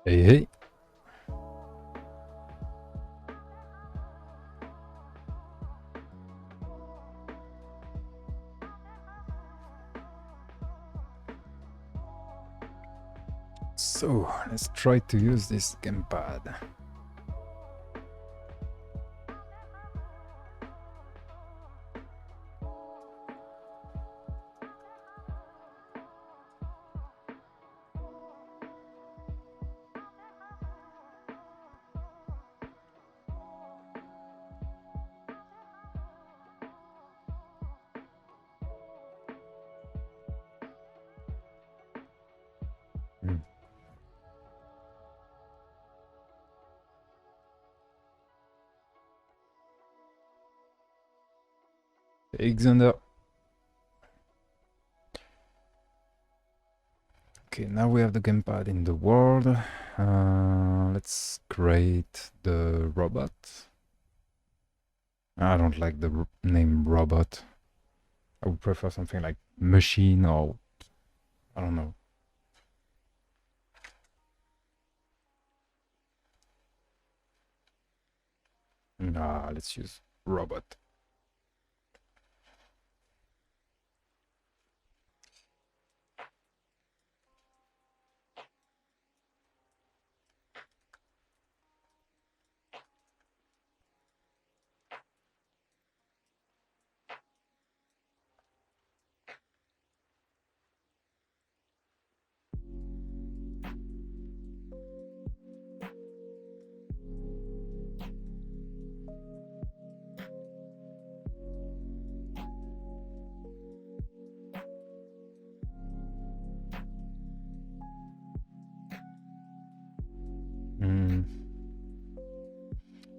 Hey, hey. So let's try to use this Gamepad. Hey, Xander. Okay, now we have the Gamepad in the world. Let's create the robot. I don't like the name robot. I would prefer something like machine or I don't know. Nah, let's use robot.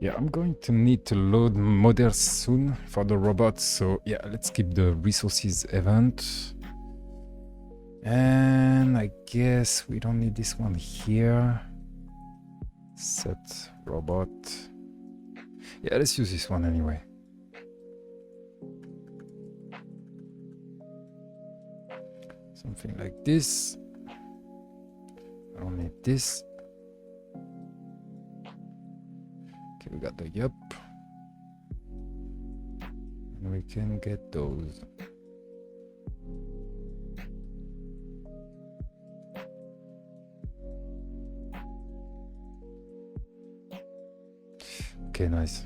Yeah, I'm going to need to load models soon for the robot. So yeah, let's keep the resources event. And I guess we don't need this one here. Set robot. Yeah, let's use this one anyway. Something like this. I don't need this. Okay, we got the yup. And we can get those. Okay, nice.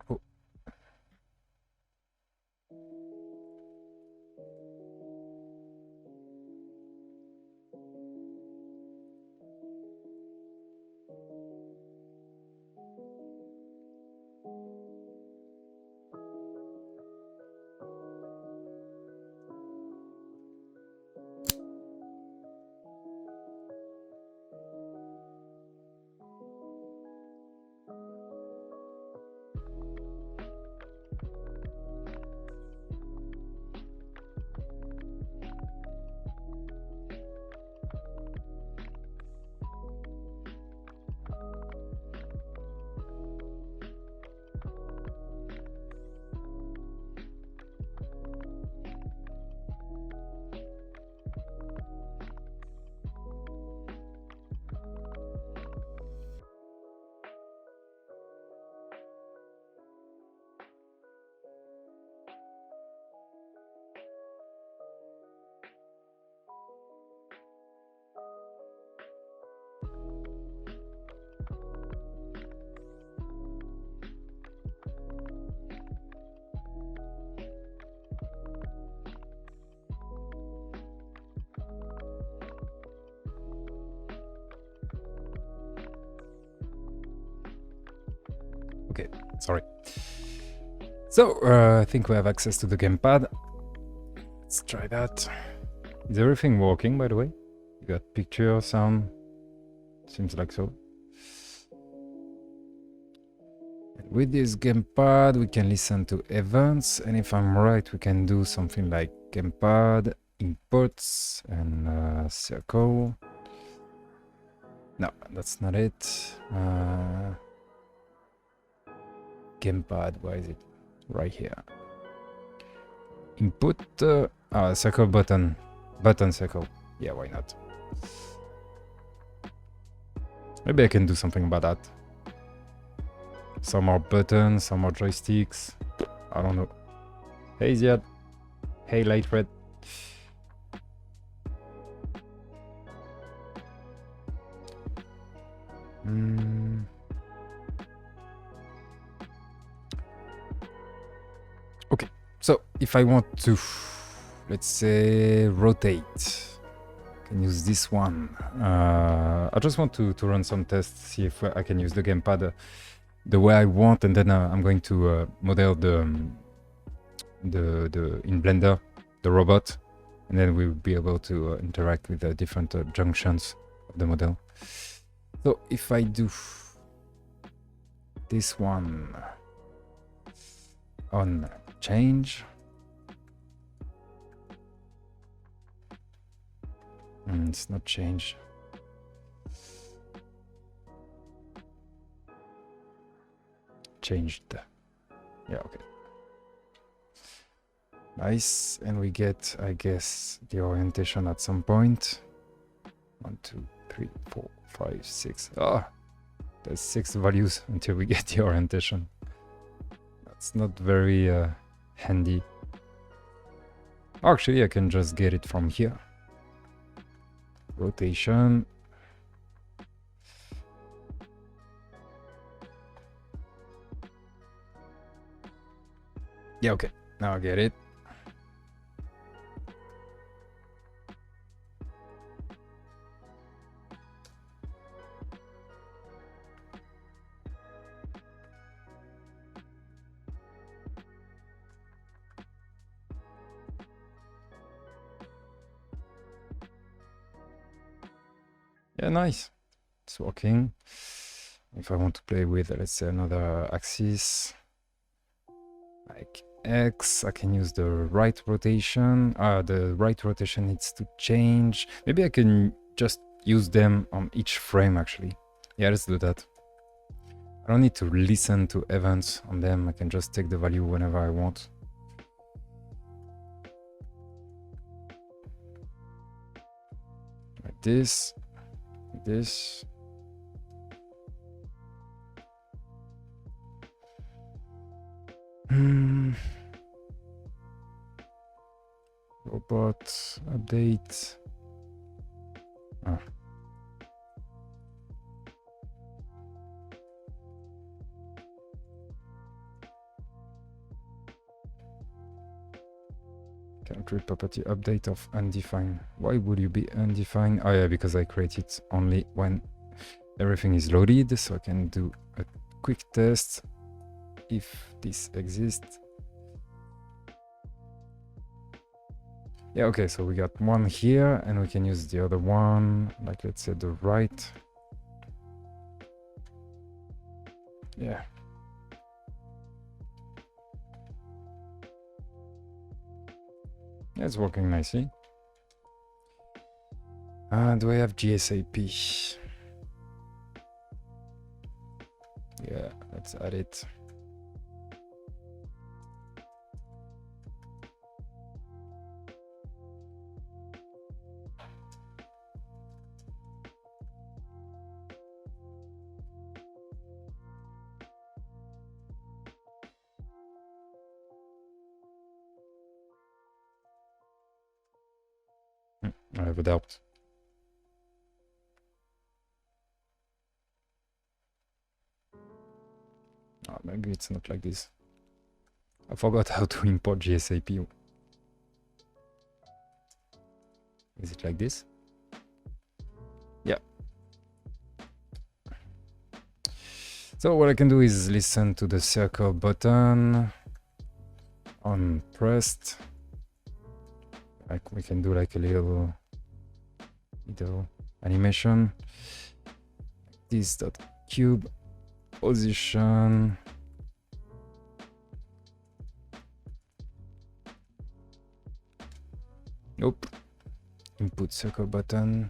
Oh. Okay, sorry. So, I think we have access to the Gamepad. Let's try that. Is everything working, by the way? You got picture, sound? Seems like so. And with this Gamepad, we can listen to events. And if I'm right, we can do something like Gamepad inputs and circle. No, that's not it. Gamepad, where is it? Right here. Input, circle button circle. Yeah, why not? Maybe I can do something about that. Some more buttons, some more joysticks. I don't know. Hey Ziad. Hey Lightred. Okay, so if I want to, let's say, rotate, I can use this one. I just want to run some tests, see if I can use the gamepad the way I want, and then I'm going to model the in Blender the robot, and then we'll be able to interact with the different junctions of the model. So if I do this one on change, it's not change. Changed. Yeah, okay. Nice, and we get, I guess, the orientation at some point. 1, 2, 3, 4, 5, 6. Ah, there's 6 values until we get the orientation. That's not very handy. Actually, I can just get it from here. Rotation. Yeah, okay. Now I get it. Yeah, nice. It's working. If I want to play with, let's say, another axis, like X, I can use the right rotation. The right rotation needs to change. Maybe I can just use them on each frame, actually. Yeah, let's do that. I don't need to listen to events on them. I can just take the value whenever I want. Like this. Like this. Robot update. Country property update of undefined. Why would you be undefined? Oh yeah, because I create it only when everything is loaded, so I can do a quick test if this exists. Yeah, okay, so we got one here, and we can use the other one, like let's say the right. Yeah. Yeah, it's working nicely. Do I have GSAP? Yeah, let's add it. I have a doubt. Oh, maybe it's not like this. I forgot how to import GSAP. Is it like this? Yeah. So what I can do is listen to the circle button on pressed. Like we can do like a little animation. This dot cube position. Nope. Input circle button.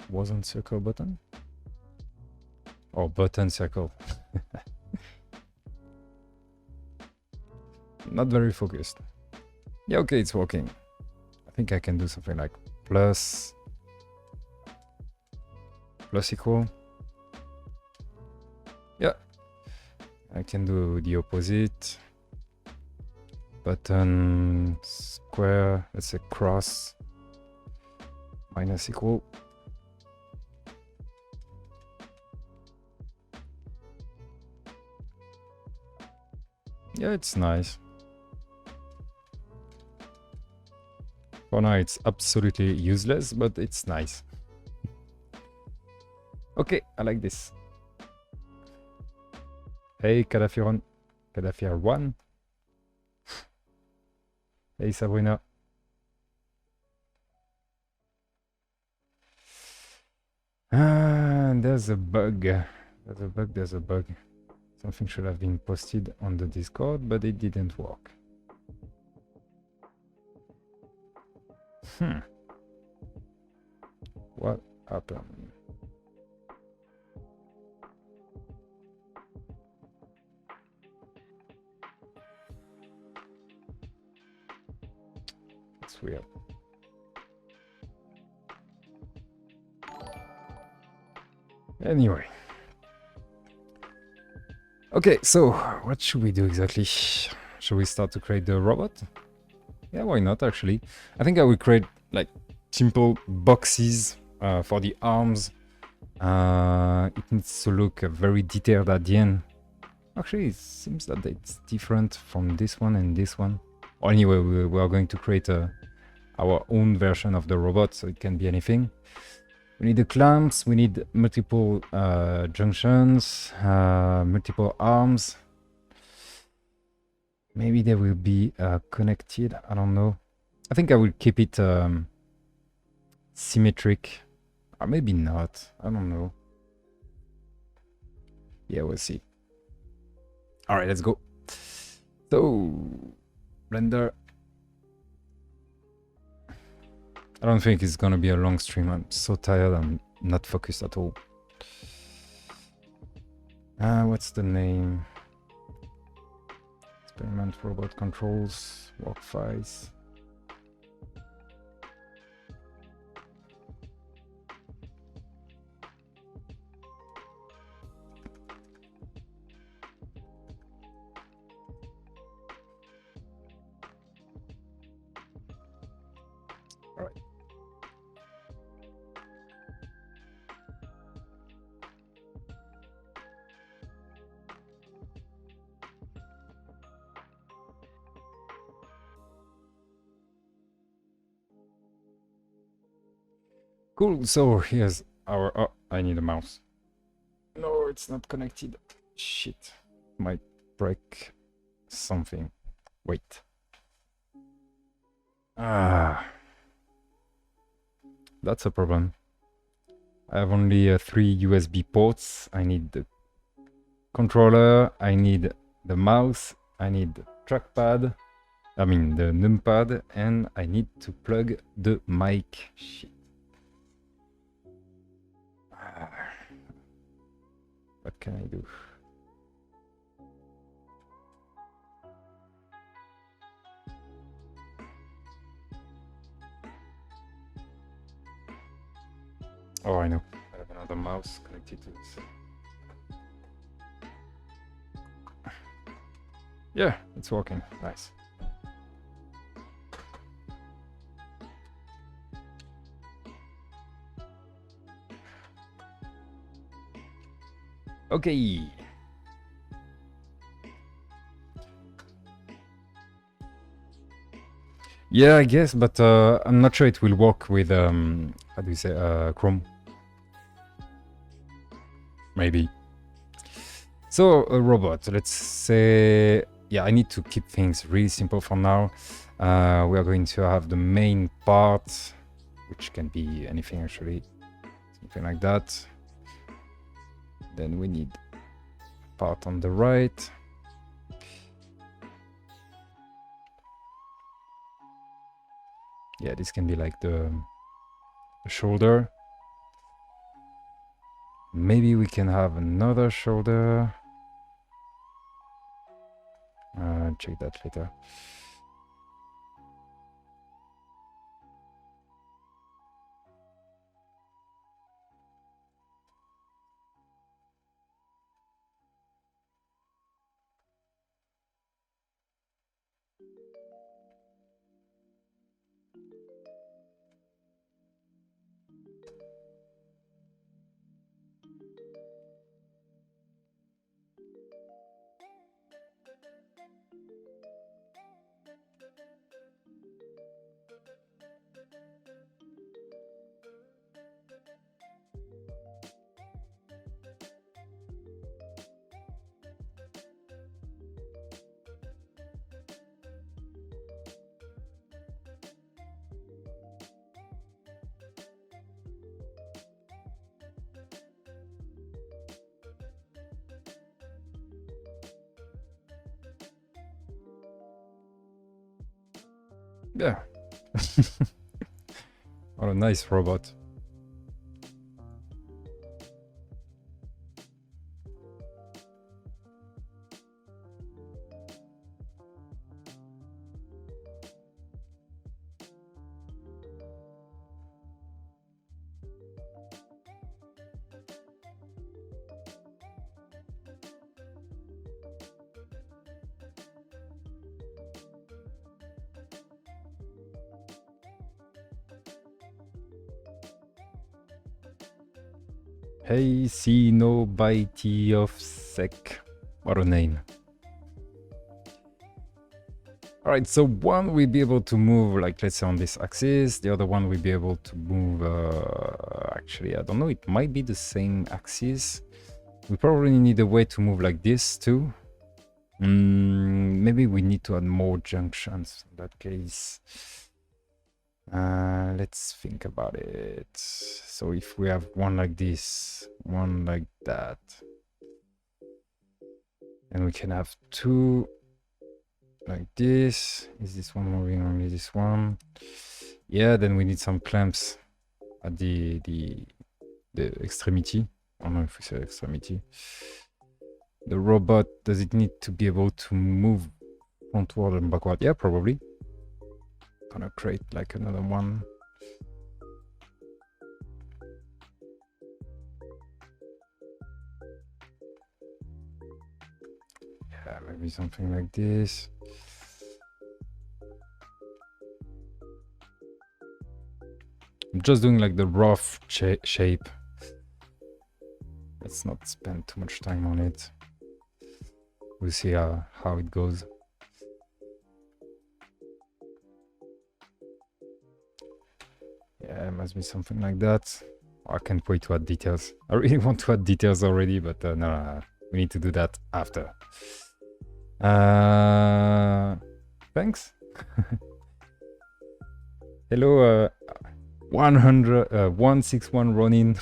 Wasn't circle button? Or button circle. Not very focused. Yeah, okay, it's working. I think I can do something like plus equal. Yeah. I can do the opposite. Button square, let's say cross minus equal. Yeah, it's nice. For now, it's absolutely useless, but it's nice. Okay, I like this. Hey, Kadafir1. Hey, Sabrina. Ah, there's a bug. There's a bug. Something should have been posted on the Discord, but it didn't work. What happened? It's weird. Anyway. Okay, so what should we do exactly? Should we start to create the robot? Yeah, why not actually? I think I will create like simple boxes for the arms. It needs to look very detailed at the end. Actually, it seems that it's different from this one and this one. Or anyway, we are going to create our own version of the robot, so it can be anything. We need the clamps, we need multiple junctions, multiple arms. Maybe they will be connected, I don't know. I think I will keep it symmetric, or maybe not, I don't know. Yeah, we'll see. All right, let's go. So, Blender. I don't think it's gonna be a long stream. I'm so tired, I'm not focused at all. What's the name? Experiment robot controls, work files. All right. Cool, so here's our... Oh, I need a mouse. No, it's not connected. Shit. Might break something. Wait. That's a problem. I have only 3 USB ports. I need the controller, I need the mouse, I need the trackpad, I mean the numpad, and I need to plug the mic. Shit. What can I do? Oh, I know. I have another mouse connected to this. Yeah, it's working. Nice. Okay. Yeah, I guess, but I'm not sure it will work with how do you say Chrome. Maybe. So a robot, let's say, yeah, I need to keep things really simple for now. We are going to have the main part, which can be anything actually, something like that. Then we need part on the right. Yeah, this can be like the shoulder. Maybe we can have another shoulder. Check that later. Yeah. What a nice robot. Hey, see no bitey of sec. What a name. Alright, so one will be able to move, like, let's say on this axis. The other one will be able to move, actually, I don't know, it might be the same axis. We probably need a way to move like this too. Maybe we need to add more junctions in that case. Let's think about it. So if we have one like this, one like that, and we can have two like this. Is this one moving only this one? Yeah, then we need some clamps at the extremity. I don't know if we say extremity. The robot, does it need to be able to move frontward and backward? Yeah, probably. Gonna create like another one. Yeah, maybe something like this. I'm just doing like the rough shape. Let's not spend too much time on it. We'll see how it goes. Yeah, it must be something like that. Oh, I can't wait to add details. I really want to add details already, but no, we need to do that after. Thanks. Hello, 161 Ronin.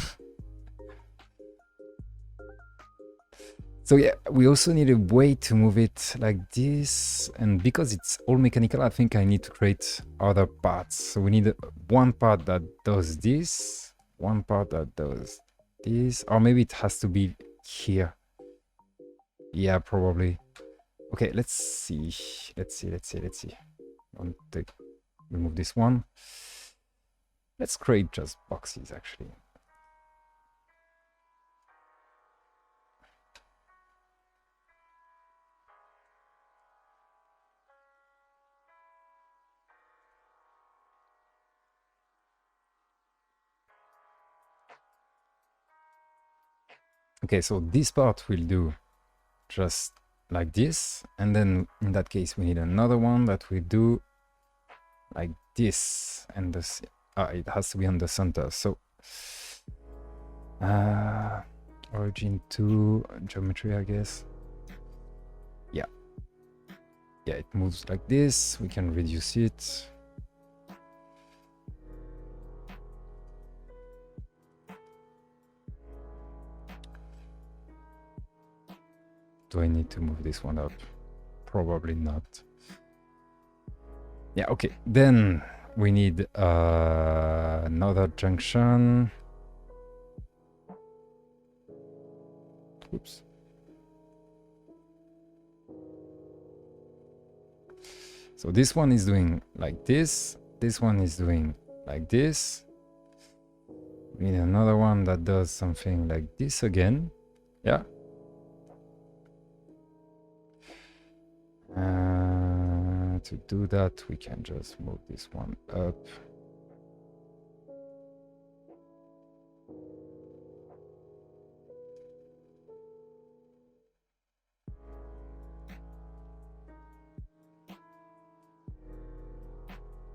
So yeah, we also need a way to move it like this. And because it's all mechanical, I think I need to create other parts. So we need one part that does this, one part that does this, or maybe it has to be here. Yeah, probably. Okay, let's see. Let's see. Remove this one. Let's create just boxes actually. Okay, so this part will do just like this, and then in that case we need another one that will do like this, and this it has to be on the center. So origin to geometry, I guess. Yeah, it moves like this. We can reduce it. Do I need to move this one up? Probably not. Yeah, okay. Then we need another junction. Oops. So this one is doing like this. This one is doing like this. We need another one that does something like this again. Yeah. To do that, we can just move this one up.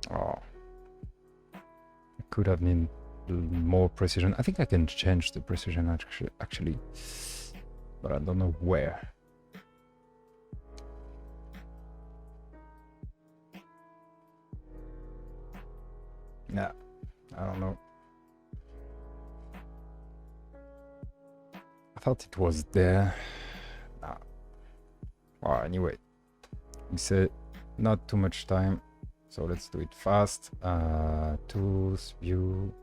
Oh, I could have needed more precision. I think I can change the precision actually, but I don't know where. Yeah, I don't know. I thought it was there. Nah. Well, anyway, we said not too much time, so let's do it fast. Tools, view.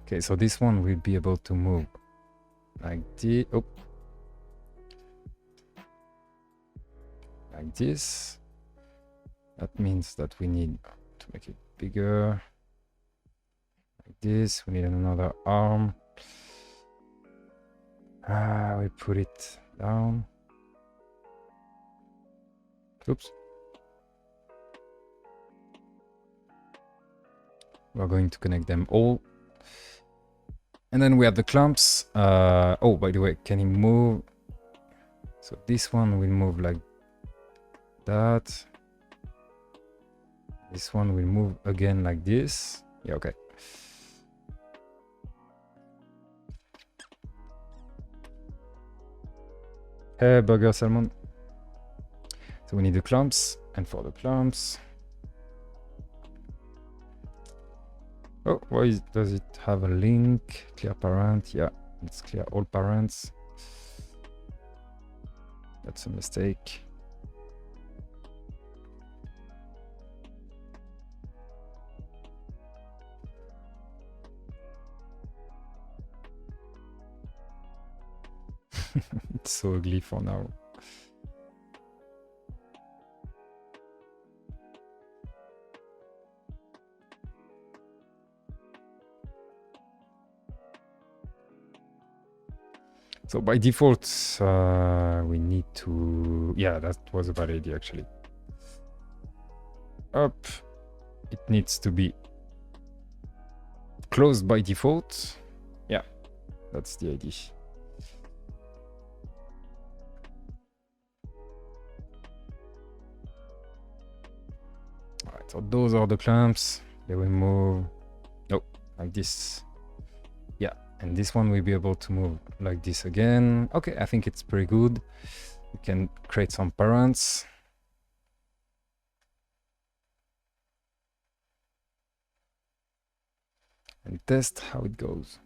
Okay, so this one will be able to move like this. Oh. Like this. That means that we need to make it bigger. Like this. We need another arm. We put it down. Oops. We're going to connect them all. And then we have the clumps. Oh, by the way, can he move? So this one will move like that. This one will move again like this. Yeah, okay. Hey, Burger Salmon. So we need the clumps. And for the clumps... Oh, why does it have a link? Clear parent. Yeah, let's clear all parents. That's a mistake. It's so ugly for now. So by default, we need to... Yeah, that was a bad idea actually. Up. It needs to be closed by default. Yeah, that's the idea. Alright, so those are the clamps. They will move... Oh, like this. Yeah, and this one will be able to move like this again. Okay, I think it's pretty good. We can create some parents. And test how it goes.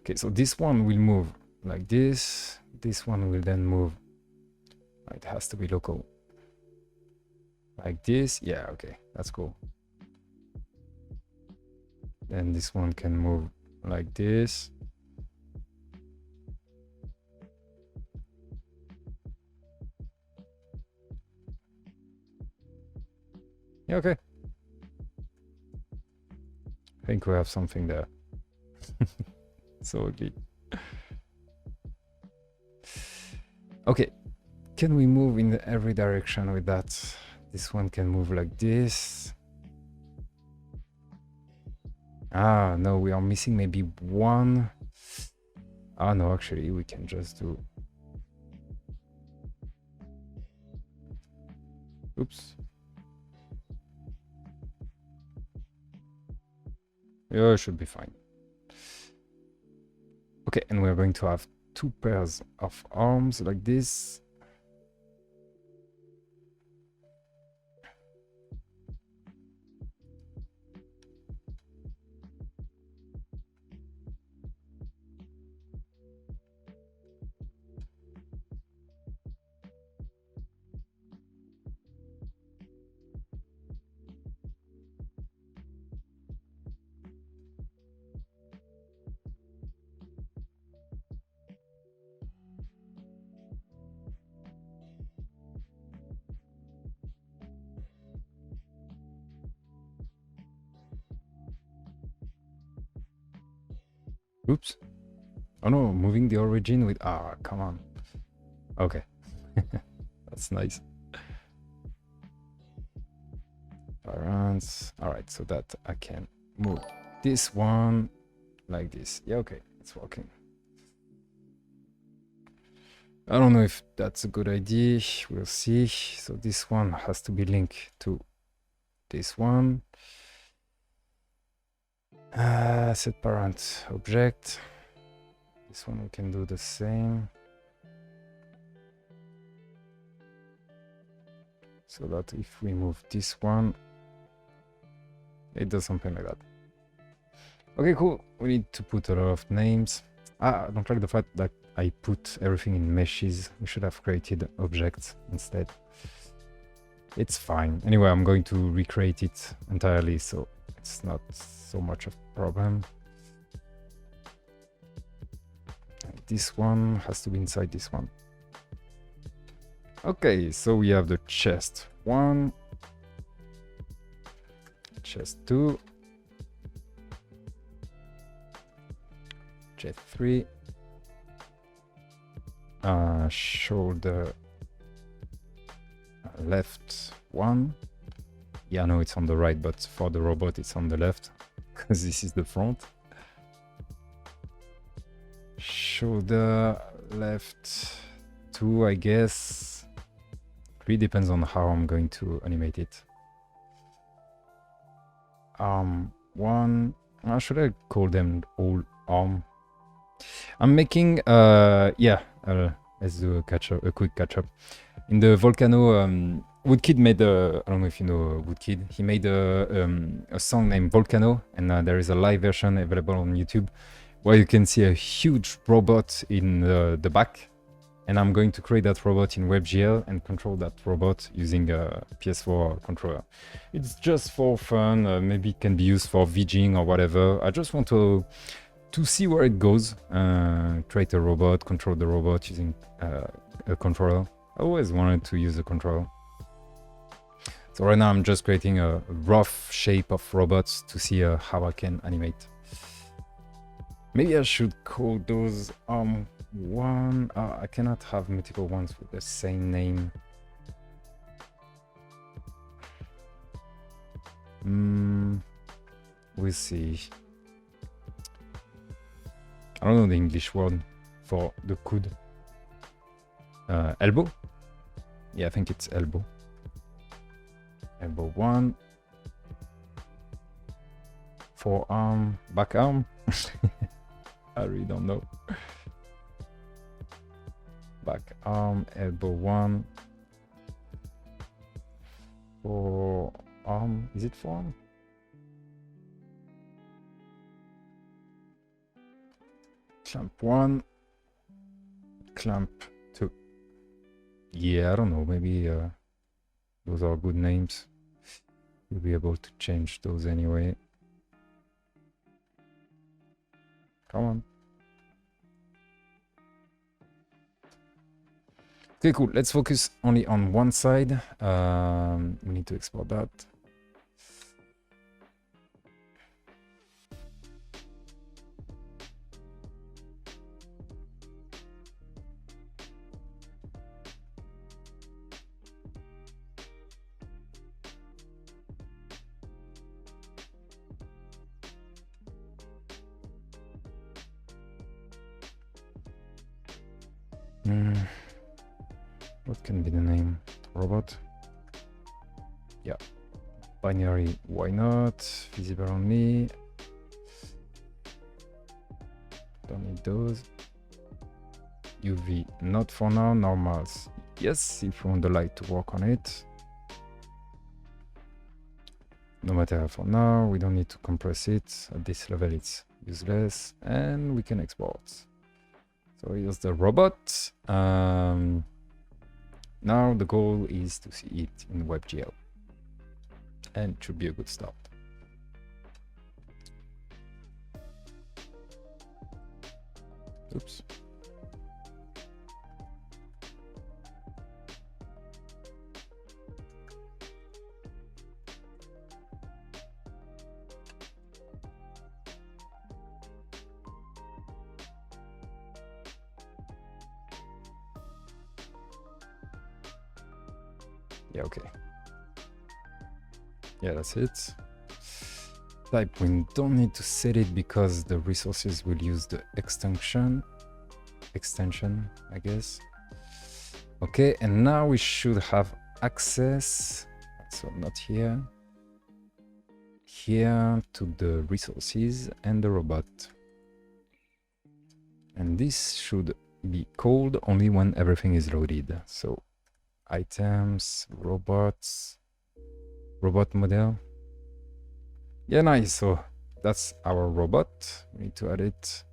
Okay, so this one will move like this. This one will then move. It has to be local. Like this. Yeah, okay, that's cool. Then this one can move like this. Yeah, okay. I think we have something there. So ugly. Okay, can we move in every direction with that? This one can move like this. Ah, no, we are missing maybe one. Ah, no, actually, we can just do... Oops. Yeah, it should be fine. Okay, and we're going to have two pairs of arms like this. Oops. Oh no, moving the origin with... Ah, come on. Okay. That's nice. Parents. Alright, so that I can move this one like this. Yeah, okay, it's working. I don't know if that's a good idea. We'll see. So this one has to be linked to this one. Set parent object. This one we can do the same. So that if we move this one, it does something like that. Okay, cool. We need to put a lot of names. Don't like the fact that I put everything in meshes. We should have created objects instead. It's fine. Anyway, I'm going to recreate it entirely, so it's not so much of a problem. This one has to be inside this one. Okay, so we have the chest 1, chest 2, chest 3, shoulder left 1. Yeah, I know it's on the right, but for the robot it's on the left because this is the front. Shoulder left 2, I guess. It really depends on how I'm going to animate it. Arm 1. Should I call them all arm? I'm making let's do a quick catch up. In the Volcano, Woodkid made I don't know if you know Woodkid. He made a song named Volcano, and there is a live version available on YouTube where you can see a huge robot in the back. And I'm going to create that robot in WebGL and control that robot using a PS4 controller. It's just for fun. Maybe it can be used for VGing or whatever. I just want to see where it goes. Create a robot, control the robot using a controller. I always wanted to use a controller. So right now I'm just creating a rough shape of robots to see how I can animate. Maybe I should call those one. I cannot have multiple ones with the same name. We'll see. I don't know the English word for the coude. Elbow? Yeah, I think it's elbow. Elbow 1. Forearm, back arm. I really don't know. Back arm, elbow 1. Forearm, is it forearm? Clamp 1. Clamp 2. Yeah, I don't know, maybe those are good names. You'll be able to change those anyway. Come on. Okay, cool. Let's focus only on one side. We need to export that. What can be the name? Robot? Yeah. Binary, why not? Visible only. Don't need those. UV, not for now. Normals, yes, if you want the light to work on it. No matter for now, we don't need to compress it. At this level it's useless, and we can export. So here's the robot. Now the goal is to see it in WebGL, and it should be a good start. Oops. Yeah, okay. Yeah, that's it. Type, we don't need to set it because the resources will use the extension, I guess. Okay, and now we should have access, so not here, here to the resources and the robot. And this should be called only when everything is loaded. So items, robots, robot model. Yeah, nice. So that's our robot. We need to add it.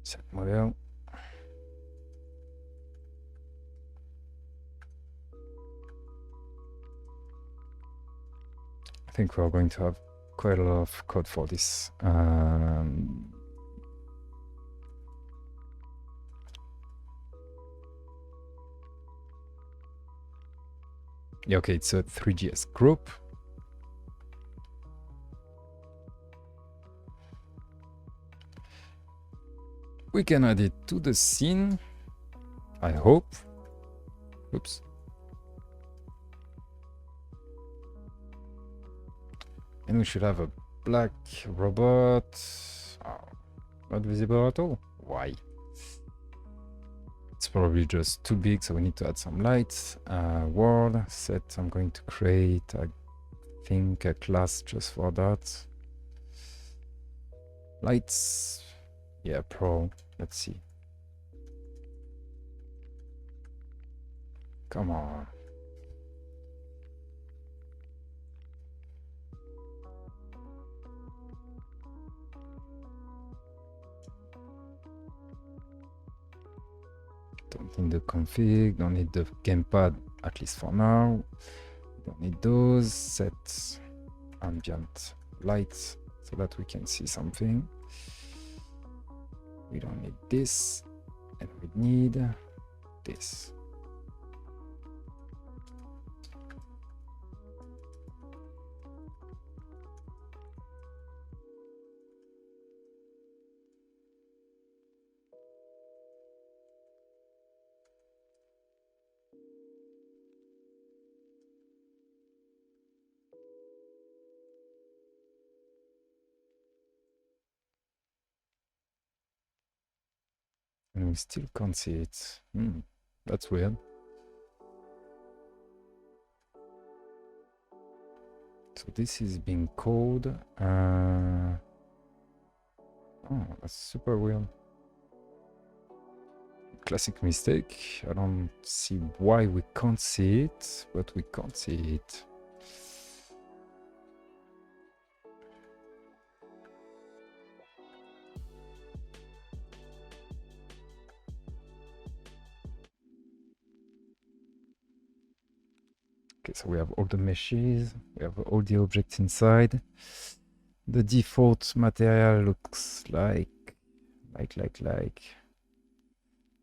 Set model. I think we're going to have quite a lot of code for this. Yeah, okay, it's a Three.js group. We can add it to the scene, I hope. Oops. And we should have a black robot. Oh, not visible at all. Why? It's probably just too big, so we need to add some lights. World set, I'm going to create, I think, a class just for that. Lights, yeah, pro, let's see. Come on. Don't need the config, don't need the gamepad, at least for now. Don't need those. Set ambient lights so that we can see something. We don't need this, and we need this. And we still can't see it. That's weird. So this is being called. Oh, that's super weird. Classic mistake. I don't see why we can't see it, but we can't see it. Okay, so we have all the meshes, we have all the objects inside. The default material looks like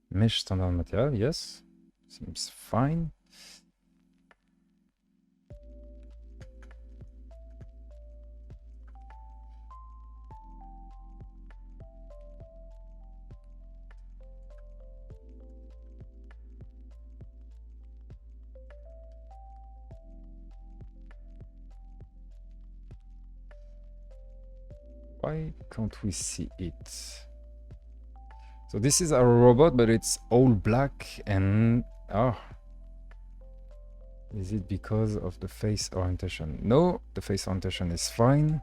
mesh standard material, yes. Seems fine. Why can't we see it? So this is our robot, but it's all black and... Oh. Is it because of the face orientation? No, the face orientation is fine.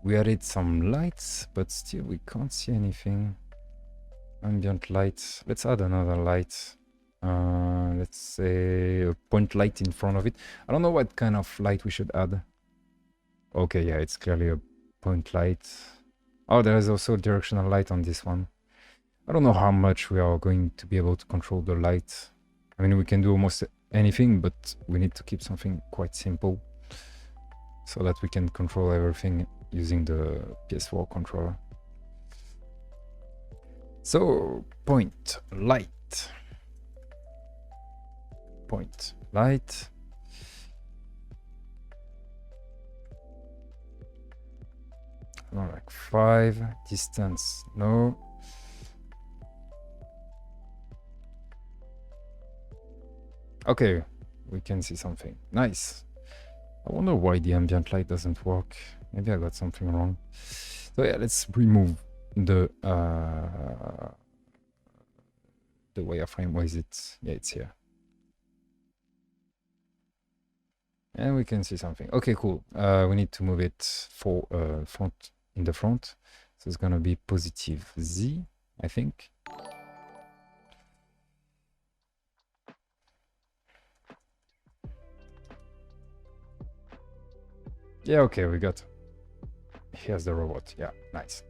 We added some lights, but still we can't see anything. Ambient light. Let's add another light. Let's say a point light in front of it. I don't know what kind of light we should add. Okay, yeah, it's clearly a point light. Oh, there is also directional light on this one. I don't know how much we are going to be able to control the light. I mean, we can do almost anything, but we need to keep something quite simple so that we can control everything using the PS4 controller. So, point light. Point light. Not like 5. Distance, no. Okay, we can see something. Nice. I wonder why the ambient light doesn't work. Maybe I got something wrong. So yeah, let's remove the wireframe. Where is it? Yeah, it's here. And we can see something. Okay, cool. We need to move it for front in the front. So it's gonna be positive Z, I think. Yeah, okay, we got. Here's the robot. Yeah, nice.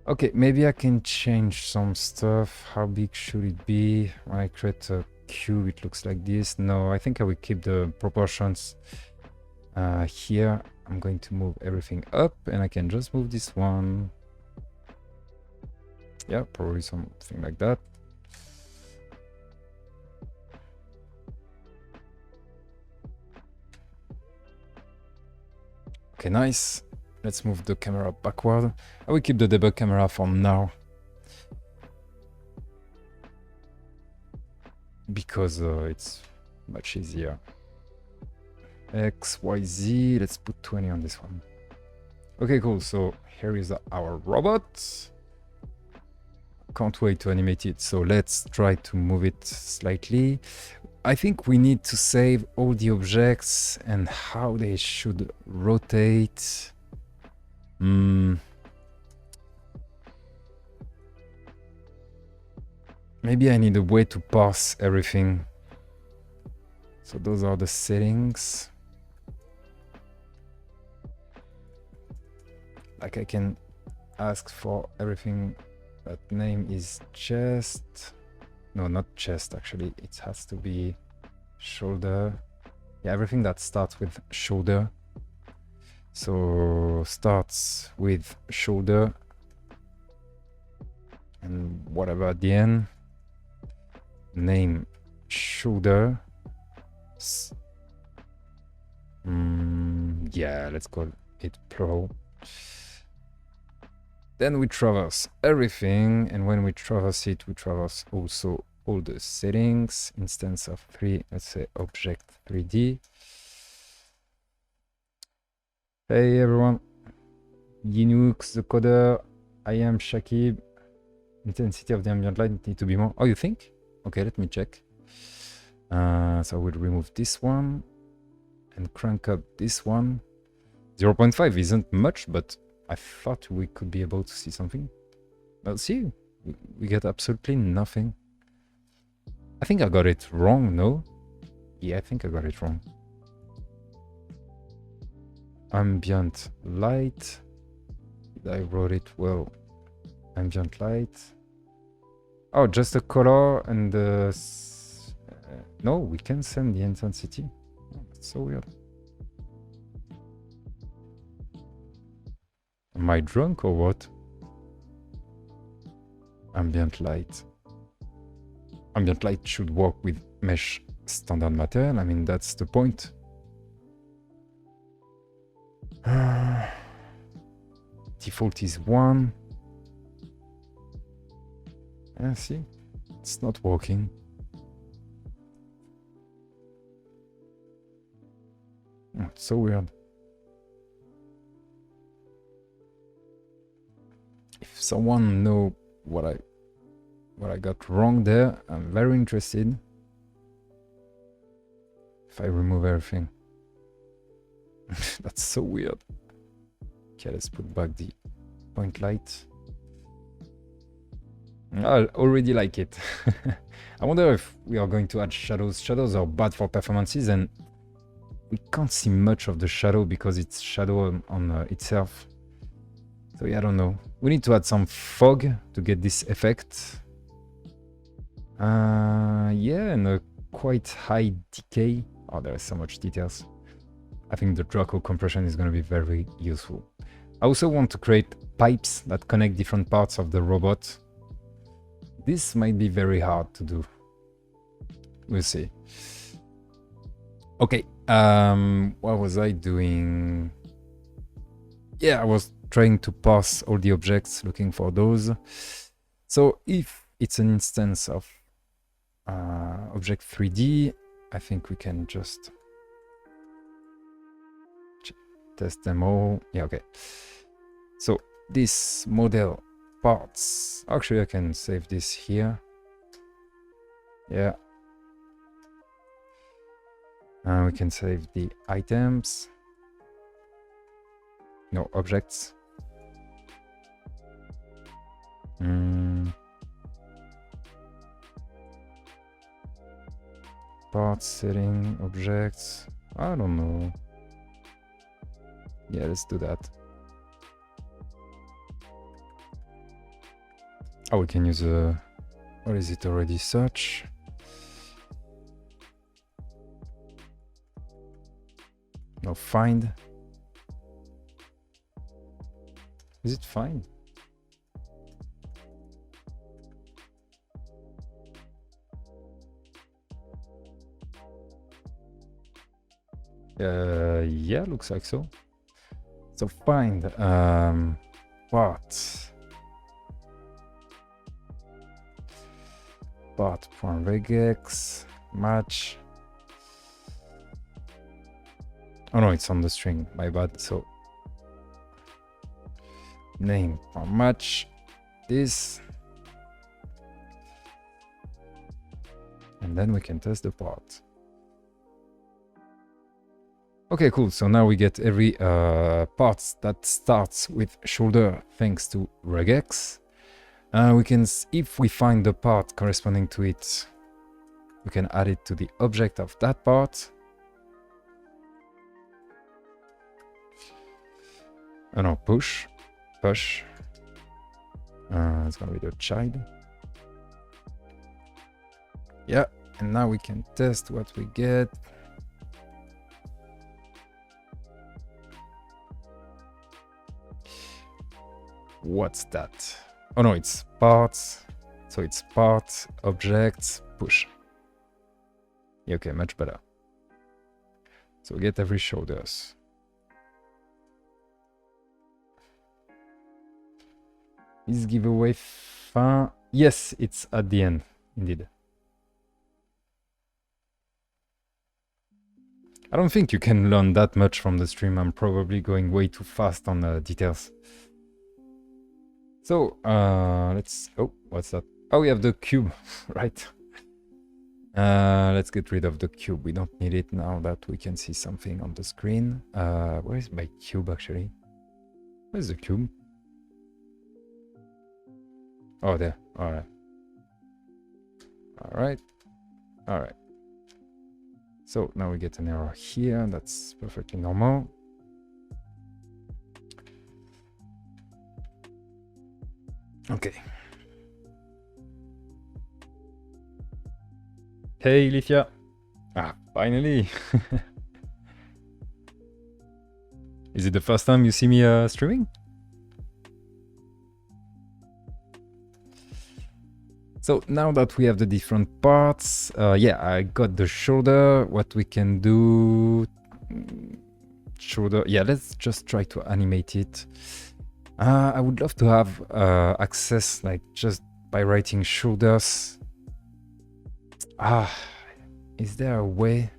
Okay, maybe I can change some stuff. How big should it be? When I create a cube, it looks like this. No, I think I will keep the proportions here. I'm going to move everything up, and I can just move this one. Yeah, probably something like that. Okay, nice. Let's move the camera backward. I will keep the debug camera for now, because it's much easier. X, Y, Z. Let's put 20 on this one. Okay, cool. So here is our robot. Can't wait to animate it. So let's try to move it slightly. I think we need to save all the objects and how they should rotate. Maybe I need a way to parse everything. So those are the settings. Like I can ask for everything. That name is chest. No, not chest actually. It has to be shoulder. Yeah, everything that starts with shoulder. So starts with shoulder. And whatever at the end. Name shoulder. Yeah, let's call it plural. Then we traverse everything, and when we traverse it, we traverse also all the settings. Instance of 3, let's say object 3D. Hey everyone, Linux, the coder, I am Shakib. Intensity of the ambient light need to be more. Oh, you think? Okay, let me check. So I will remove this one and crank up this one. 0.5 isn't much, but I thought we could be able to see something. Well, see, we get absolutely nothing. I think I got it wrong, no? Yeah, I think I got it wrong. Ambient light. I wrote it well. Ambient light. Oh, just the color and the... no, we can send the intensity. Oh, that's so weird. Am I drunk or what? Ambient light. Ambient light should work with mesh standard material. I mean, that's the point. Default is 1. See, it's not working. Oh, it's so weird. If someone know what I got wrong there, I'm very interested. If I remove everything. That's so weird. Okay, let's put back the point light. I already like it. I wonder if we are going to add shadows. Shadows are bad for performances, and we can't see much of the shadow because it's shadow on itself. So yeah, I don't know. We need to add some fog to get this effect. Yeah, and a quite high decay. Oh, there is so much details. I think the Draco compression is going to be very useful. I also want to create pipes that connect different parts of the robot. This might be very hard to do. We'll see. Okay, what was I doing? Yeah, I was trying to parse all the objects, looking for those. So if it's an instance of object 3D. I think we can just test them all. Yeah, okay. So this model parts, actually I can save this here. Yeah. We can save the items. No, objects. Parts, setting, objects. I don't know. Yeah, let's do that. Oh, we can use a... What is it already? Search. No, find. Is it find? Yeah, looks like so. So find part.regex match. Oh no, it's on the string, my bad. So name match this, and then we can test the part. Okay, cool. So now we get every part that starts with shoulder thanks to regex. We can, if we find the part corresponding to it, we can add it to the object of that part. Oh no, push. It's gonna be the child. Yeah, and now we can test what we get. What's that? Oh no, it's parts. So it's part, objects, push. Yeah, okay, much better. So we get every shoulders. Is giveaway fin? Yes, it's at the end, indeed. I don't think you can learn that much from the stream. I'm probably going way too fast on the details. So, let's... Oh, what's that? Oh, we have the cube, right. Let's get rid of the cube. We don't need it now that we can see something on the screen. Where is my cube, actually? Where's the cube? Oh, there. All right. All right. All right. So now we get an error here. That's perfectly normal. Okay. Hey, Lithia. Ah, finally. Is it the first time you see me streaming? So now that we have the different parts, yeah, I got the shoulder. What we can do... Shoulder, yeah, let's just try to animate it. I would love to have access, like, just by writing shoulders. Is there a way?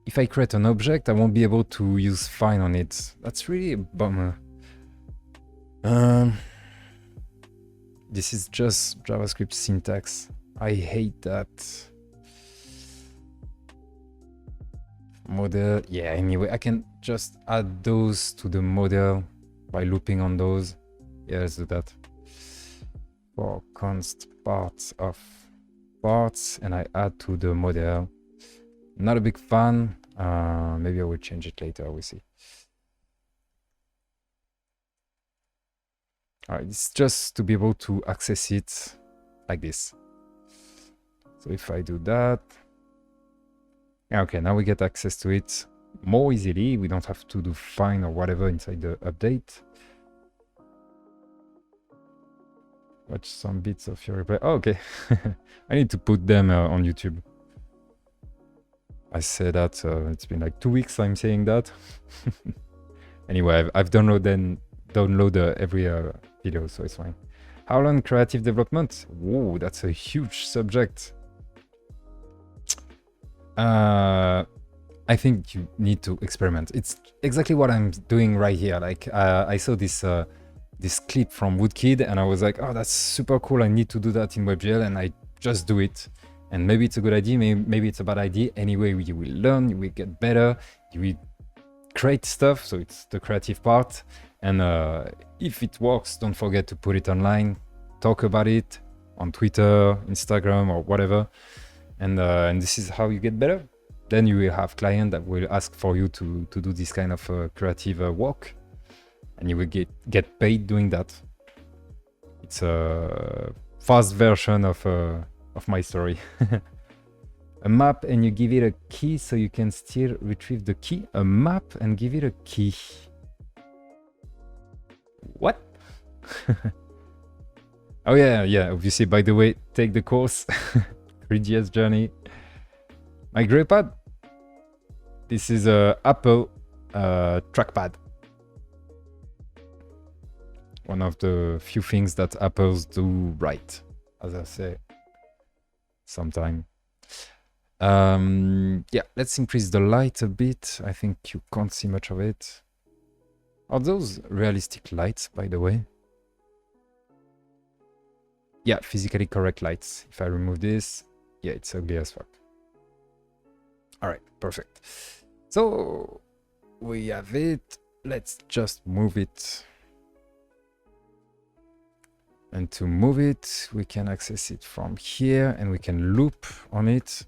If I create an object, I won't be able to use find on it. That's really a bummer. This is just JavaScript syntax. I hate that. Model, yeah, anyway, I can just add those to the model by looping on those. Yeah, let's do that. For const parts of parts, and I add to the model. Not a big fan. Maybe I will change it later, we'll see. All right, it's just to be able to access it like this. So if I do that, okay, now we get access to it more easily. We don't have to do find or whatever inside the update. Watch some bits of your replay. Oh, okay. I need to put them on YouTube. I say that, it's been like 2 weeks I'm saying that. Anyway, I've downloaded every video, so it's fine. How long creative development? Whoa, that's a huge subject. I think you need to experiment. It's exactly what I'm doing right here. Like I saw this clip from Woodkid and I was like, oh, that's super cool. I need to do that in WebGL, and I just do it. And maybe it's a good idea, maybe it's a bad idea. Anyway, you will learn, you will get better, you will create stuff. So it's the creative part. And if it works, don't forget to put it online, talk about it on Twitter, Instagram, or whatever. And this is how you get better. Then you will have clients that will ask for you to do this kind of creative work, and you will get paid doing that. It's a fast version of my story. A map and you give it a key so you can still retrieve the key. A map and give it a key. What? Oh yeah, obviously, by the way, take the course. Three.js Journey. My Gamepad. This is a Apple trackpad. One of the few things that Apples do right, as I say sometime. Yeah, let's increase the light a bit. I think you can't see much of it. Are those realistic lights, by the way? Yeah, physically correct lights. If I remove this, yeah, it's ugly as fuck. All right, perfect. So we have it. Let's just move it. And to move it, we can access it from here and we can loop on it.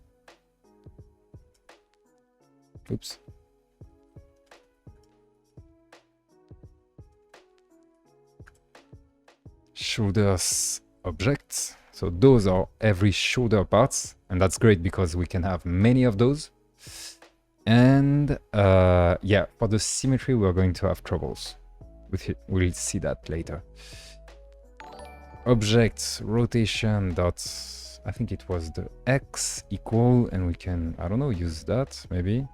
Oops. Shoulders objects. So those are every shoulder parts, and that's great because we can have many of those. And yeah, for the symmetry, we're going to have troubles with it. We'll see that later. Objects rotation dots. I think it was the X equal, and we can, I don't know, use that maybe.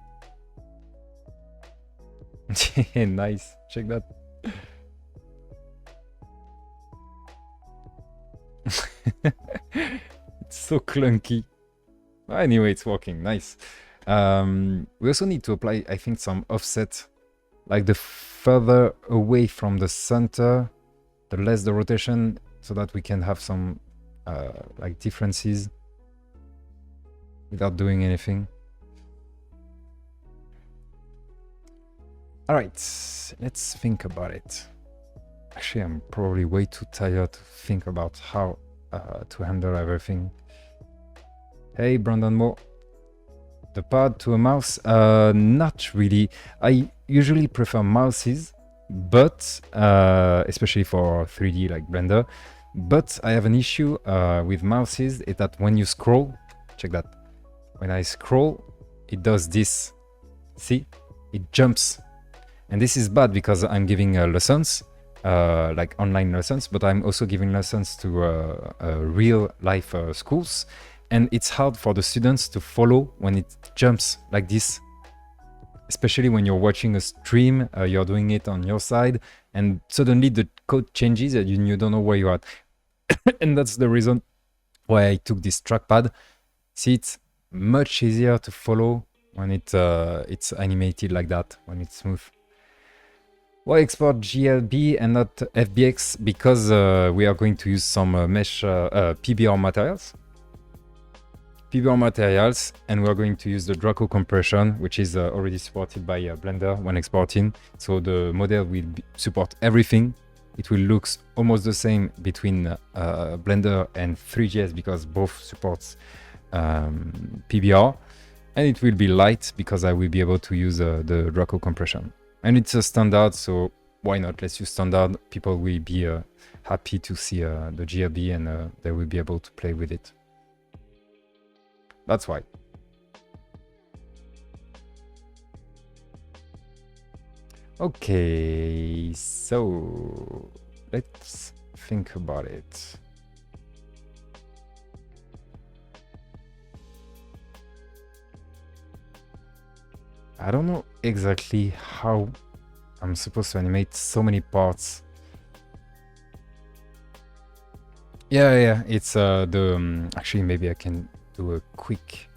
Nice, check that. It's so clunky. Anyway, it's working. Nice. We also need to apply, I think, some offset. Like the further away from the center, the less the rotation, so that we can have some like differences without doing anything. All right, let's think about it. Actually, I'm probably way too tired to think about how to handle everything. Hey, Brandon Moore. The pad to a mouse? Not really. I usually prefer mouses, but especially for 3D like Blender. But I have an issue with mouses, is that when you scroll, check that. When I scroll, it does this. See? It jumps. And this is bad because I'm giving lessons. Like online lessons, but I'm also giving lessons to real life schools, and it's hard for the students to follow when it jumps like this, especially when you're watching a stream, you're doing it on your side, and suddenly the code changes and you don't know where you're at. And that's the reason why I took this trackpad. See, it's much easier to follow when it's animated like that, when it's smooth. Why export GLB and not FBX? Because we are going to use some mesh PBR materials. And we're going to use the Draco compression, which is already supported by Blender when exporting. So the model will support everything. It will look almost the same between Blender and Three.js because both supports PBR. And it will be light because I will be able to use the Draco compression. And it's a standard, so why not? Let's use standard. People will be happy to see the GLB and they will be able to play with it. That's why. Okay, so let's think about it. I don't know exactly how I'm supposed to animate so many parts. Yeah, it's the actually maybe I can do a quick.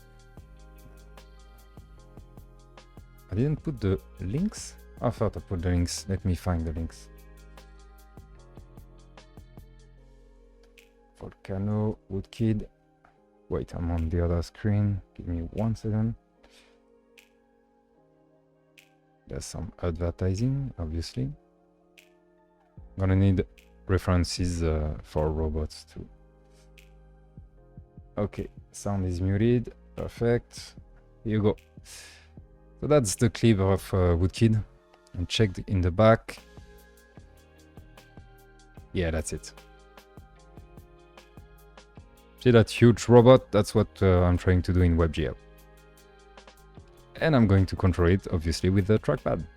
I didn't put the links. I thought I put the links. Let me find the links. Volcano, Woodkid. Wait, I'm on the other screen. Give me 1 second. There's some advertising, obviously. Gonna need references for robots too. Okay, sound is muted. Perfect. Here you go. So that's the clip of Woodkid. And check in the back. Yeah, that's it. See that huge robot? That's what I'm trying to do in WebGL. And I'm going to control it, obviously, with the trackpad.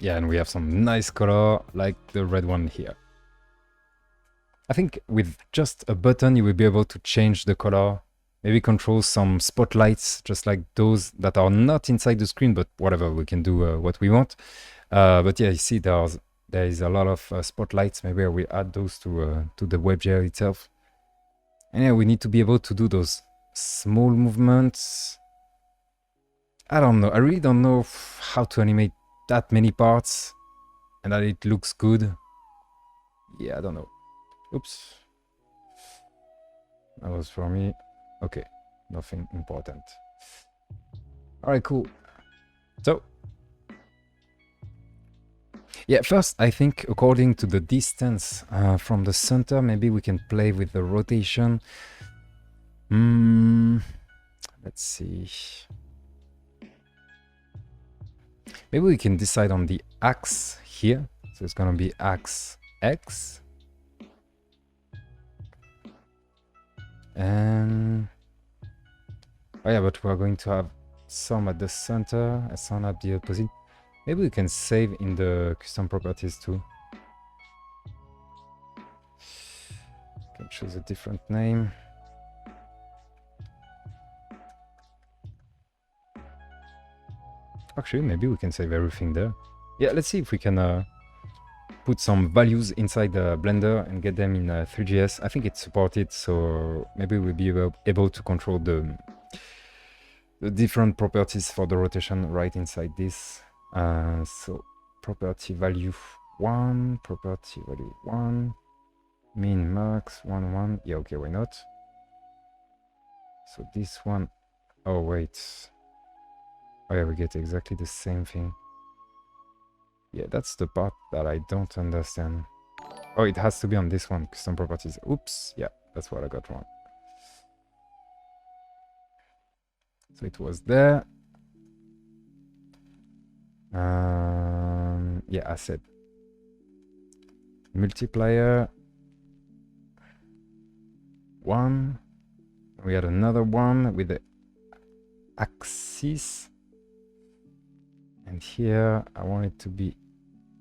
Yeah, and we have some nice color, like the red one here. I think with just a button, you will be able to change the color. Maybe control some spotlights, just like those that are not inside the screen, but whatever, we can do what we want. But yeah, you see there is a lot of spotlights. Maybe I will add those to the WebGL itself. And yeah, we need to be able to do those small movements. I don't know. I really don't know how to animate that many parts and that it looks good. Yeah, I don't know. Oops. That was for me. Okay, nothing important. All right, cool. So, yeah, first, I think according to the distance from the center, maybe we can play with the rotation. Let's see. Maybe we can decide on the axis here. So it's gonna be axis X. And oh yeah, but we're going to have some at the center and some at the opposite. Maybe we can save in the custom properties too. Can choose a different name. Actually, maybe we can save everything there. Yeah, let's see if we can put some values inside the Blender and get them in Three.js. I think it's supported, so maybe we'll be able to control the different properties for the rotation right inside this. So property value 1, property value 1, min max 1 1. Yeah, okay, why not? So this one, oh wait, oh yeah, we get exactly the same thing. Yeah, that's the part that I don't understand. Oh, it has to be on this one, custom properties. Oops, yeah, that's what I got wrong. So it was there. Yeah, asset. Multiplier. 1. We had another one with the axis. And here I want it to be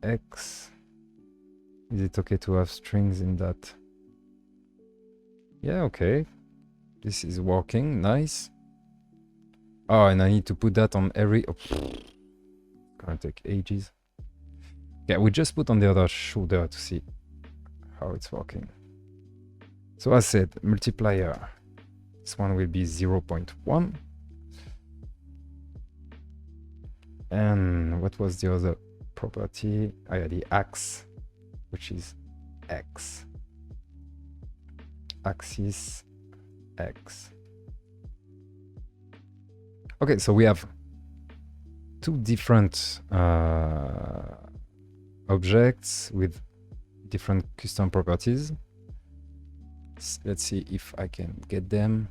X. Is it okay to have strings in that? Yeah, okay. This is working, nice. Oh, and I need to put that on every... Oh, gonna take ages. Yeah, we just put on the other shoulder to see how it's working. So as said, multiplier. This one will be 0.1. And what was the other property? Oh yeah, the ax, which is X. Axis X. Okay, so we have two different objects with different custom properties. Let's see if I can get them.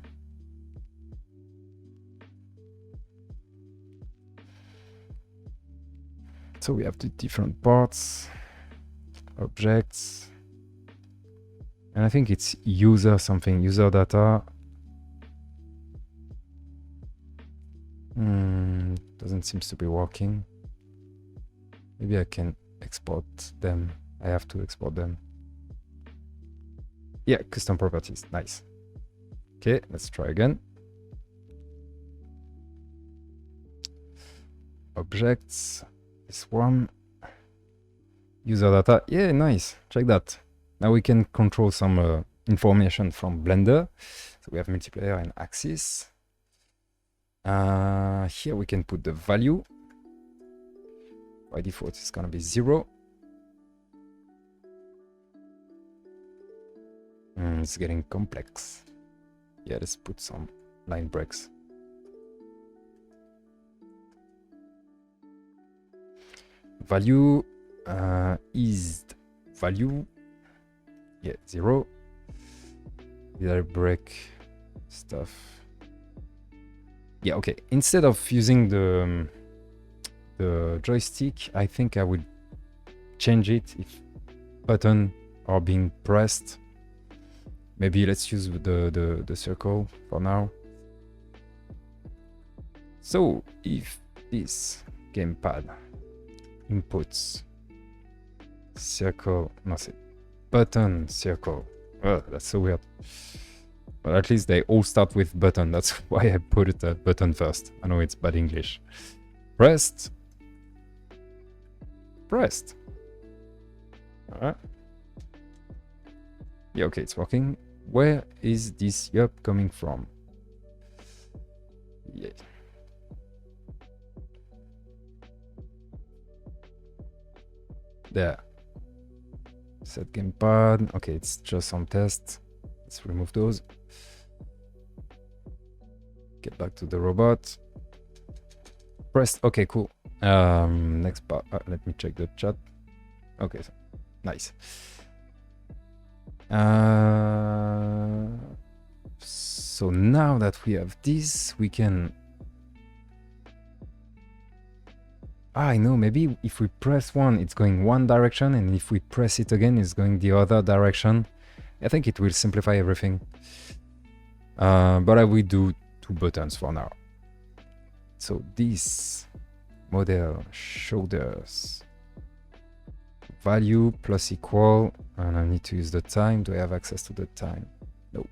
So we have the different parts, objects, and I think it's user something, user data. Doesn't seem to be working. Maybe I can export them. I have to export them. Yeah, custom properties, nice. Okay, let's try again. objects, this one, user data. Yeah, nice. Check that. Now we can control some information from Blender. So we have multiplayer and axis. Here we can put the value. By default, it's gonna be 0. It's getting complex. Yeah, let's put some line breaks. Value is value. Yeah, 0. Did I break stuff? Yeah, okay. Instead of using the joystick, I think I would change it if button are being pressed. Maybe let's use the circle for now. So if this gamepad inputs circle, no, say button circle. Oh, that's so weird. But at least they all start with button. That's why I put it at button first. I know it's bad English. Pressed. Pressed. Alright. Yeah, okay, it's working. Where is this yup coming from? Yeah. There. Set gamepad. Okay, it's just some tests. Let's remove those. Get back to the robot. Pressed. Okay, cool. Next part. Let me check the chat. Okay, so, nice. So now that we have this, we can... I know, maybe if we press one, it's going one direction, and if we press it again, it's going the other direction. I think it will simplify everything. But I will do 2 buttons for now. So this model shoulders value plus equal, and I need to use the time. Do I have access to the time? No.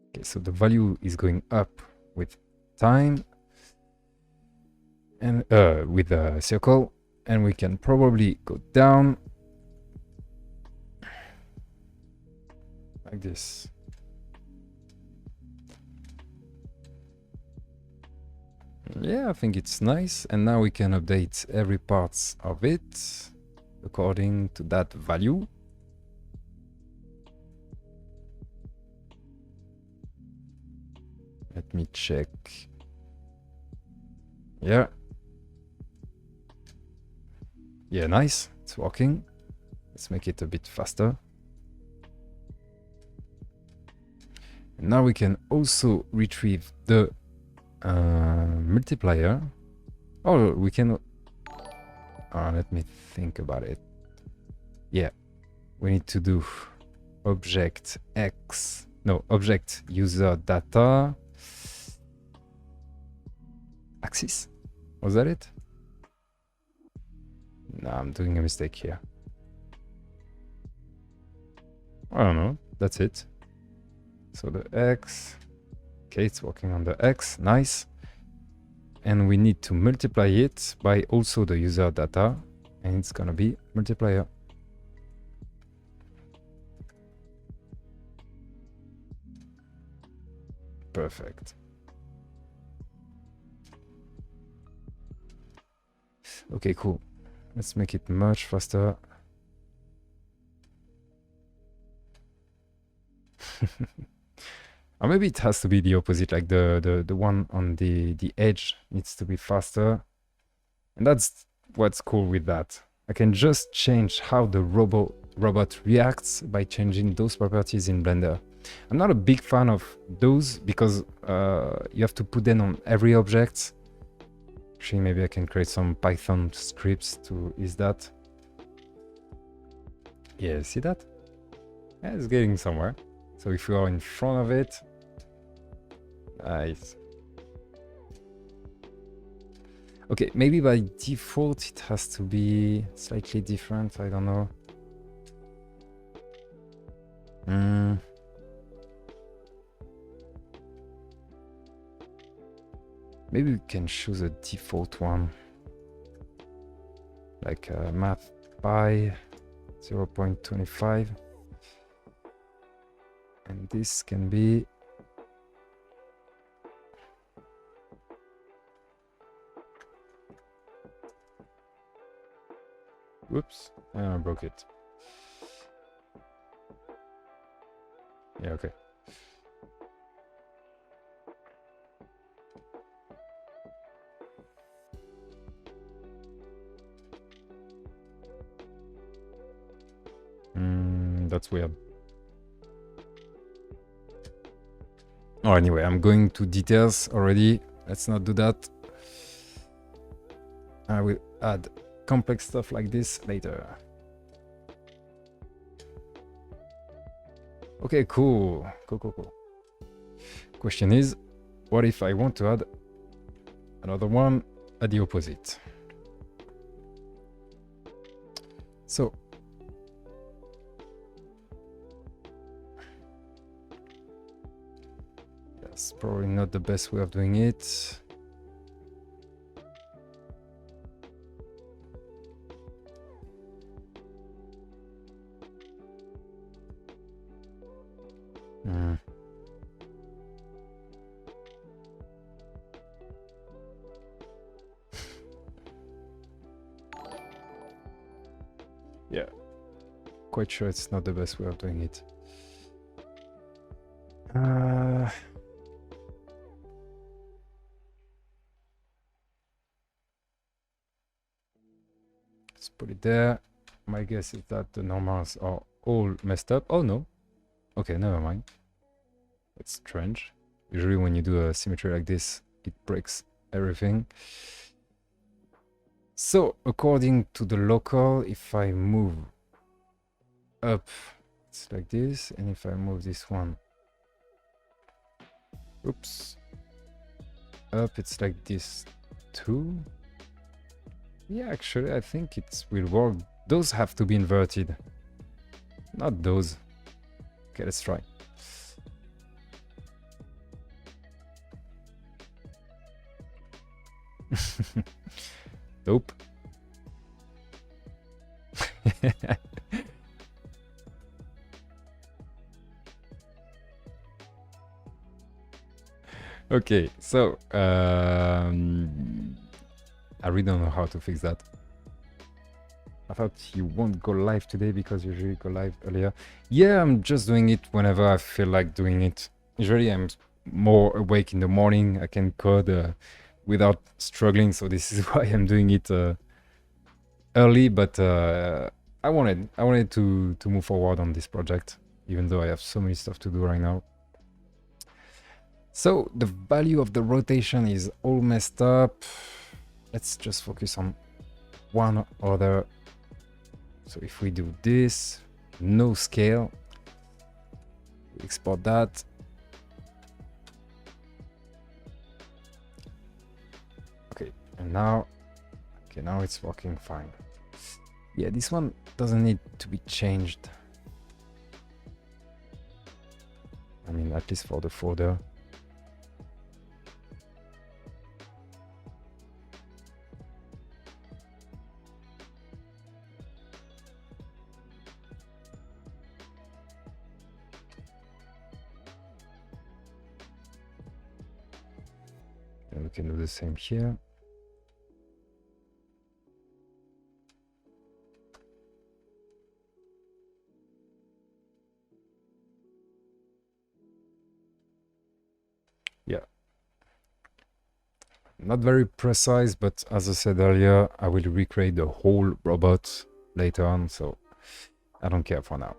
Okay, so the value is going up with time and with a circle, and we can probably go down like this. Yeah, I think it's nice, and now we can update every part of it according to that value. Let me check. Yeah. Yeah, nice. It's working. Let's make it a bit faster. And now we can also retrieve the multiplier. Oh, we can... let me think about it. Yeah. We need to do object X. No, object user data. Axis? Was that it? No, I'm doing a mistake here. I don't know. That's it. So the X. Okay, it's working on the X. Nice. And we need to multiply it by also the user data. And it's gonna be multiplier. Perfect. Okay, cool. Let's make it much faster. Or maybe it has to be the opposite, like the one on the edge needs to be faster. And that's what's cool with that. I can just change how the robot reacts by changing those properties in Blender. I'm not a big fan of those because you have to put them on every object. Actually, maybe I can create some Python scripts to ease that. Yeah, see that? Yeah, it's getting somewhere. So if we are in front of it, nice. Okay, maybe by default it has to be slightly different. I don't know. Maybe we can choose a default one, like math by 0.25, and this can be whoops, I broke it. Yeah, okay. That's weird. Oh, anyway, I'm going to details already. Let's not do that. I will add complex stuff like this later. Okay, cool. Cool. Question is, what if I want to add another one at the opposite? So that's probably not the best way of doing it. Yeah, quite sure it's not the best way of doing it. Let's put it there. My guess is that the normals are all messed up. Oh no. Okay, never mind. That's strange. Usually when you do a symmetry like this, it breaks everything. So according to the local, if I move up, it's like this, and if I move this one, oops, up, it's like this too. Yeah, actually, I think it will work. Those have to be inverted, not those. Okay, let's try. Nope. Okay, so I really don't know how to fix that. I thought you won't go live today because you usually go live earlier. Yeah, I'm just doing it whenever I feel like doing it. Usually I'm more awake in the morning. I can code without struggling, so this is why I'm doing it early. But I wanted to move forward on this project, even though I have so many stuff to do right now. So the value of the rotation is all messed up. Let's just focus on one other. So if we do this, no scale, export that. Okay, and now, okay, now it's working fine. Yeah, this one doesn't need to be changed. I mean, at least for the folder. And we can do the same here. Yeah. Not very precise, but as I said earlier, I will recreate the whole robot later on, so I don't care for now.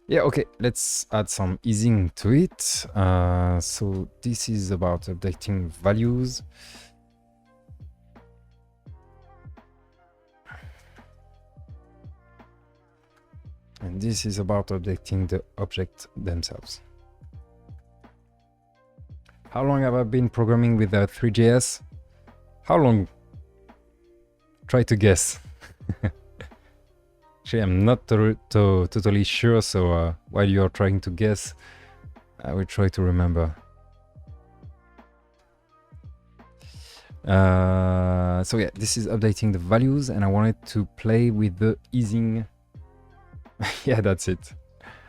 Yeah, okay, let's add some easing to it. So this is about updating values. And this is about updating the object themselves. How long have I been programming with Three.js? How long? Try to guess. Actually, I'm not totally sure, so while you're trying to guess, I will try to remember. So yeah, this is updating the values, and I wanted to play with the easing. Yeah, that's it.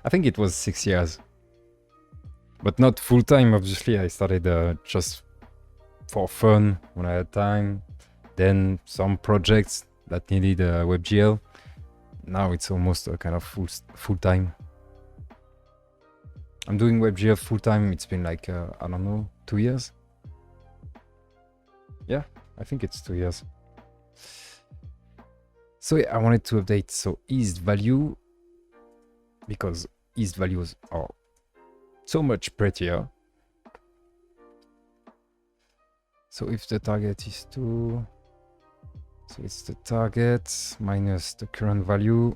I think it was 6 years. But not full-time, obviously. I started just for fun when I had time. Then some projects that needed WebGL. Now it's almost a kind of full-time. I'm doing WebGL full-time. It's been like, I don't know, 2 years? Yeah, I think it's 2 years. So yeah, I wanted to update so eased value, because eased values are so much prettier. So if the target is 2, so it's the target minus the current value.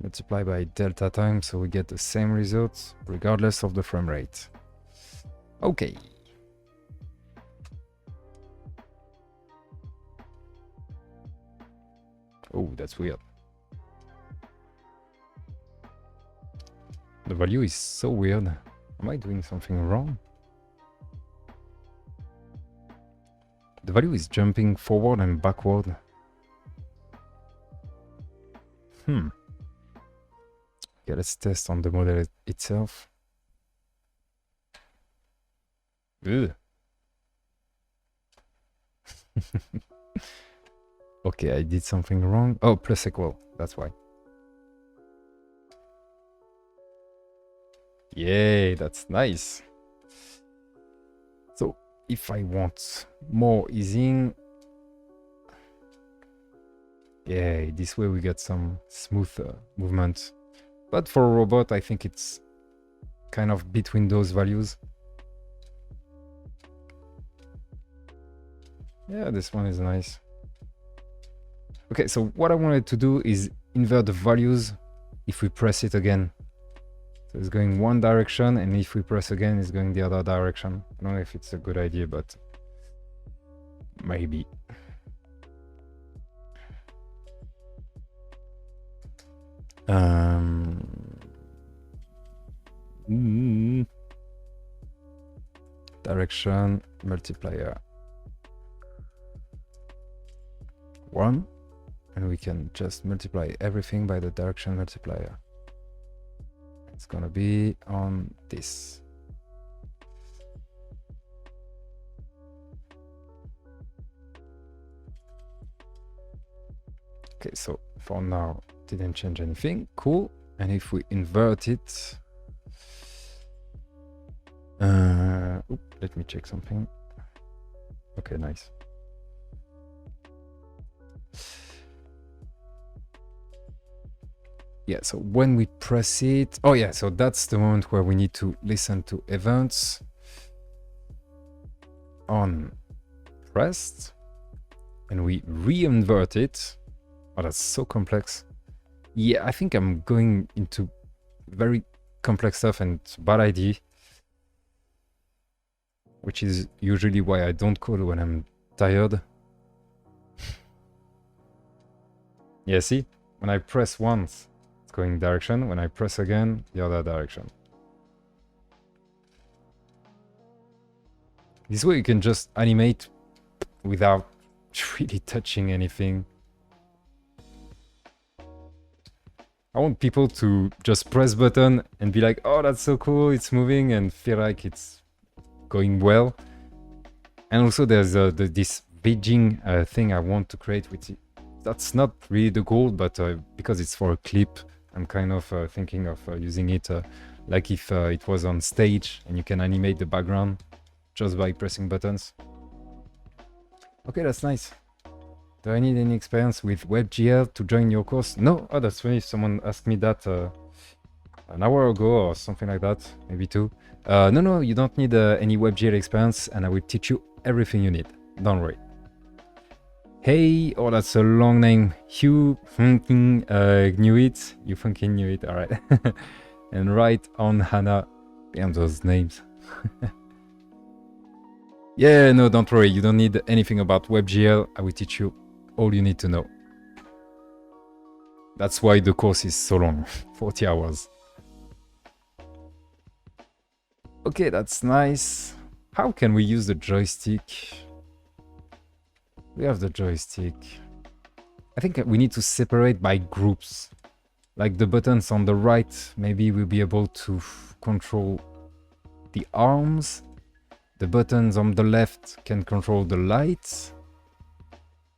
Multiply by delta time, so we get the same results regardless of the frame rate. Okay. Oh, that's weird. The value is so weird. Am I doing something wrong? The value is jumping forward and backward. Okay, let's test on the model itself. Ugh. Okay, I did something wrong. Oh, plus equal, that's why. Yay, that's nice. So if I want more easing, yeah, this way we get some smooth movement. But for a robot, I think it's kind of between those values. Yeah, this one is nice. Okay, so what I wanted to do is invert the values if we press it again. So it's going one direction, and if we press again, it's going the other direction. I don't know if it's a good idea, but maybe. Direction multiplier 1, and we can just multiply everything by the direction multiplier. It's gonna be on this. Okay, so for now, didn't change anything. Cool. And if we invert it, let me check something. Okay, nice. Yeah, so when we press it, oh yeah, so that's the moment where we need to listen to events on pressed, and we re-invert it. Oh, that's so complex. Yeah, I think I'm going into very complex stuff, and it's a bad idea. Which is usually why I don't code when I'm tired. Yeah, see? When I press once, it's going direction. When I press again, the other direction. This way you can just animate without really touching anything. I want people to just press button and be like, oh, that's so cool, it's moving, and feel like it's going well. And also there's this vegging thing I want to create, which that's not really the goal, but because it's for a clip, I'm kind of thinking of using it like if it was on stage and you can animate the background just by pressing buttons. Okay, that's nice. Do I need any experience with WebGL to join your course? No? Oh, that's funny. Someone asked me that an hour ago or something like that, maybe 2. No, you don't need any WebGL experience, and I will teach you everything you need. Don't worry. Hey, oh, that's a long name. You fucking knew it. You fucking knew it. All right. And right on Hannah. Damn those names. Yeah, no, don't worry. You don't need anything about WebGL. I will teach you all you need to know. That's why the course is so long. 40 hours. Okay, that's nice. How can we use the joystick? We have the joystick. I think we need to separate by groups. Like the buttons on the right, maybe we'll be able to control the arms. The buttons on the left can control the lights.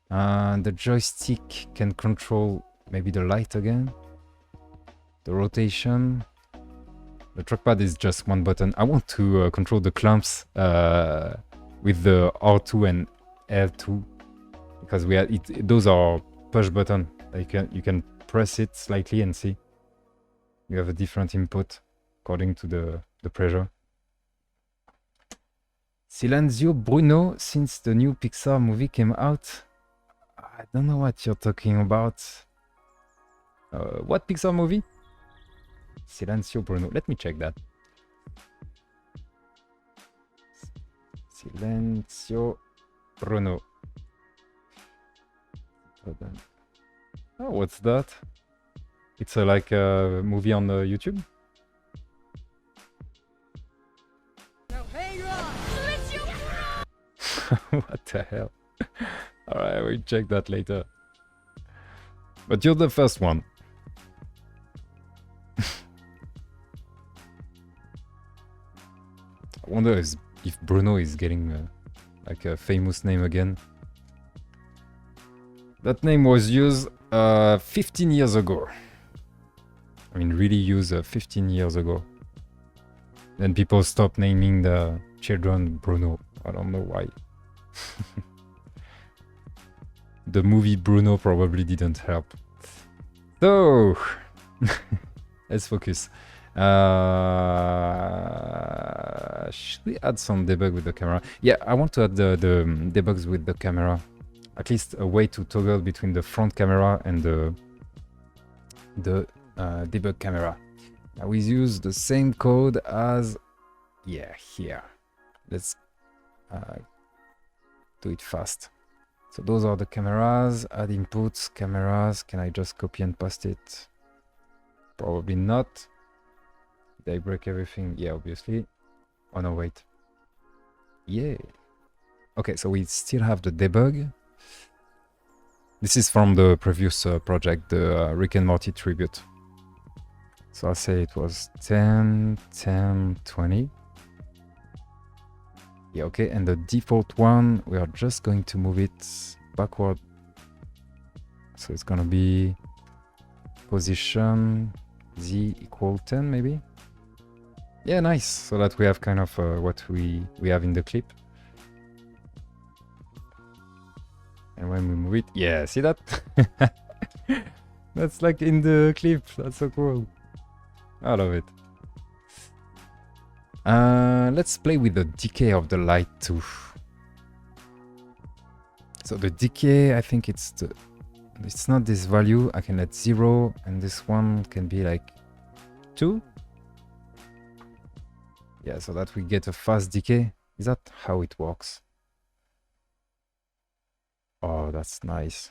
The joystick can control maybe the light again. The rotation. The trackpad is just one button. I want to control the clamps with the R2 and L2 because those are push button. You can press it slightly and see you have a different input according to the pressure. Silenzio Bruno, since the new Pixar movie came out. I don't know what you're talking about. What Pixar movie? Silenzio Bruno. Let me check that. Silenzio Bruno. Oh, what's that? It's like a movie on YouTube? Now hang on! What the hell? Alright, we'll check that later. But you're the first one. I wonder if Bruno is getting like a famous name again. That name was used 15 years ago. I mean, really used 15 years ago. Then people stopped naming the children Bruno. I don't know why. The movie Bruno probably didn't help. So, let's focus. Should we add some debug with the camera? Yeah, I want to add the debugs with the camera. At least a way to toggle between the front camera and the debug camera. Now we use the same code as, yeah, here. Let's do it fast. So those are the cameras, add inputs, cameras. Can I just copy and paste it? Probably not. Did I break everything? Yeah, obviously. Oh no, wait. Yeah. Okay, so we still have the debug. This is from the previous project, the Rick and Morty tribute. So I'll say it was 10, 10, 20. Yeah, okay, and the default one, we are just going to move it backward. So it's gonna be position z equal 10 maybe. Yeah, nice. So that we have kind of what we have in the clip. And when we move it, yeah, see that? That's like in the clip. That's so cool. I love it. Let's play with the decay of the light too. So the decay, I think it's not this value. I can let 0, and this one can be like 2. Yeah, so that we get a fast decay. Is that how it works? Oh, that's nice.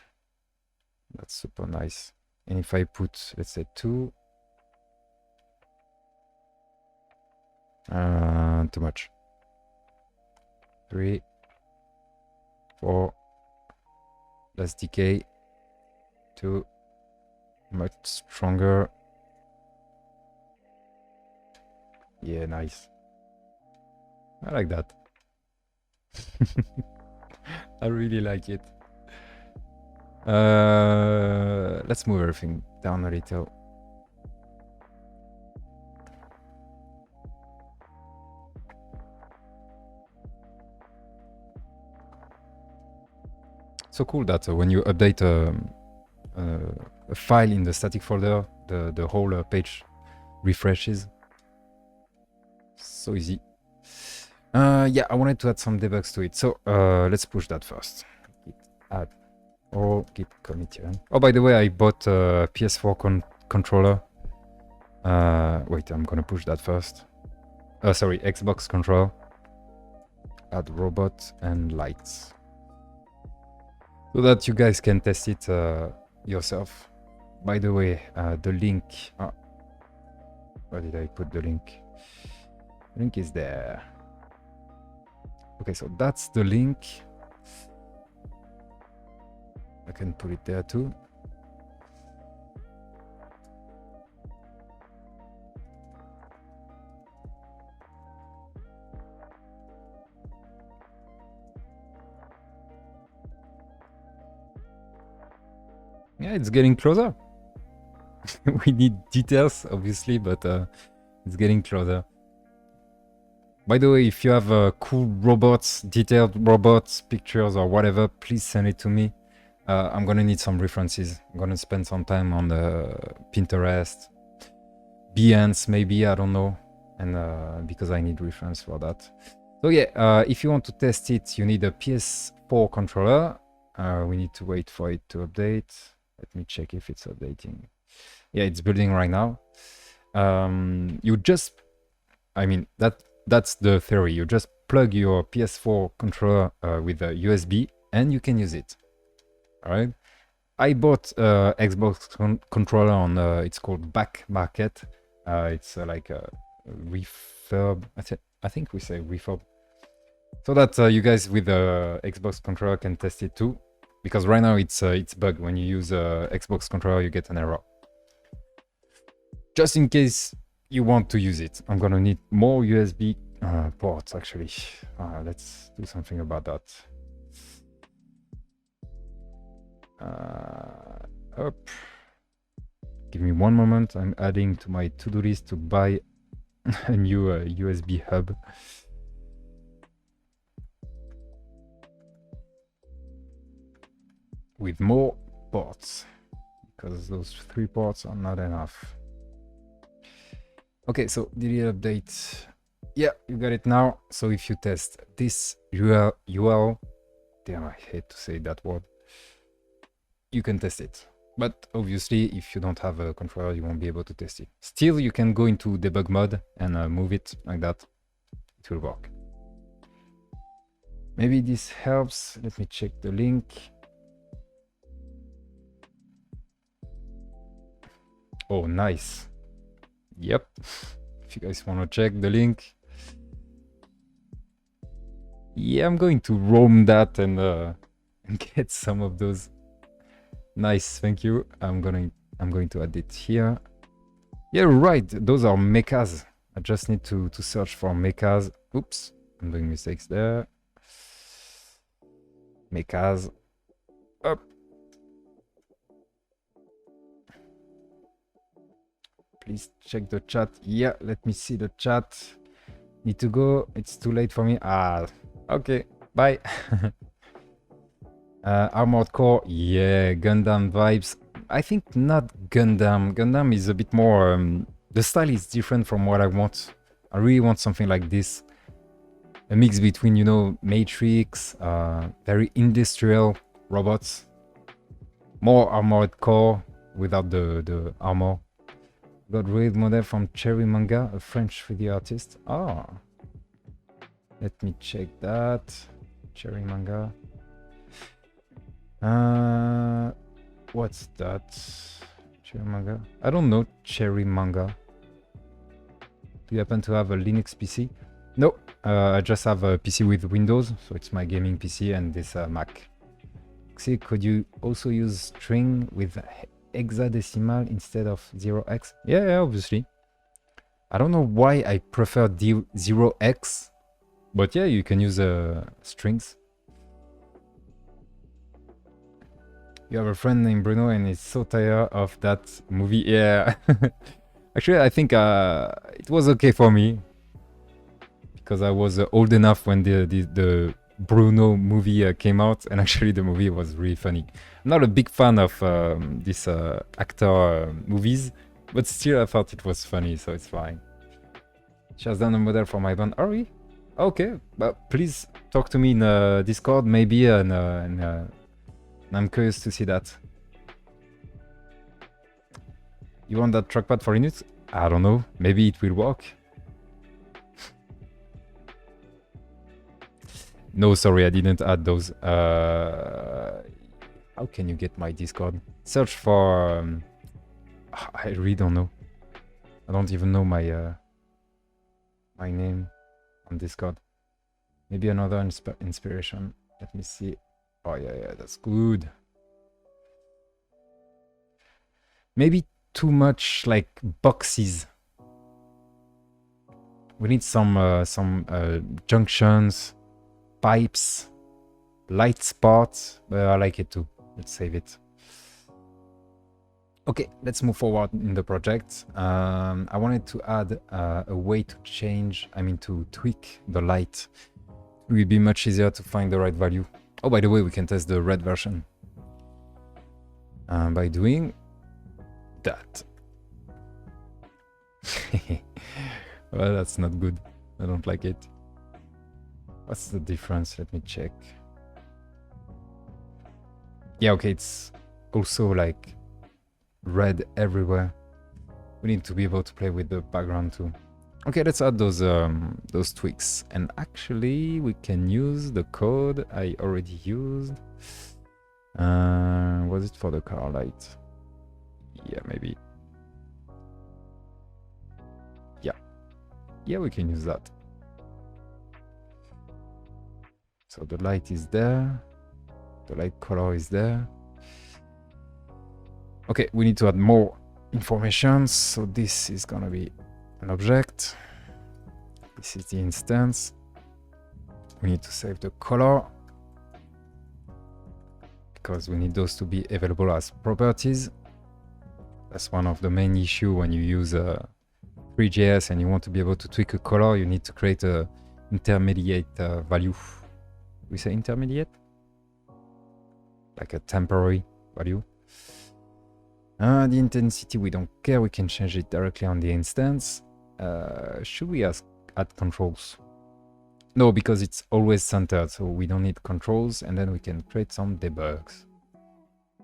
That's super nice. And if I put, let's say 2. Too much. 3, 4. Less decay. 2. Much stronger. Yeah, nice. I like that. I really like it. Let's move everything down a little. So cool that when you update a file in the static folder, the whole page refreshes. So easy. Yeah, I wanted to add some debugs to it. So let's push that first. Add or git commit event. Oh, by the way, I bought a PS4 controller. Wait, I'm gonna push that first. Sorry, Xbox controller. Add robot and lights, so that you guys can test it yourself. By the way, the link. Where did I put the link? The link is there. Okay, so that's the link. I can put it there too. Yeah, it's getting closer. We need details, obviously, but it's getting closer. By the way, if you have cool robots, detailed robots, pictures or whatever, please send it to me. I'm gonna need some references. I'm gonna spend some time on Pinterest, Behance maybe, I don't know, and because I need reference for that. So yeah, if you want to test it, you need a PS4 controller. We need to wait for it to update. Let me check if it's updating. Yeah, it's building right now. You just, I mean, that's the theory. You just plug your PS4 controller with a USB and you can use it. All right. I bought Xbox controller on, it's called Back Market. It's like a refurb. I think we say refurb. So that you guys with the Xbox controller can test it too. Because right now it's bugged. When you use a Xbox controller, you get an error. Just in case you want to use it, I'm gonna need more USB ports actually. Let's do something about that. Up. Give me one moment. I'm adding to my to-do list to buy a new USB hub. With more ports, because those 3 ports are not enough. Okay, so did it update? Yeah, you got it now. So if you test this URL, damn, I hate to say that word, you can test it. But obviously, if you don't have a controller, you won't be able to test it. Still, you can go into debug mode and move it like that. It will work. Maybe this helps. Let me check the link. Oh, nice. Yep. If you guys want to check the link. Yeah, I'm going to roam that and get some of those. Nice, thank you. I'm going to add it here. Yeah, right. Those are mechas. I just need to search for mechas. Oops, I'm doing mistakes there. Mechas. Up. Please check the chat. Yeah, let me see the chat. Need to go. It's too late for me. Okay. Bye. Armored Core. Yeah, Gundam vibes. I think not Gundam. Gundam is a bit more... the style is different from what I want. I really want something like this. A mix between, you know, Matrix, very industrial robots. More Armored Core without the armor. Got raid model from Cherry Manga, a French 3D artist. Let me check that. Cherry Manga. What's that? Cherry Manga? I don't know Cherry Manga. Do you happen to have a Linux PC? No, I just have a PC with Windows, so it's my gaming PC and this Mac. See, could you also use string with hexadecimal instead of 0x? Yeah, obviously. I don't know why I prefer 0x, but yeah, you can use strings. You have a friend named Bruno and he's so tired of that movie. Yeah. Actually, I think it was okay for me because I was old enough when the Bruno movie came out, and actually the movie was really funny. I'm not a big fan of this actor movies, but still I thought it was funny, so it's fine. She has done a model for my band. Are we? Okay, but please talk to me in Discord maybe, and I'm curious to see that. You want that trackpad for Linux? I don't know. Maybe it will work. No, sorry, I didn't add those. How can you get my Discord? Search for... I really don't know. I don't even know my my name on Discord. Maybe another inspiration. Let me see. Oh, yeah, that's good. Maybe too much like boxes. We need some junctions, pipes, light spots, but I like it too. Let's save it. Okay, let's move forward in the project. I wanted to add a way to change, to tweak the light. It will be much easier to find the right value. Oh, by the way, we can test the red version by doing that. Well, that's not good. I don't like it. What's the difference? Let me check. Yeah, okay, it's also like red everywhere. We need to be able to play with the background too. Okay, let's add those tweaks. And actually, we can use the code I already used. Was it for the car light? Yeah, maybe. Yeah, we can use that. So the light is there. The light color is there. Okay, we need to add more information. So this is gonna be an object. This is the instance. We need to save the color because we need those to be available as properties. That's one of the main issues when you use Three.js and you want to be able to tweak a color. You need to create a intermediate value. We say intermediate? Like a temporary value. The intensity, we don't care. We can change it directly on the instance. Should we add controls? No, because it's always centered, so we don't need controls. And then we can create some debugs.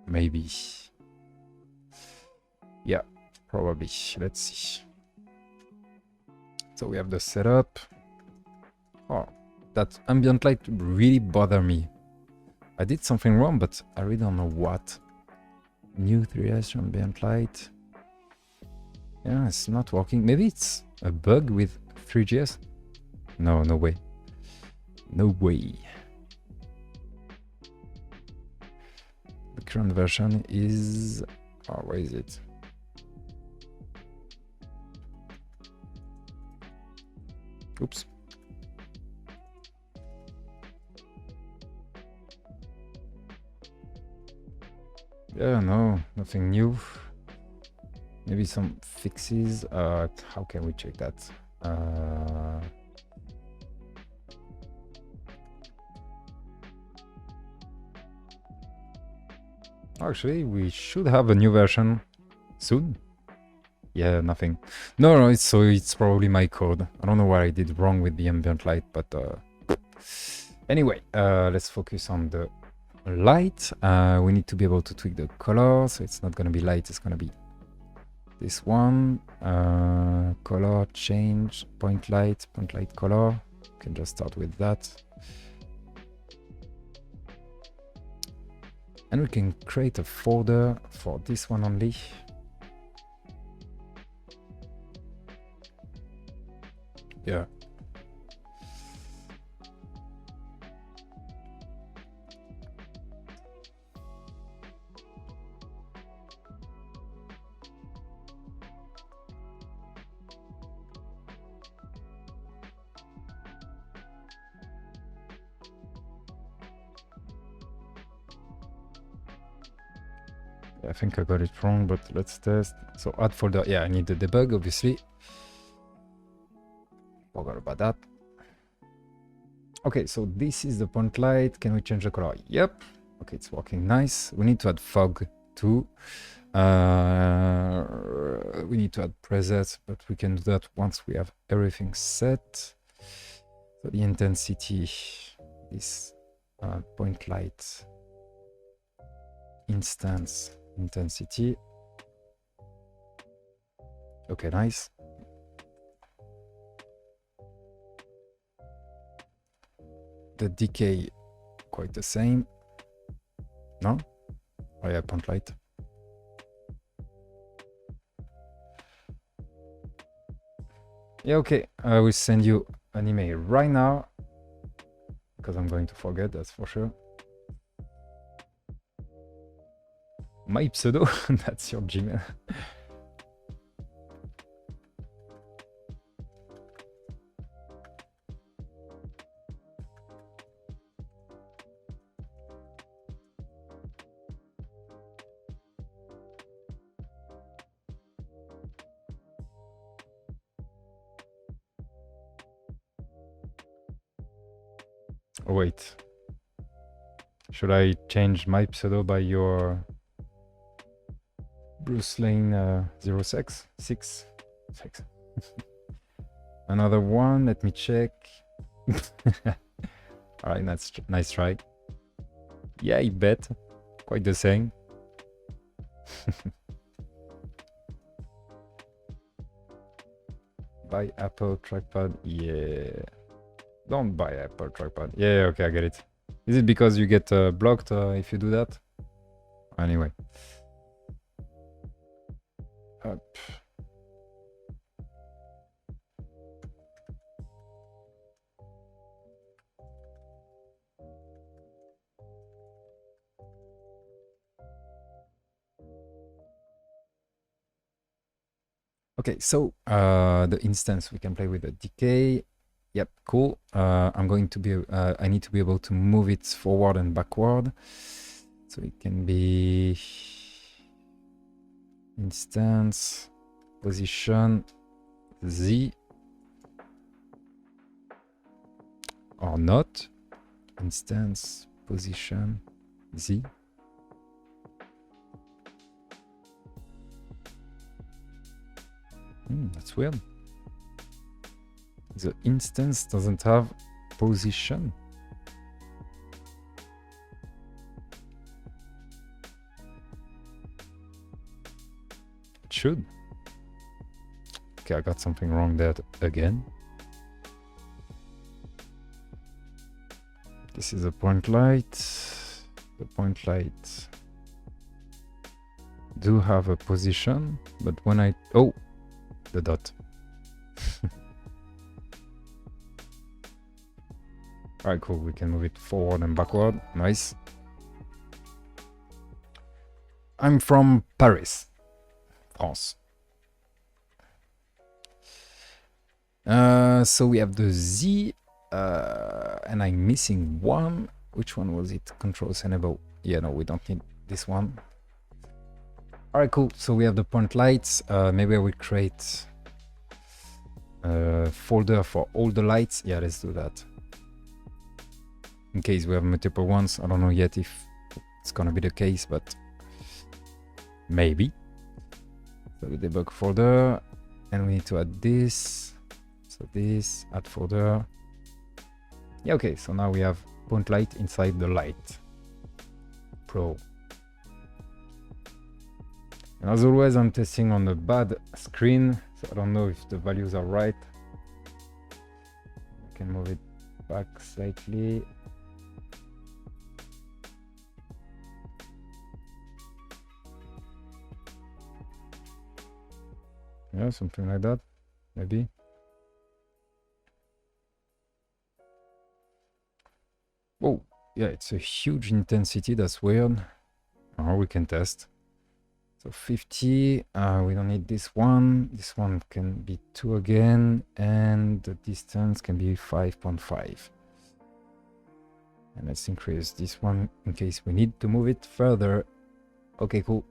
Maybe. Yeah, probably. Let's see. So we have the setup. Oh, that ambient light really bothered me. I did something wrong, but I really don't know what. New 3S ambient light. Yeah, it's not working. Maybe it's a bug with Three.js. No way. No way. The current version is... Oh, where is it? Oops. Yeah, no, nothing new. Maybe some fixes. How can we check that? Actually, we should have a new version soon. Yeah, nothing. No, it's probably my code. I don't know what I did wrong with the ambient light, but anyway, let's focus on the light. We need to be able to tweak the color, so it's not gonna be light, it's gonna be this one. Color change, point light color. You can just start with that. And we can create a folder for this one only. Yeah. I think I got it wrong, but let's test. So add folder. Yeah, I need the debug, obviously. Forgot about that. Okay, so this is the point light. Can we change the color? Yep. Okay, it's working nice. We need to add fog too. We need to add presets, but we can do that once we have everything set. So the intensity is point light. instance intensity. Okay, nice. The decay, quite the same. No? Oh yeah, point light. Yeah, okay. I will send you an email right now because I'm going to forget, that's for sure. My pseudo, that's your Gmail. Oh, wait. Should I change my pseudo by your Bruce Lane 06? 6? Another one, let me check. Alright, nice try. Yeah, I bet. Quite the same. Buy Apple trackpad. Yeah. Don't buy Apple trackpad. Yeah, okay, I get it. Is it because you get blocked if you do that? Anyway. Up. Okay, so the instance, we can play with the decay. Yep, cool. I'm going to be, I need to be able to move it forward and backward. So it can be instance, position, Z, or not. Instance, position, Z. That's weird. The instance doesn't have position. It should. Okay, I got something wrong there again. This is a point light. The point light do have a position, but when I... Oh! The dot. Alright, cool. We can move it forward and backward. Nice. I'm from Paris, France. So we have the Z, and I'm missing one. Which one was it? Controls enable. Yeah, no, we don't need this one. Alright, cool. So we have the point lights. Maybe I will create a folder for all the lights. Yeah, let's do that. In case we have multiple ones. I don't know yet if it's gonna be the case, but maybe. So the debug folder, and we need to add this. So this, add folder. Yeah, okay. So now we have point light inside the light. Pro. And as always, I'm testing on a bad screen, so I don't know if the values are right. I can move it back slightly. Yeah, something like that, maybe. Oh, yeah, it's a huge intensity, that's weird. Oh, we can test. So 50, we don't need this one. This one can be 2 again, and the distance can be 5.5. And let's increase this one in case we need to move it further. Okay, cool.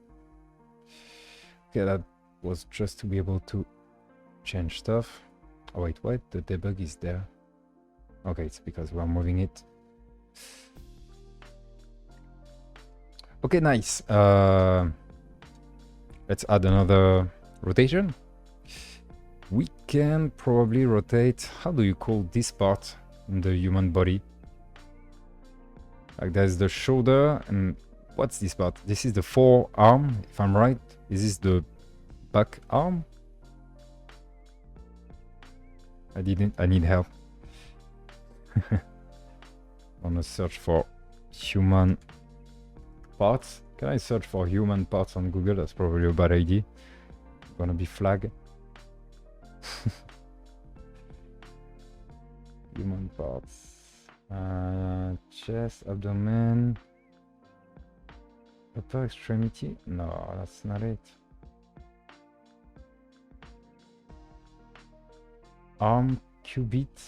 Okay, that was just to be able to change stuff. Oh wait, what? The debug is there. Okay, it's because we're moving it. Okay, nice. Let's add another rotation. We can probably rotate, how do you call this part in the human body? Like there's the shoulder, and What's this part? This is the forearm, if I'm right. Is this the back arm? I need help. I wanna search for human parts. Can I search for human parts on Google? That's probably a bad idea. Gonna be flagged. Human parts. Chest, abdomen, upper extremity. No, that's not it. Arm, cubit.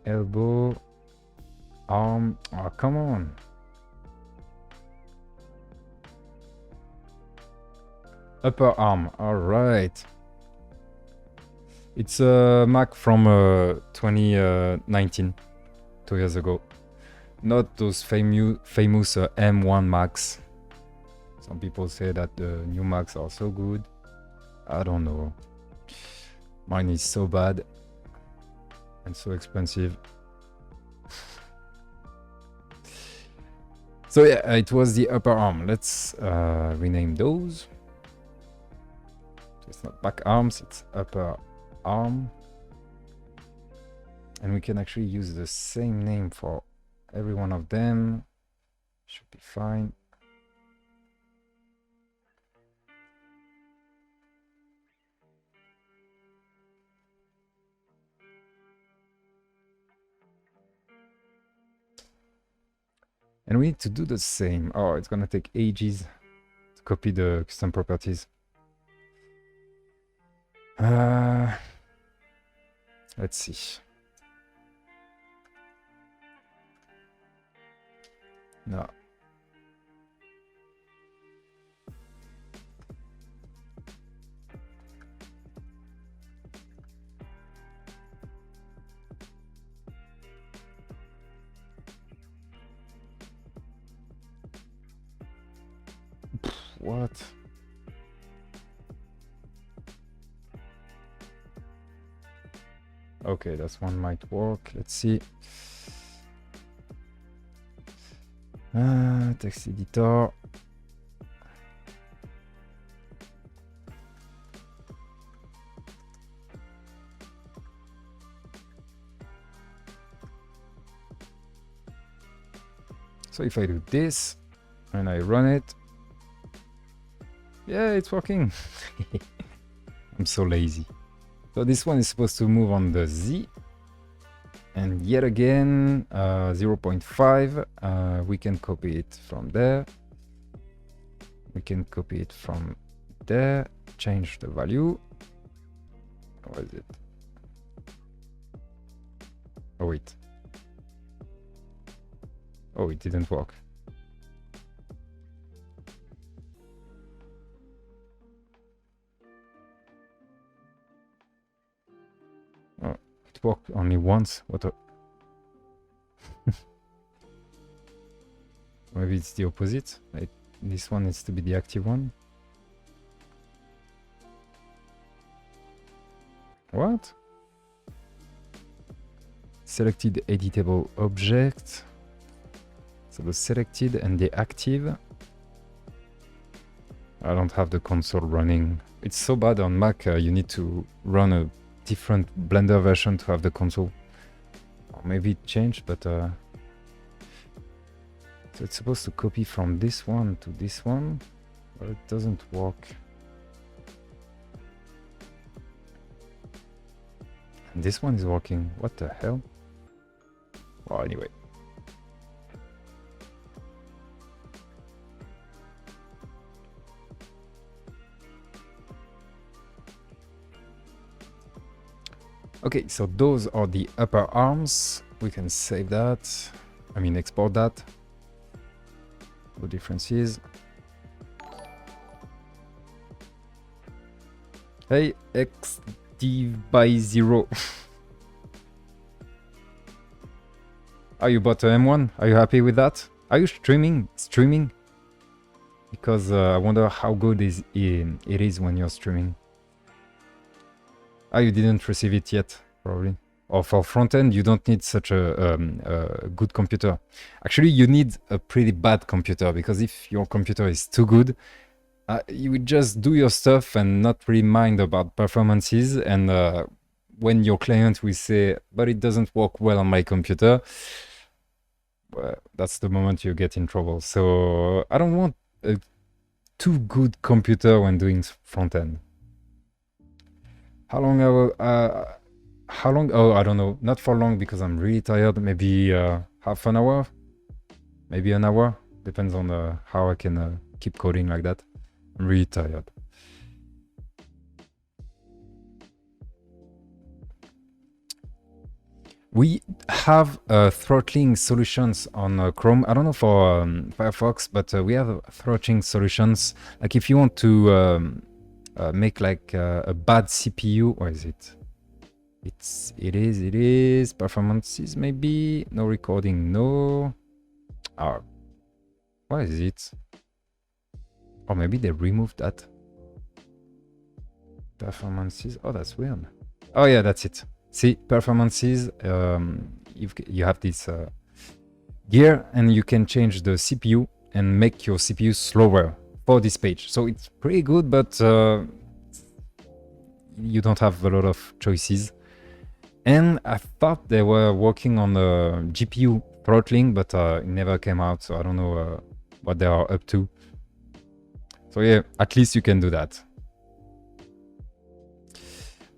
Elbow, arm. Oh, come on. Upper arm. All right. It's a Mac from 2019, 2 years ago. Not those famous M1 Macs. Some people say that the new Macs are so good. I don't know. Mine is so bad and so expensive. So yeah, it was the upper arm. Let's rename those. So it's not back arms, it's upper arm. And we can actually use the same name for every one of them. Should be fine. And we need to do the same. Oh, it's gonna take ages to copy the custom properties. Let's see. No. What? Okay, this one might work. Let's see. Text editor. So if I do this and I run it, yeah, it's working. I'm so lazy. So this one is supposed to move on the Z. And yet again, 0.5, we can copy it from there. We can copy it from there, change the value. What is it? Oh, wait. Oh, it didn't work. Oh, it worked only once. What a... Maybe it's the opposite. This one needs to be the active one. What? Selected editable object. So the selected and the active. I don't have the console running. It's so bad on Mac, you need to run a different Blender version to have the console. Or maybe it changed, but so it's supposed to copy from this one to this one, but it doesn't work. And this one is working. What the hell? Well, anyway. Okay, so those are the upper arms. We can save that. I mean, export that. No differences. Hey, XD by 0. Oh, you bought an M1? Are you happy with that? Are you streaming? Because I wonder how good it is when you're streaming. Ah, you didn't receive it yet, probably. or for front end, you don't need such a good computer. Actually, you need a pretty bad computer, because if your computer is too good, you would just do your stuff and not really mind about performances. And when your client will say, but it doesn't work well on my computer, well, that's the moment you get in trouble. So I don't want a too good computer when doing front end. How long I will, how long? Oh, I don't know. Not for long, because I'm really tired. Maybe half an hour, maybe an hour. Depends on how I can keep coding like that. I'm really tired. We have throttling solutions on Chrome. I don't know for Firefox, but we have throttling solutions. Like if you want to make like a bad CPU, or is it? It is performances maybe. No recording, no. Oh, what is it? Or maybe they removed that. Performances. Oh, that's weird. Oh yeah, that's it. See, performances. You have this gear, and you can change the CPU and make your CPU slower for this page. So it's pretty good, but you don't have a lot of choices. And I thought they were working on the GPU throttling, but it never came out, so I don't know what they are up to. So yeah, at least you can do that.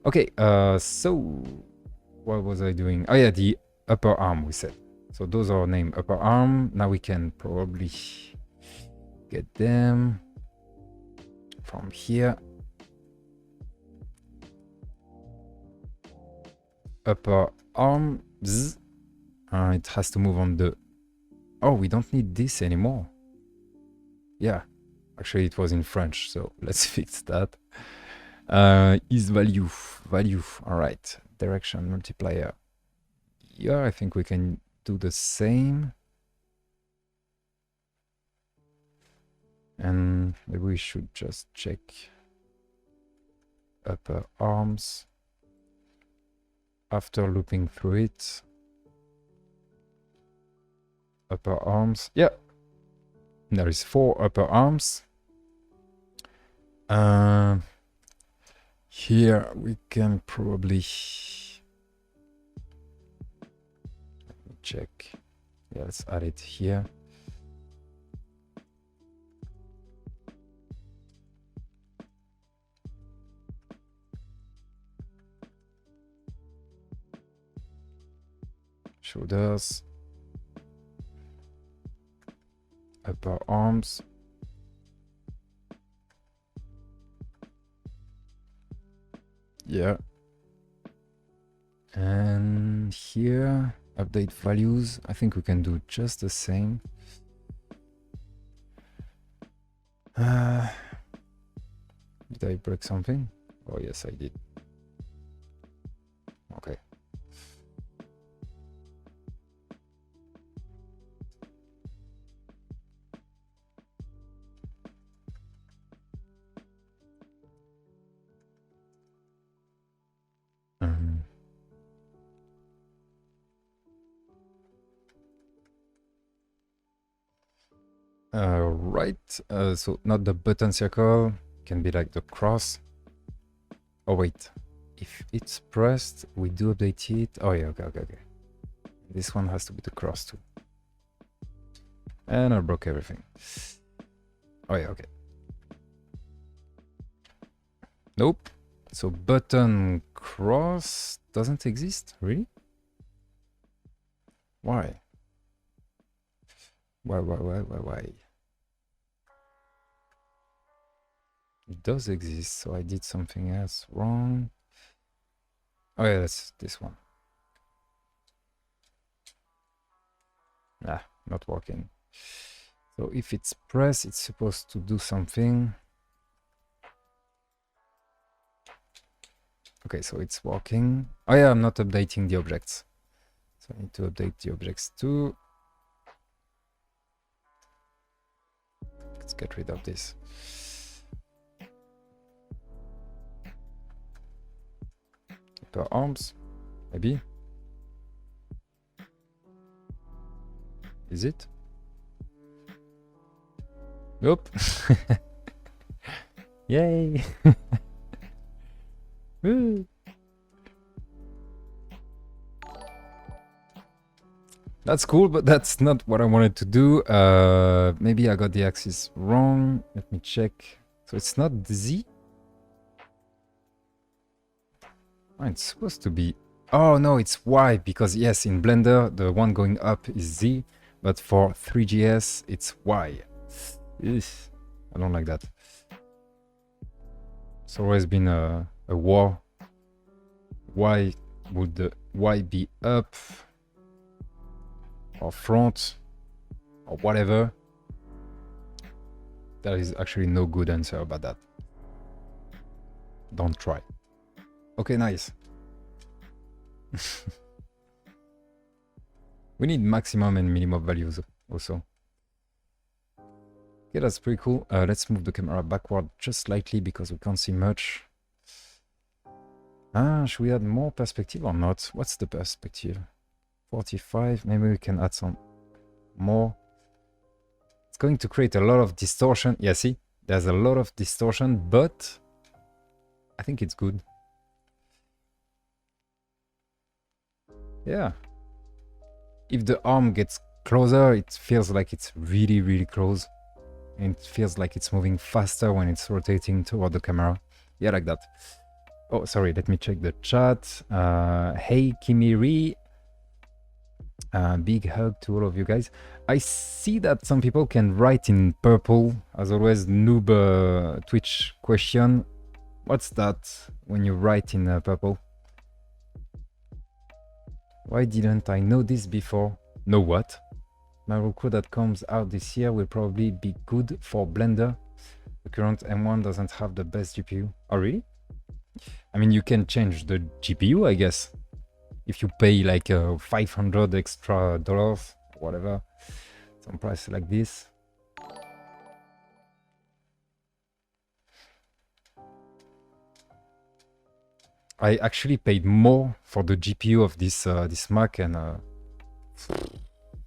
Okay, so what was I doing? Oh yeah, the upper arm we said. So those are named upper arm. Now we can probably get them from here. Upper arm. It has to move on the... Oh, we don't need this anymore. Yeah, actually it was in French, so let's fix that. Is value. All right. Direction multiplier. Yeah, I think we can do the same. And maybe we should just check upper arms after looping through it. Upper arms. Yeah. There is 4 upper arms. Here we can probably... Let me check. Yeah, let's add it here. Shoulders. Upper arms. Yeah. And here, update values. I think we can do just the same. Did I break something? Oh, yes, I did. Okay. Right, so not the button circle, can be like the cross. Oh wait, if it's pressed, we do update it. Oh yeah, okay. This one has to be the cross too. And I broke everything. Oh yeah, okay. Nope. So button cross doesn't exist, really? Why? Why? It does exist, so I did something else wrong. Oh yeah, that's this one. Ah, not working. So if it's pressed, it's supposed to do something. Okay, so it's working. Oh yeah, I'm not updating the objects. So I need to update the objects too. Let's get rid of this. Upper arms, maybe. Is it? Nope. Yay! Woo! That's cool, but that's not what I wanted to do. Maybe I got the axis wrong. Let me check. So it's not Z? Oh, it's supposed to be... Oh, no, it's Y, because yes, in Blender, the one going up is Z, but for Three.js, it's Y. Ugh, I don't like that. It's always been a war. Why would the Y be up? Or front? Or whatever? There is actually no good answer about that. Don't try. Okay, nice. We need maximum and minimum values also. Okay, that's pretty cool. Let's move the camera backward just slightly because we can't see much. Should we add more perspective or not? What's the perspective? 45. Maybe we can add some more. It's going to create a lot of distortion. Yeah, see? There's a lot of distortion, but I think it's good. Yeah. If the arm gets closer, it feels like it's really, really close. And it feels like it's moving faster when it's rotating toward the camera. Yeah, like that. Oh, sorry, let me check the chat. Hey, Kimiri. Big hug to all of you guys. I see that some people can write in purple. As always, noob Twitch question. What's that when you write in purple? Why didn't I know this before? Know what? Mario Code that comes out this year will probably be good for Blender. The current M1 doesn't have the best GPU. Oh, really? I mean, you can change the GPU, I guess. If you pay like $500 extra, whatever, some price like this. I actually paid more for the GPU of this Mac, and I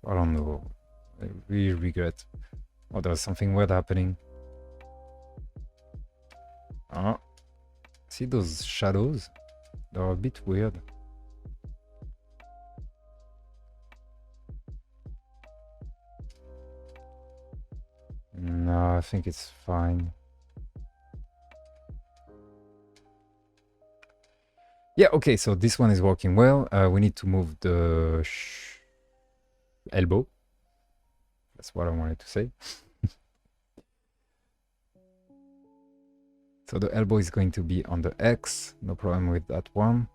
don't know. I really regret. Oh, there's something weird happening. See those shadows? They're a bit weird. No, I think it's fine. Yeah, okay, so this one is working well. We need to move the elbow. That's what I wanted to say. So the elbow is going to be on the X. No problem with that one.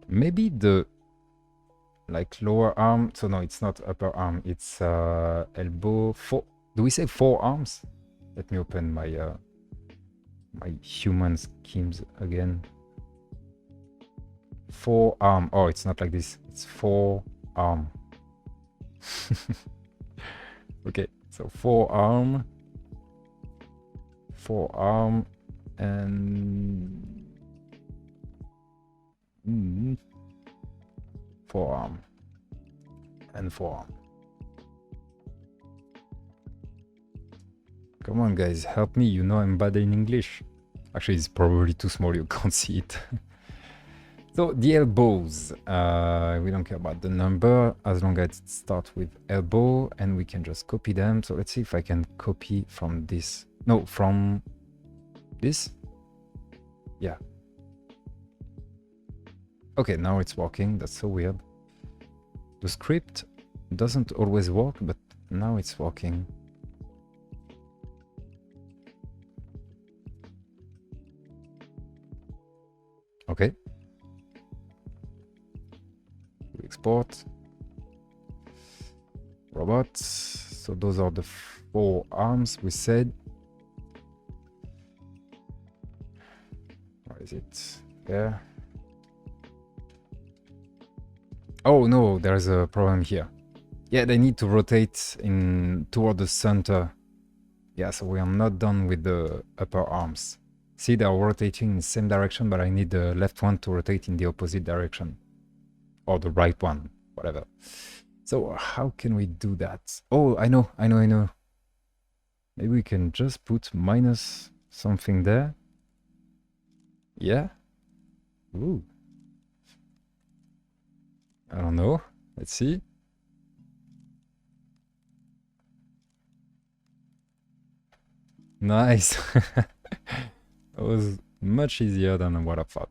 Maybe the like lower arm. So no, it's not upper arm. It's elbow. Do we say forearms? Let me open my my human schemes again. Forearm. Oh, it's not like this. It's forearm. Okay, so forearm, and forearm and forearm. Come on, guys, help me. You know I'm bad in English. Actually, it's probably too small. You can't see it. So the elbows, we don't care about the number as long as it starts with elbow, and we can just copy them. So let's see if I can copy from this. No, from this. Yeah. Okay, now it's working. That's so weird. The script doesn't always work, but now it's working. Okay. Export. Robots. So those are the 4 arms we said. Where is it? There. Oh no, there's a problem here. Yeah, they need to rotate in toward the center. Yeah, so we are not done with the upper arms. See, they are rotating in the same direction, but I need the left one to rotate in the opposite direction. Or the right one, whatever. So how can we do that? Oh, I know. Maybe we can just put minus something there. Yeah? Ooh. I don't know. Let's see. Nice. It was much easier than what I thought.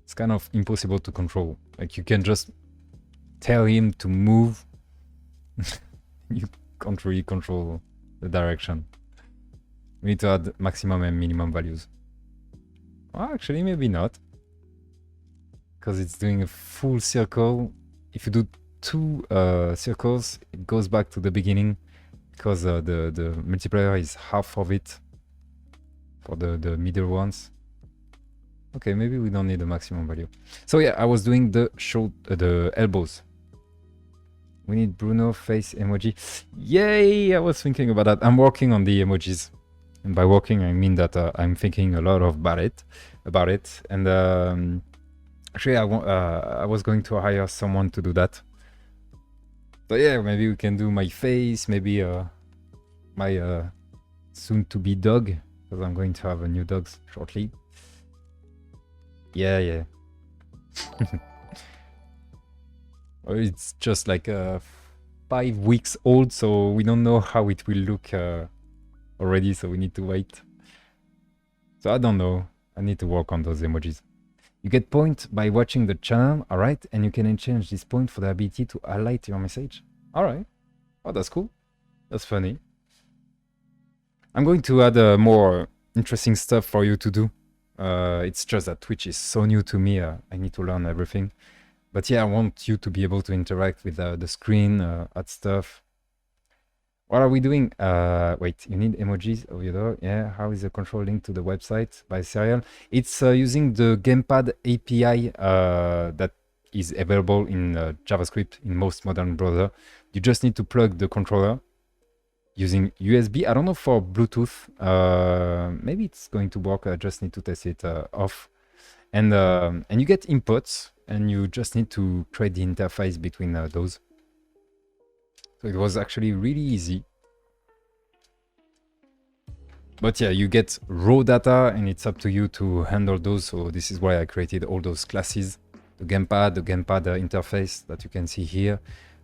It's kind of impossible to control. Like you can just tell him to move. You can't really control the direction. We need to add maximum and minimum values. Well, actually, maybe not. Because it's doing a full circle. If you do 2 circles, it goes back to the beginning. Because the multiplier is half of it. For the middle ones. Okay, maybe we don't need the maximum value. So yeah, I was doing the the elbows. We need Bruno face emoji. Yay! I was thinking about that. I'm working on the emojis. And by working, I mean that I'm thinking a lot about it. And actually, I was going to hire someone to do that. So yeah, maybe we can do my face, maybe my soon-to-be dog, because I'm going to have a new dog shortly. Yeah. It's just like 5 weeks old, so we don't know how it will look already, so we need to wait. So I don't know. I need to work on those emojis. You get point by watching the channel, alright? And you can change this point for the ability to highlight your message. Alright. Oh, that's cool. That's funny. I'm going to add more interesting stuff for you to do. It's just that Twitch is so new to me. I need to learn everything. But yeah, I want you to be able to interact with the screen, add stuff. What are we doing? Wait, you need emojis over there. Yeah, how is the control linked to the website by serial? It's using the Gamepad API that is available in JavaScript in most modern browsers. You just need to plug the controller using USB. I don't know for Bluetooth. Maybe it's going to work. I just need to test it off. And you get inputs, and you just need to create the interface between those. So it was actually really easy. But yeah, you get raw data, and it's up to you to handle those. So this is why I created all those classes. The Gamepad interface that you can see here.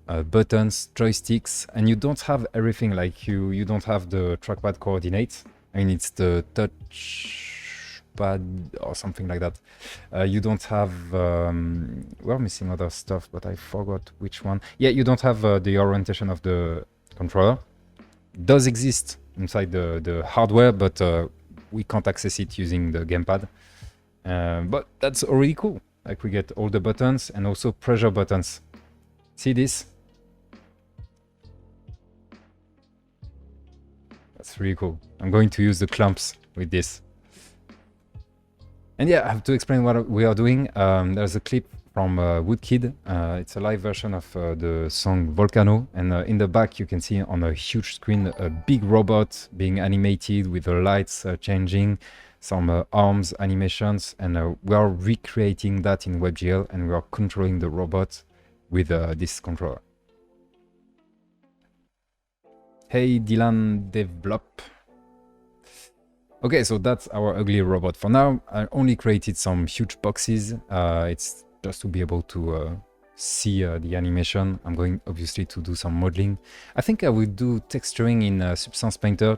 Buttons, joysticks, and you don't have everything. Like you don't have the trackpad coordinates. I mean, it's the touchpad or something like that. You don't have, we're missing other stuff, but I forgot which one. Yeah, you don't have the orientation of the controller. It does exist inside the hardware, but we can't access it using the Gamepad. But that's already cool. Like we get all the buttons and also pressure buttons. See this? That's really cool. I'm going to use the clamps with this. And yeah, I have to explain what we are doing. There's a clip from Woodkid. It's a live version of the song Volcano. And in the back, you can see on a huge screen a big robot being animated with the lights changing, some arms animations. And we are recreating that in WebGL, and we are controlling the robot with this controller. Hey Dylan Develop. Okay, so that's our ugly robot. For now, I only created some huge boxes. It's just to be able to see the animation. I'm going obviously to do some modeling. I think I will do texturing in Substance Painter.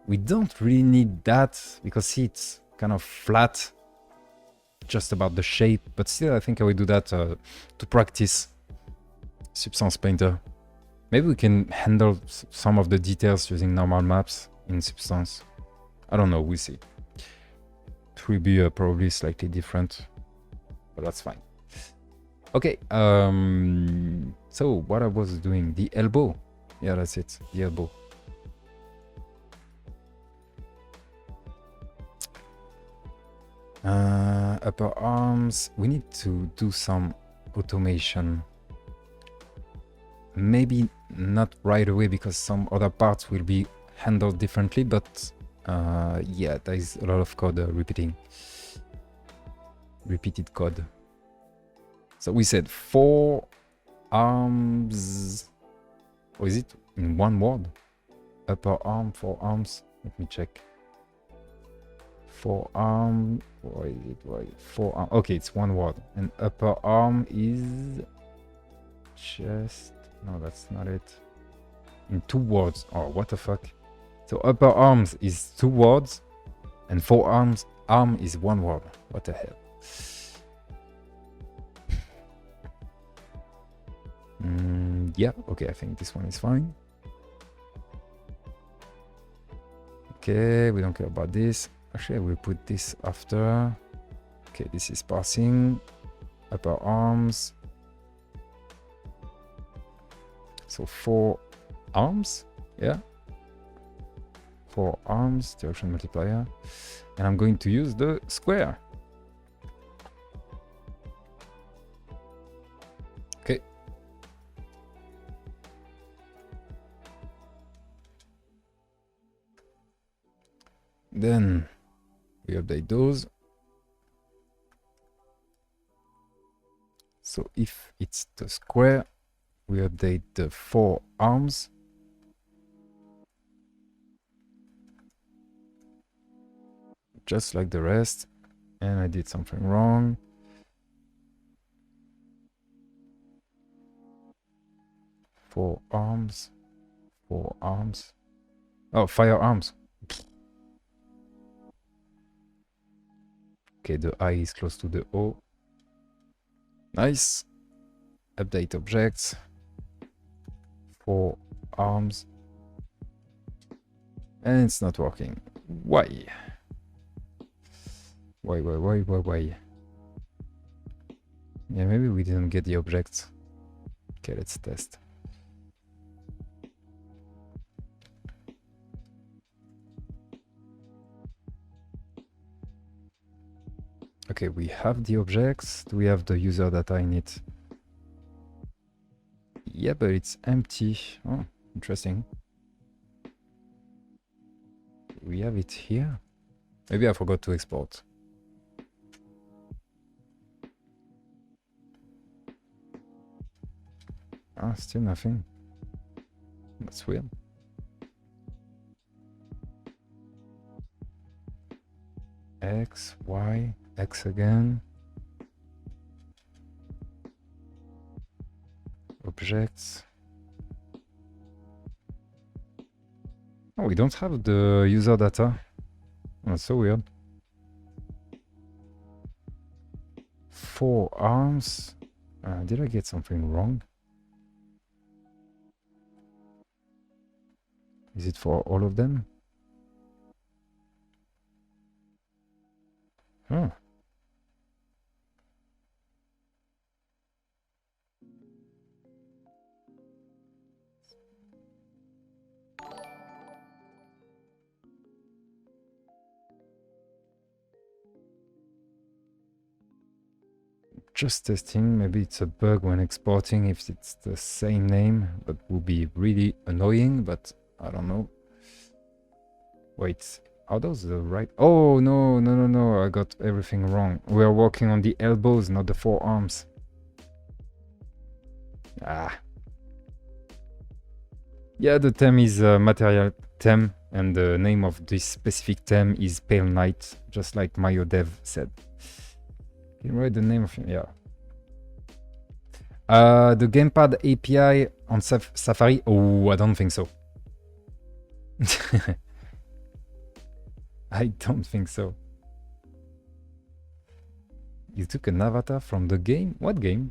We don't really need that because see, it's kind of flat, just about the shape, but still I think I will do that to practice Substance Painter. Maybe we can handle some of the details using normal maps in Substance. I don't know, we'll see. It will be probably slightly different, but that's fine. Okay, so what I was doing, the elbow. Yeah, that's it, the elbow. Upper arms, we need to do some automation. Maybe not right away because some other parts will be handled differently, but yeah, there is a lot of code repeated code. So we said 4 arms, or is it in one word? Upper arm, 4 arms. Let me check. 4 arm, or is it right? 4 arm. Okay, it's one word. And upper arm is chest. No, that's not it. In 2 words. Oh, what the fuck? So upper arms is 2 words, and 4 arms arm is 1 word. What the hell? Yeah, okay, I think this one is fine. Okay, we don't care about this. Actually, I will put this after. Okay, this is parsing. Upper arms. So 4 arms, yeah. 4 arms, direction multiplier. And I'm going to use the square. Okay. Then we update those. So if it's the square, we update the 4 arms. Just like the rest. And I did something wrong. Four arms. Oh, firearms. Okay, the I is close to the O. Nice. Update objects. 4 arms. And it's not working. Why? Why? Yeah, maybe we didn't get the objects. Okay, let's test. Okay, we have the objects. Do we have the user data in it? Yeah, but it's empty. Oh, interesting. We have it here. Maybe I forgot to export. Ah, still nothing. That's weird. X, Y, X again. Objects. Oh, we don't have the user data. That's so weird. 4 arms. Did I get something wrong? Is it for all of them? Huh. Just testing, maybe it's a bug when exporting if it's the same name, but would be really annoying, but I don't know. Wait, are those the right? Oh, no, I got everything wrong. We are working on the elbows, not the 4 arms. Ah. Yeah, the theme is material theme, and the name of this specific theme is Pale Night, just like Mayo Dev said. You write the name of it, yeah. The Gamepad API on Safari? Oh, I don't think so. I don't think so. You took an avatar from the game? What game?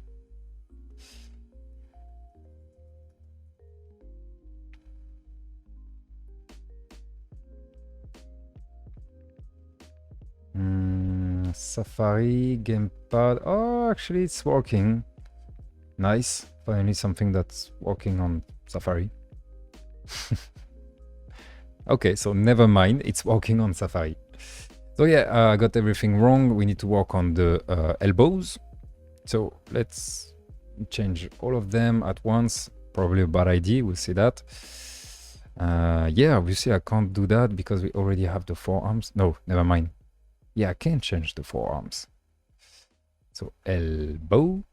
Safari, Gamepad. Oh, actually, it's working. Nice. Finally, something that's working on Safari. Okay, so never mind. It's working on Safari. So yeah, I got everything wrong. We need to work on the elbows. So let's change all of them at once. probably a bad idea. We'll see that. Yeah, obviously I can't do that because we already have the forearms. No, never mind. Yeah, I can change the forearms. So elbows.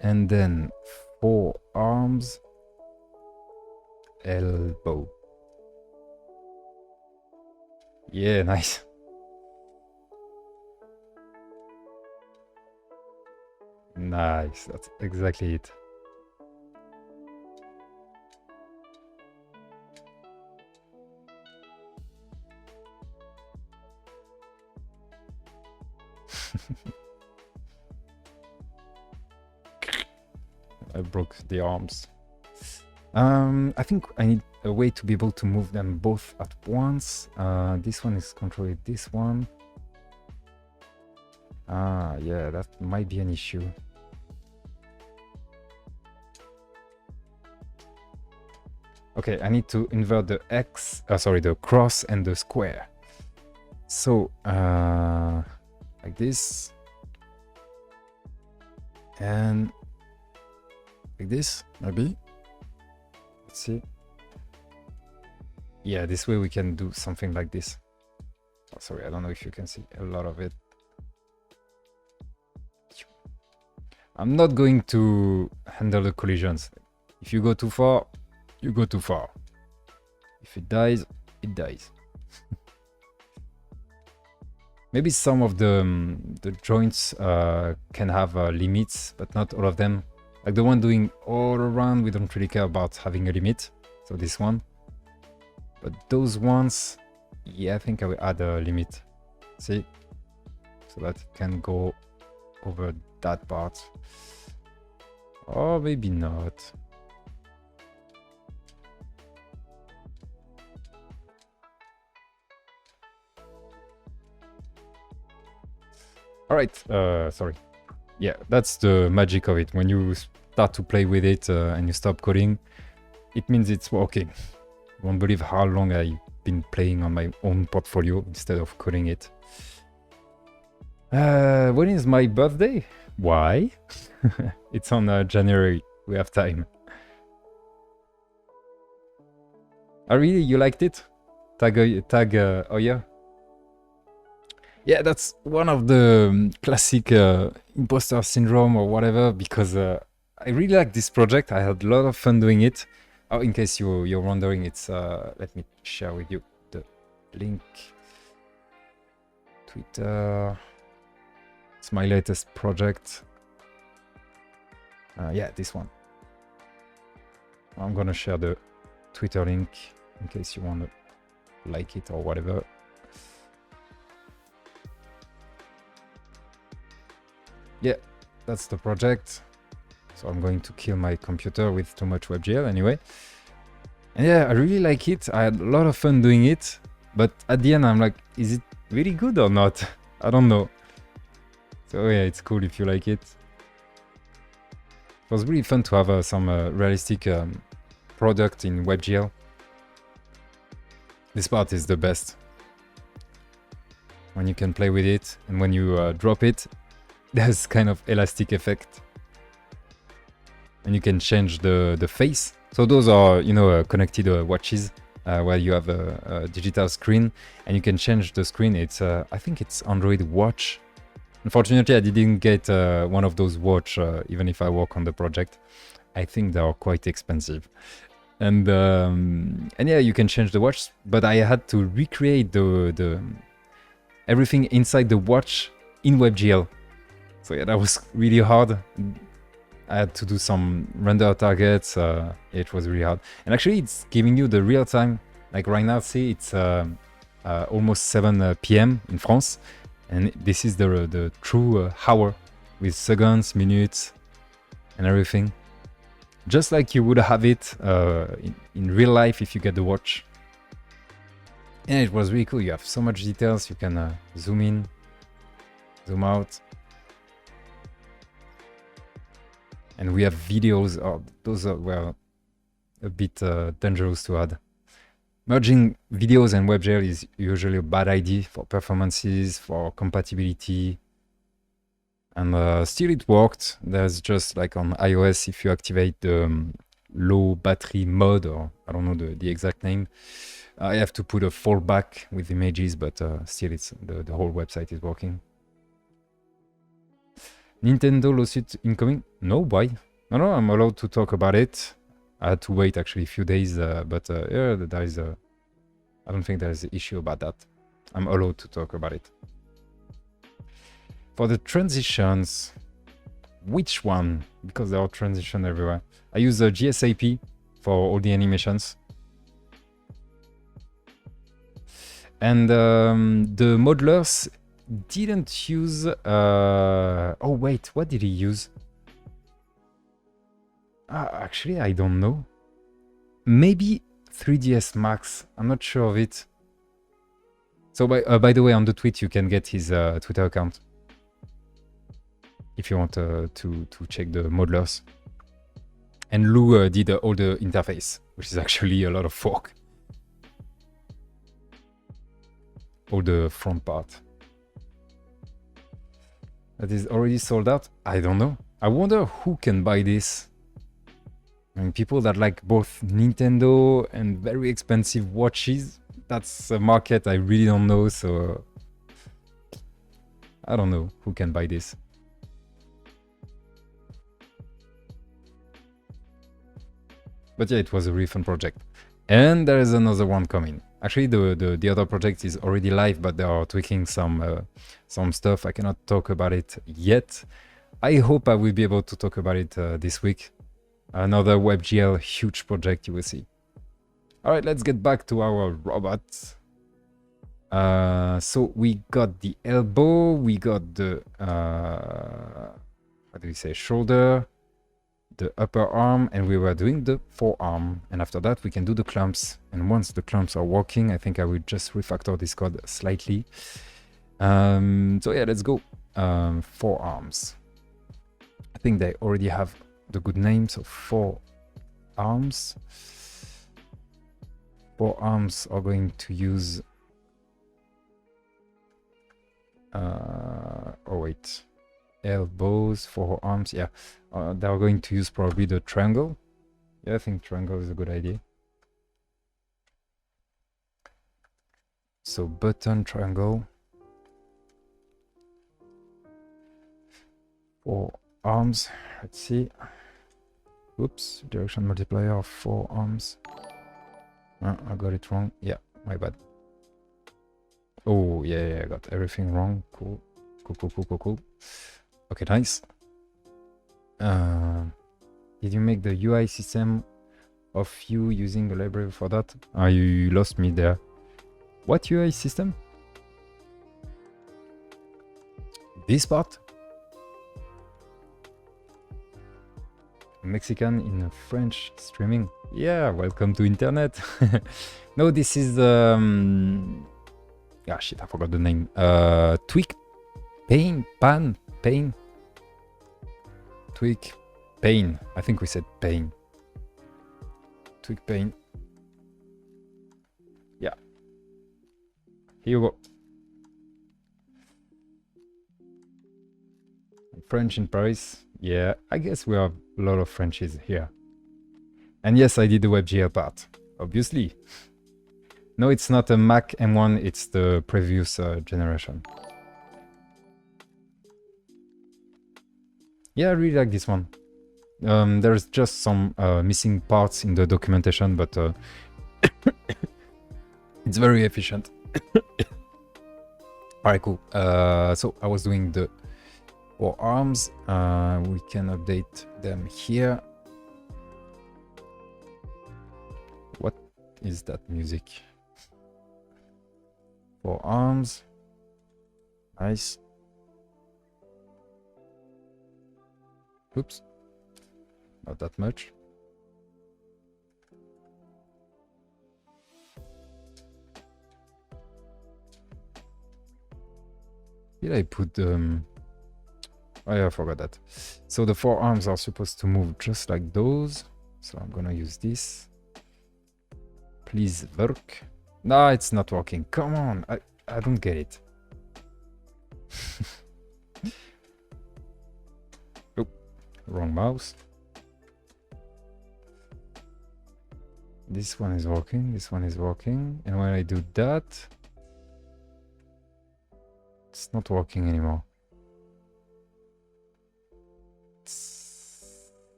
And then forearms. Elbow. Yeah, nice. Nice, that's exactly it. I broke the arms. I think I need a way to be able to move them both at once. This one is controlling this one. Yeah, that might be an issue. Okay, I need to invert the X, sorry, the cross and the square. So, like this. And like this, maybe. Let's see. Yeah, this way we can do something like this. Oh, sorry, I don't know if you can see a lot of it. I'm not going to handle the collisions. If you go too far, you go too far. If it dies, it dies. Maybe some of the joints can have limits, but not all of them. Like the one doing all around, we don't really care about having a limit. So this one. But those ones, yeah, I think I will add a limit. See? So that it can go over that part. Or maybe not. All right, sorry. Yeah, that's the magic of it. When you start to play with it and you stop coding, it means it's working. You won't believe how long I've been playing on my own portfolio instead of coding it. When is my birthday? Why? It's on January. We have time. Oh, really? You liked it? Oh yeah? Yeah, that's one of the classic imposter syndrome or whatever, because I really like this project. I had a lot of fun doing it. Oh, in case you're wondering, it's let me share with you the link. Twitter. It's my latest project. Yeah, this one. I'm gonna share the Twitter link in case you want to like it or whatever. Yeah, that's the project. So I'm going to kill my computer with too much WebGL anyway. And yeah, I really like it. I had a lot of fun doing it. But at the end, I'm like, is it really good or not? I don't know. So yeah, it's cool if you like it. It was really fun to have some realistic product in WebGL. This part is the best. When you can play with it and when you drop it, there's kind of elastic effect. And you can change the face. So those are, you know, connected watches where you have a digital screen and you can change the screen. It's I think it's Android Watch. Unfortunately, I didn't get one of those watch even if I work on the project. I think they are quite expensive. And yeah, you can change the watch, but I had to recreate the everything inside the watch in WebGL. So yeah, that was really hard. I had to do some render targets. It was really hard. And actually, it's giving you the real time. Like right now, see, it's almost 7 p.m. in France. And this is the true hour with seconds, minutes, and everything. Just like you would have it in real life if you get the watch. And it was really cool. You have so much details. You can zoom in, zoom out. And we have videos. Those were a bit dangerous to add. Merging videos and WebGL is usually a bad idea for performances, for compatibility. And still it worked. There's just like on iOS, if you activate the low battery mode, or I don't know the exact name, I have to put a fallback with images, but still it's the whole website is working. Nintendo lawsuit incoming? No, why? No, I'm allowed to talk about it. I had to wait actually a few days, but yeah, there is a... I don't think there's an issue about that. I'm allowed to talk about it. For the transitions, which one? Because there are transitions everywhere. I use the GSAP for all the animations. And the modelers didn't use... oh wait, what did he use? Actually, I don't know. Maybe 3ds Max. I'm not sure of it. So by the way, on the tweet you can get his Twitter account if you want to check the modelers. And Lou did all the interface, which is actually a lot of work. All the front part. That is already sold out? I don't know. I wonder who can buy this. I mean, people that like both Nintendo and very expensive watches. That's a market I really don't know, so... I don't know who can buy this. But yeah, it was a really fun project. And there is another one coming. Actually, the other project is already live, but they are tweaking some stuff. I cannot talk about it yet. I hope I will be able to talk about it this week. Another WebGL huge project, you will see. All right, let's get back to our robot. So we got the elbow, we got the, what do we say, shoulder, the upper arm, and we were doing the forearm. And after that, we can do the clamps. And once the clamps are working, I think I will just refactor this code slightly. So yeah, let's go. Forearms. I think they already have the good names of forearms. Forearms are going to use... oh wait, elbows, forearms, yeah. They're going to use probably the triangle. Yeah, I think triangle is a good idea. So button, triangle. Forearms, let's see. Oops, direction multiplier of forearms. I got it wrong. Yeah, my bad. Oh, yeah, I got everything wrong. Cool. Cool. Okay, nice. Did you make the UI system of you using a library for that? You lost me there. What UI system? This part? Mexican in French streaming. Yeah, welcome to internet. No, this is ah shit, I forgot the name. Tweak Pain. Tweak Pain. I think we said pain. Tweak Pain. Yeah. Here you go. French in Paris. Yeah, I guess we have a lot of Frenchies here. And yes, I did the WebGL part, obviously. No, it's not a Mac M1, it's the previous generation. Yeah, I really like this one. There's just some missing parts in the documentation, but it's very efficient. Alright, cool. So I was doing the forearms. We can update them here. What is that music? Forearms. Nice. Oops. Not that much. Did I put oh yeah, I forgot that. So the forearms are supposed to move just like those. So I'm gonna use this. Please work. No, it's not working. Come on, I don't get it. Wrong mouse. This one is working, this one is working. And when I do that, it's not working anymore.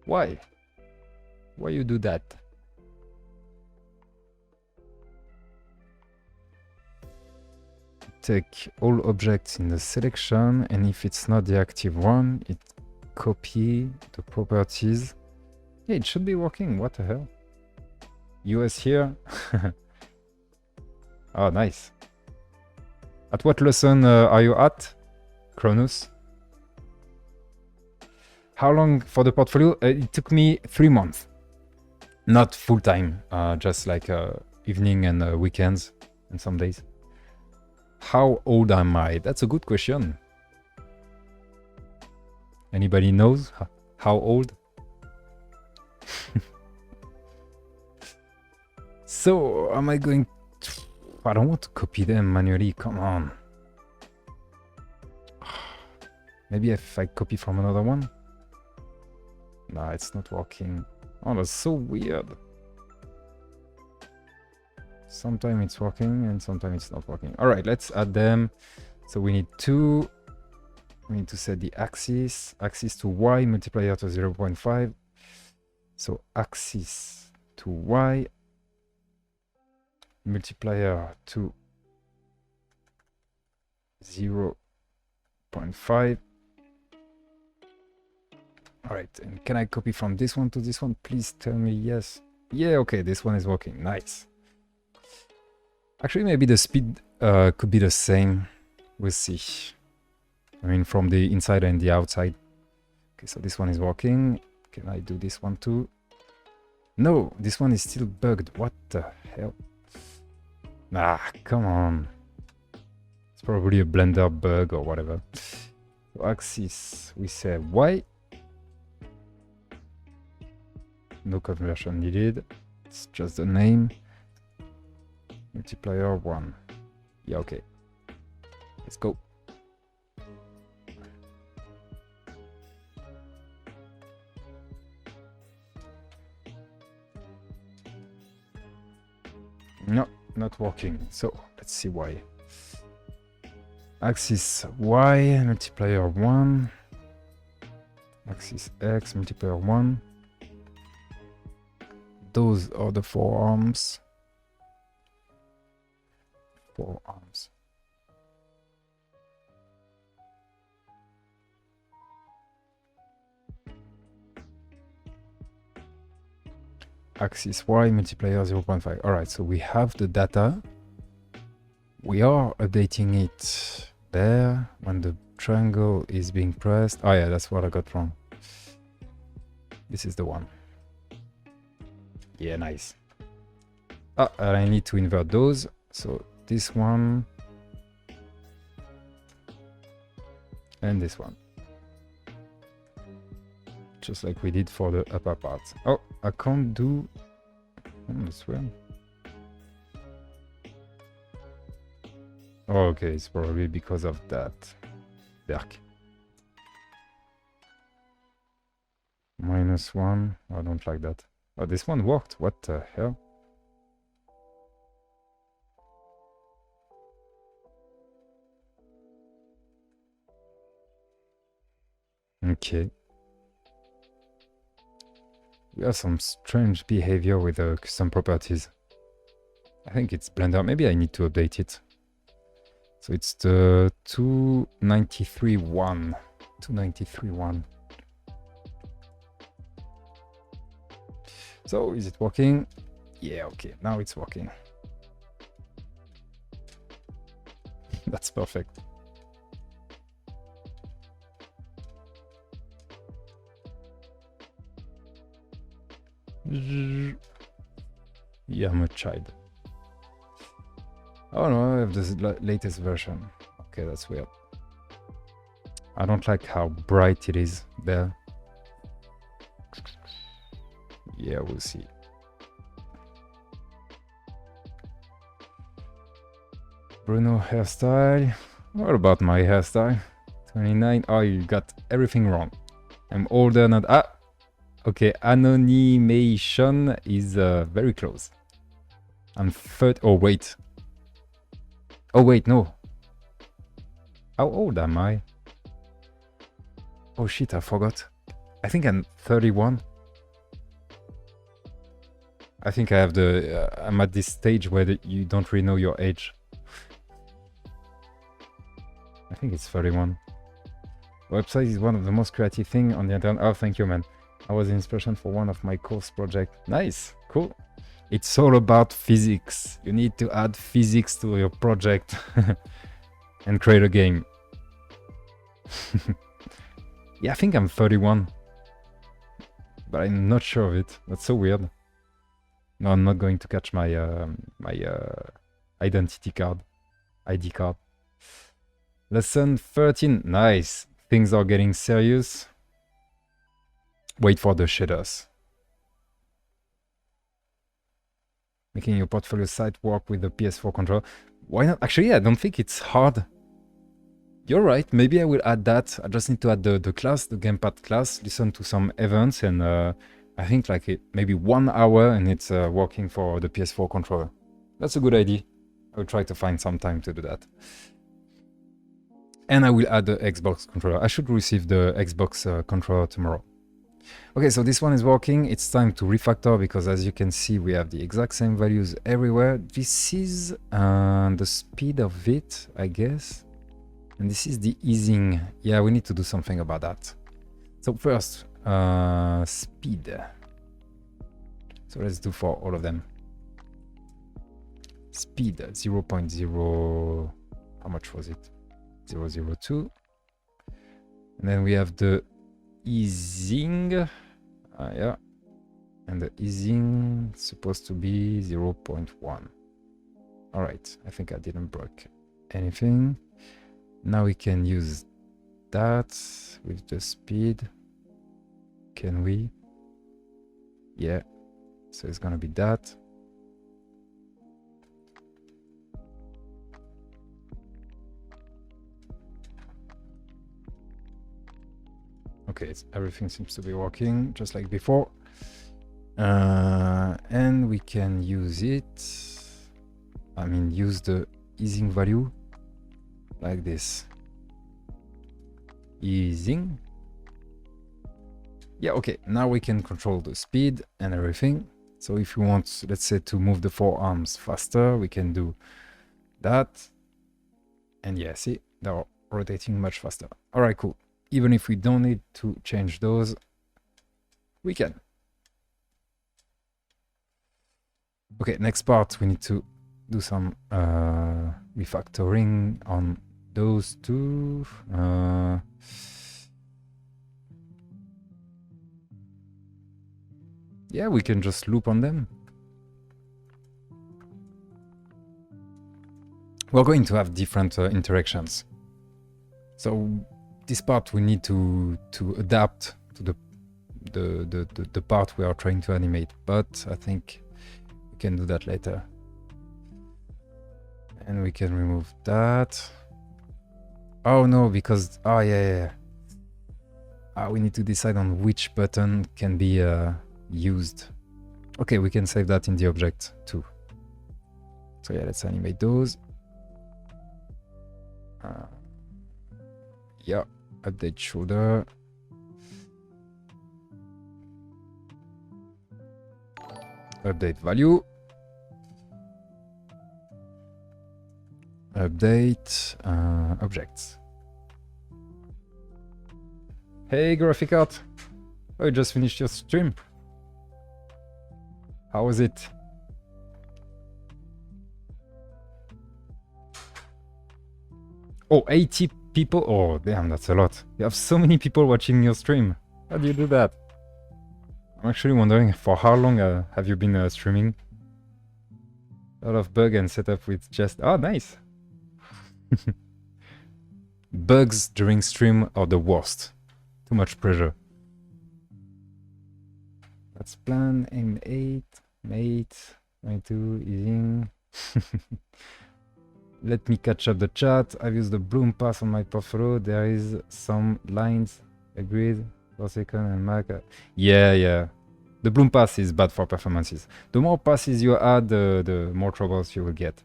Why? Why you do that? Take all objects in the selection, and if it's not the active one, it copy the properties. Yeah, it should be working. What the hell? US here. Oh, nice. At what lesson are you at, Cronus? How long for the portfolio? It took me 3 months. Not full time, just like evening and weekends and some days. How old am I? That's a good question. Anybody knows how old? So, am I going to... I don't want to copy them manually, come on. Maybe if I copy from another one? Nah, it's not working. Oh, that's so weird. Sometimes it's working and sometimes it's not working. All right, let's add them. So we need two. We need to set the axis to y, multiplier to 0.5. So axis to y, multiplier to 0.5. All right, and can I copy from this one to this one? Please tell me yes. Yeah, okay, this one is working. Nice. Actually, maybe the speed could be the same. We'll see. I mean, from the inside and the outside. Okay, so this one is working. Can I do this one too? No, this one is still bugged. What the hell? Ah, come on. It's probably a Blender bug or whatever. So axis, we say Y. No conversion needed. It's just the name. Multiplier 1. Yeah, okay. Let's go. No, not working. So let's see why. Axis Y, multiplier 1. Axis X, multiplier 1. Those are the forearms. Forearms. Axis Y, multiplier 0.5. All right, so we have the data. We are updating it there when the triangle is being pressed. Oh yeah, that's what I got wrong. This is the one. Yeah, nice. Ah, and I need to invert those. So this one and this one. Just like we did for the upper part. Oh, I can't do... that's weird. Oh, okay, it's probably because of that. Dark. -1. I don't like that. Oh, this one worked. What the hell? Okay. We have some strange behavior with the custom properties. I think it's Blender. Maybe I need to update it. So it's the 293.1. 293.1. So is it working? Yeah, okay. Now it's working. That's perfect. Yeah, I'm a child. Oh no, I have this latest version. Okay, that's weird. I don't like how bright it is there. Yeah, we'll see. Bruno hairstyle. What about my hairstyle? 29. Oh, you got everything wrong. I'm older, not... Ah! Okay, anonymation is very close. I'm 30... Oh, wait. Oh, wait, no. How old am I? Oh, shit, I forgot. I think I'm 31. I think I have the... I'm at this stage where you don't really know your age. I think it's 31. Website is one of the most creative things on the internet. Oh, thank you, man. I was the inspiration for one of my course projects. Nice, cool. It's all about physics. You need to add physics to your project and create a game. Yeah, I think I'm 31. But I'm not sure of it. That's so weird. No, I'm not going to catch my identity card. ID card. Lesson 13. Nice. Things are getting serious. Wait for the shaders. Making your portfolio site work with the PS4 controller. Why not? Actually, I don't think it's hard. You're right. Maybe I will add that. I just need to add the class, the Gamepad class, listen to some events, and I think like maybe 1 hour and it's working for the PS4 controller. That's a good idea. I will try to find some time to do that. And I will add the Xbox controller. I should receive the Xbox controller tomorrow. Okay, so this one is working. It's time to refactor because as you can see, we have the exact same values everywhere. This is the speed of it, I guess. And this is the easing. Yeah, we need to do something about that. So first, speed. So let's do for all of them. Speed 0.0, how much was it? 0.02. And then we have the easing. Yeah. And the easing is supposed to be 0.1. All right, I think I didn't break anything. Now we can use that with the speed. Can we? Yeah. So it's gonna be that. Okay, everything seems to be working just like before. And we can use it. I mean, use the easing value like this. Easing. Yeah, okay, now we can control the speed and everything. So if we want, let's say, to move the forearms faster, we can do that. And yeah, see, they're rotating much faster. All right, cool. Even if we don't need to change those, we can. Okay, next part, we need to do some refactoring on those two. Yeah, we can just loop on them. We're going to have different interactions. So this part we need to adapt to the part we are trying to animate, but I think we can do that later. And we can remove that. Oh no, because yeah. We need to decide on which button can be used. Okay, we can save that in the object too. So yeah, let's animate those. Yeah, update shoulder. Update value. Update objects. Hey, graphic art. Oh, you just finished your stream. How was it? Oh, 80 people. Oh, damn, that's a lot. You have so many people watching your stream. How do you do that? I'm actually wondering for how long have you been streaming? A lot of bug and setup with just... Oh, nice. Bugs during stream are the worst. Too much pressure. Let's plan aim 8, mate, 22, easing. Let me catch up the chat. I've used the bloom pass on my portfolio. There is some lines. Agreed. 4 seconds and Mac. Yeah. The bloom pass is bad for performances. The more passes you add, the more troubles you will get.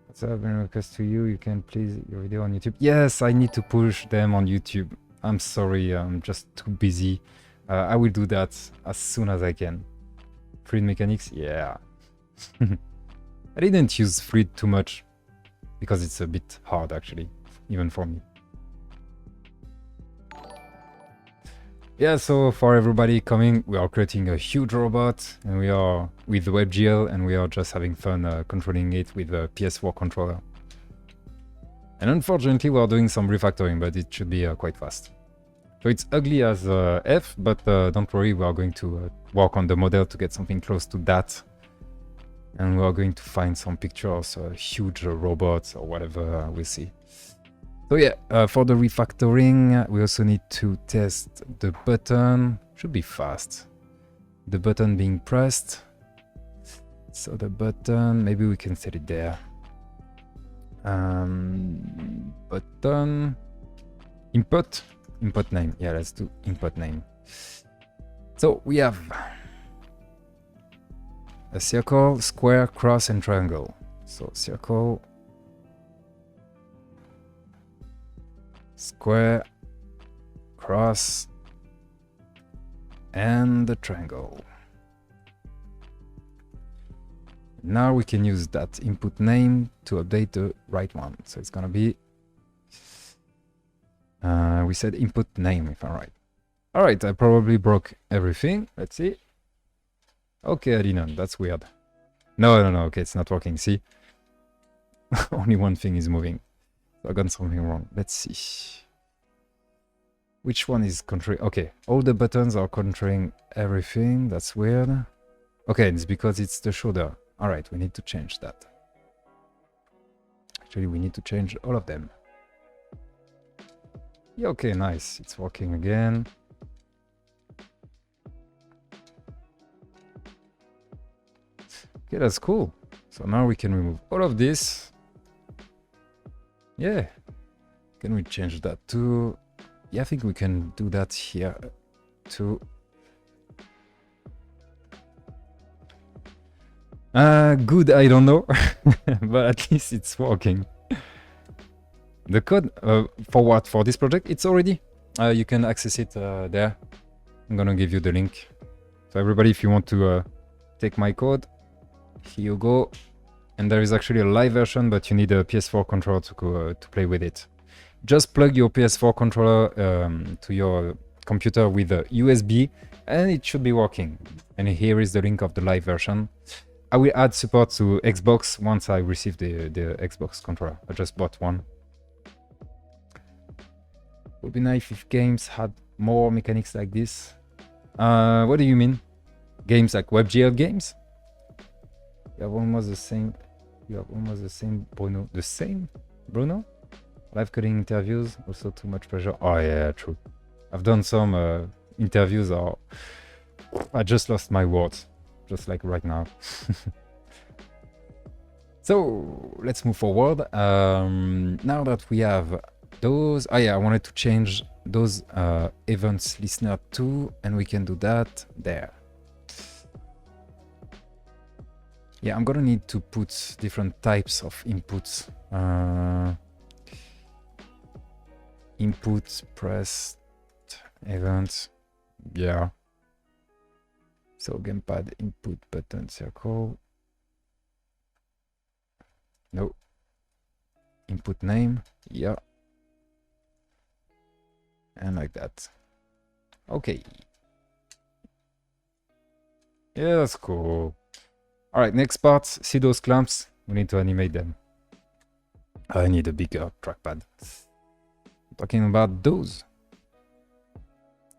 What's up? A request to you. You can please your video on YouTube. Yes, I need to push them on YouTube. I'm sorry, I'm just too busy. I will do that as soon as I can. Fluid mechanics, yeah. I didn't use fluid too much because it's a bit hard actually, even for me. Yeah, so for everybody coming, we are creating a huge robot and we are with WebGL and we are just having fun controlling it with a PS4 controller. And unfortunately, we are doing some refactoring, but it should be quite fast. So it's ugly as F, but don't worry, we are going to work on the model to get something close to that. And we are going to find some pictures, huge robots or whatever, we'll see. So yeah, for the refactoring, we also need to test the button. Should be fast. The button being pressed. So the button, maybe we can set it there. Button, input name. Yeah, let's do input name. So we have a circle, square, cross, and triangle. So circle, square, cross, and the triangle. Now we can use that input name to update the right one. So it's gonna be, we said input name if I'm right. All right, I probably broke everything. Let's see. Okay, I didn't. That's weird. No. Okay, it's not working. See? Only one thing is moving. So I got something wrong. Let's see. Which one is controlling? Okay, all the buttons are controlling everything. That's weird. Okay, it's because it's the shoulder. All right, we need to change that. Actually, we need to change all of them. Yeah, okay, nice. It's working again. Okay, that's cool. So now we can remove all of this. Yeah. Can we change that to... Yeah, I think we can do that here too. Good, I don't know. But at least it's working. The code for what? For this project? It's already. You can access it there. I'm gonna give you the link. So everybody, if you want to take my code, here you go. And there is actually a live version, but you need a PS4 controller to play with it. Just plug your PS4 controller to your computer with a USB and it should be working. And here is the link of the live version. I will add support to Xbox once I receive the Xbox controller. I just bought one. Would be nice if games had more mechanics like this. What do you mean? Games like WebGL games? You have almost the same. You have almost the same, Bruno. The same, Bruno? Live coding interviews, also too much pressure. Oh yeah, true. I've done some interviews or I just lost my words, just like right now. So let's move forward. Now that we have those, oh yeah, I wanted to change those events listener to, and we can do that there. Yeah, I'm gonna need to put different types of inputs. Input, pressed, events, yeah. So Gamepad, input, button, circle. No. Input name, yeah. And like that. Okay. Yeah, that's cool. All right, next part, see those clamps? We need to animate them. I need a bigger trackpad. Talking about those.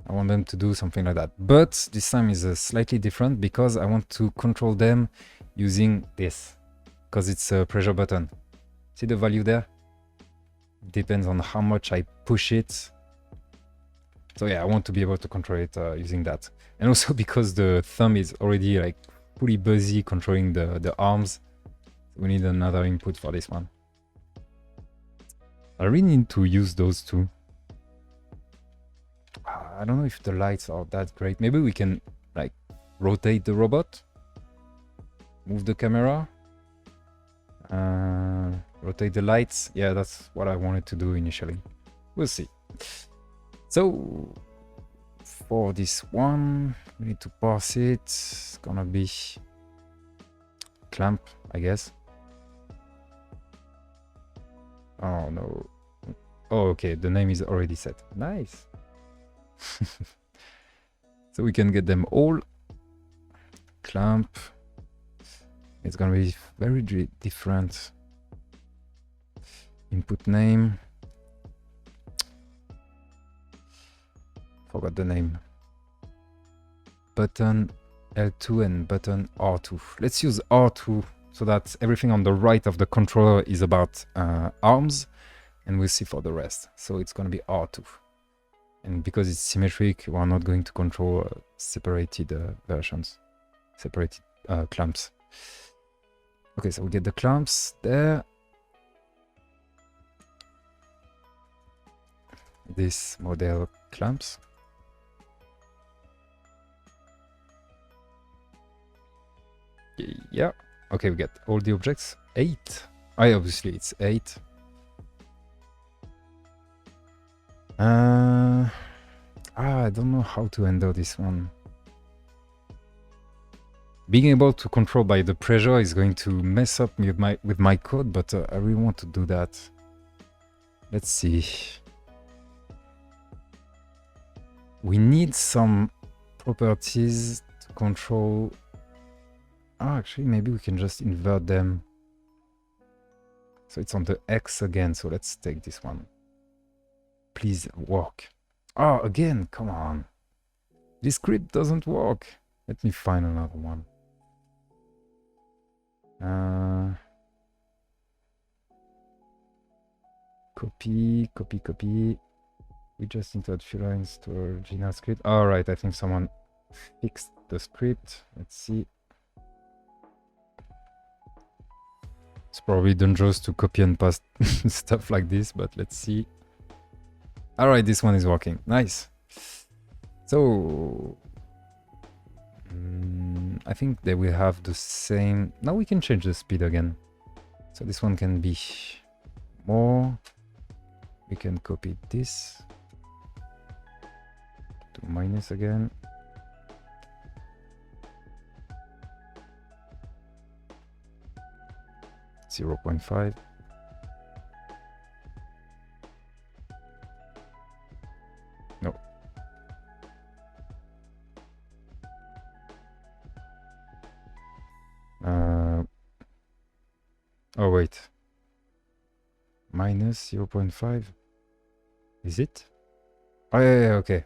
I want them to do something like that. But this time is slightly different because I want to control them using this. Because it's a pressure button. See the value there? Depends on how much I push it. So yeah, I want to be able to control it using that. And also because the thumb is already like fully busy controlling the arms. We need another input for this one. I really need to use those two. I don't know if the lights are that great. Maybe we can like rotate the robot, move the camera, rotate the lights. Yeah, that's what I wanted to do initially. We'll see. So for this one, we need to parse it. It's gonna be clamp, I guess. Oh no. Oh, okay, the name is already set. Nice. So we can get them all. Clamp. It's gonna be very different. Input name. Forgot the name. Button L2 and button R2. Let's use R2 so that everything on the right of the controller is about arms, and we'll see for the rest. So it's going to be R2. And because it's symmetric, we're not going to control separated versions, separated clamps. Okay, so we get the clamps there. This model clamps. Yeah. Okay, we get all the objects. 8. Obviously it's 8. I don't know how to handle this one. Being able to control by the pressure is going to mess up with my code, but I really want to do that. Let's see. We need some properties to control. Actually, maybe we can just invert them. So it's on the X again. So let's take this one. Please work. Oh, again, come on. This script doesn't work. Let me find another one. Copy. We just entered few lines to our original script. All right, I think someone fixed the script. Let's see. It's probably dangerous to copy and paste stuff like this, but let's see. All right, this one is working. Nice. So I think they will have the same. Now we can change the speed again. So this one can be more. We can copy this to minus again. .5. No. Oh wait. Minus 0.5. Is it? Oh yeah, okay.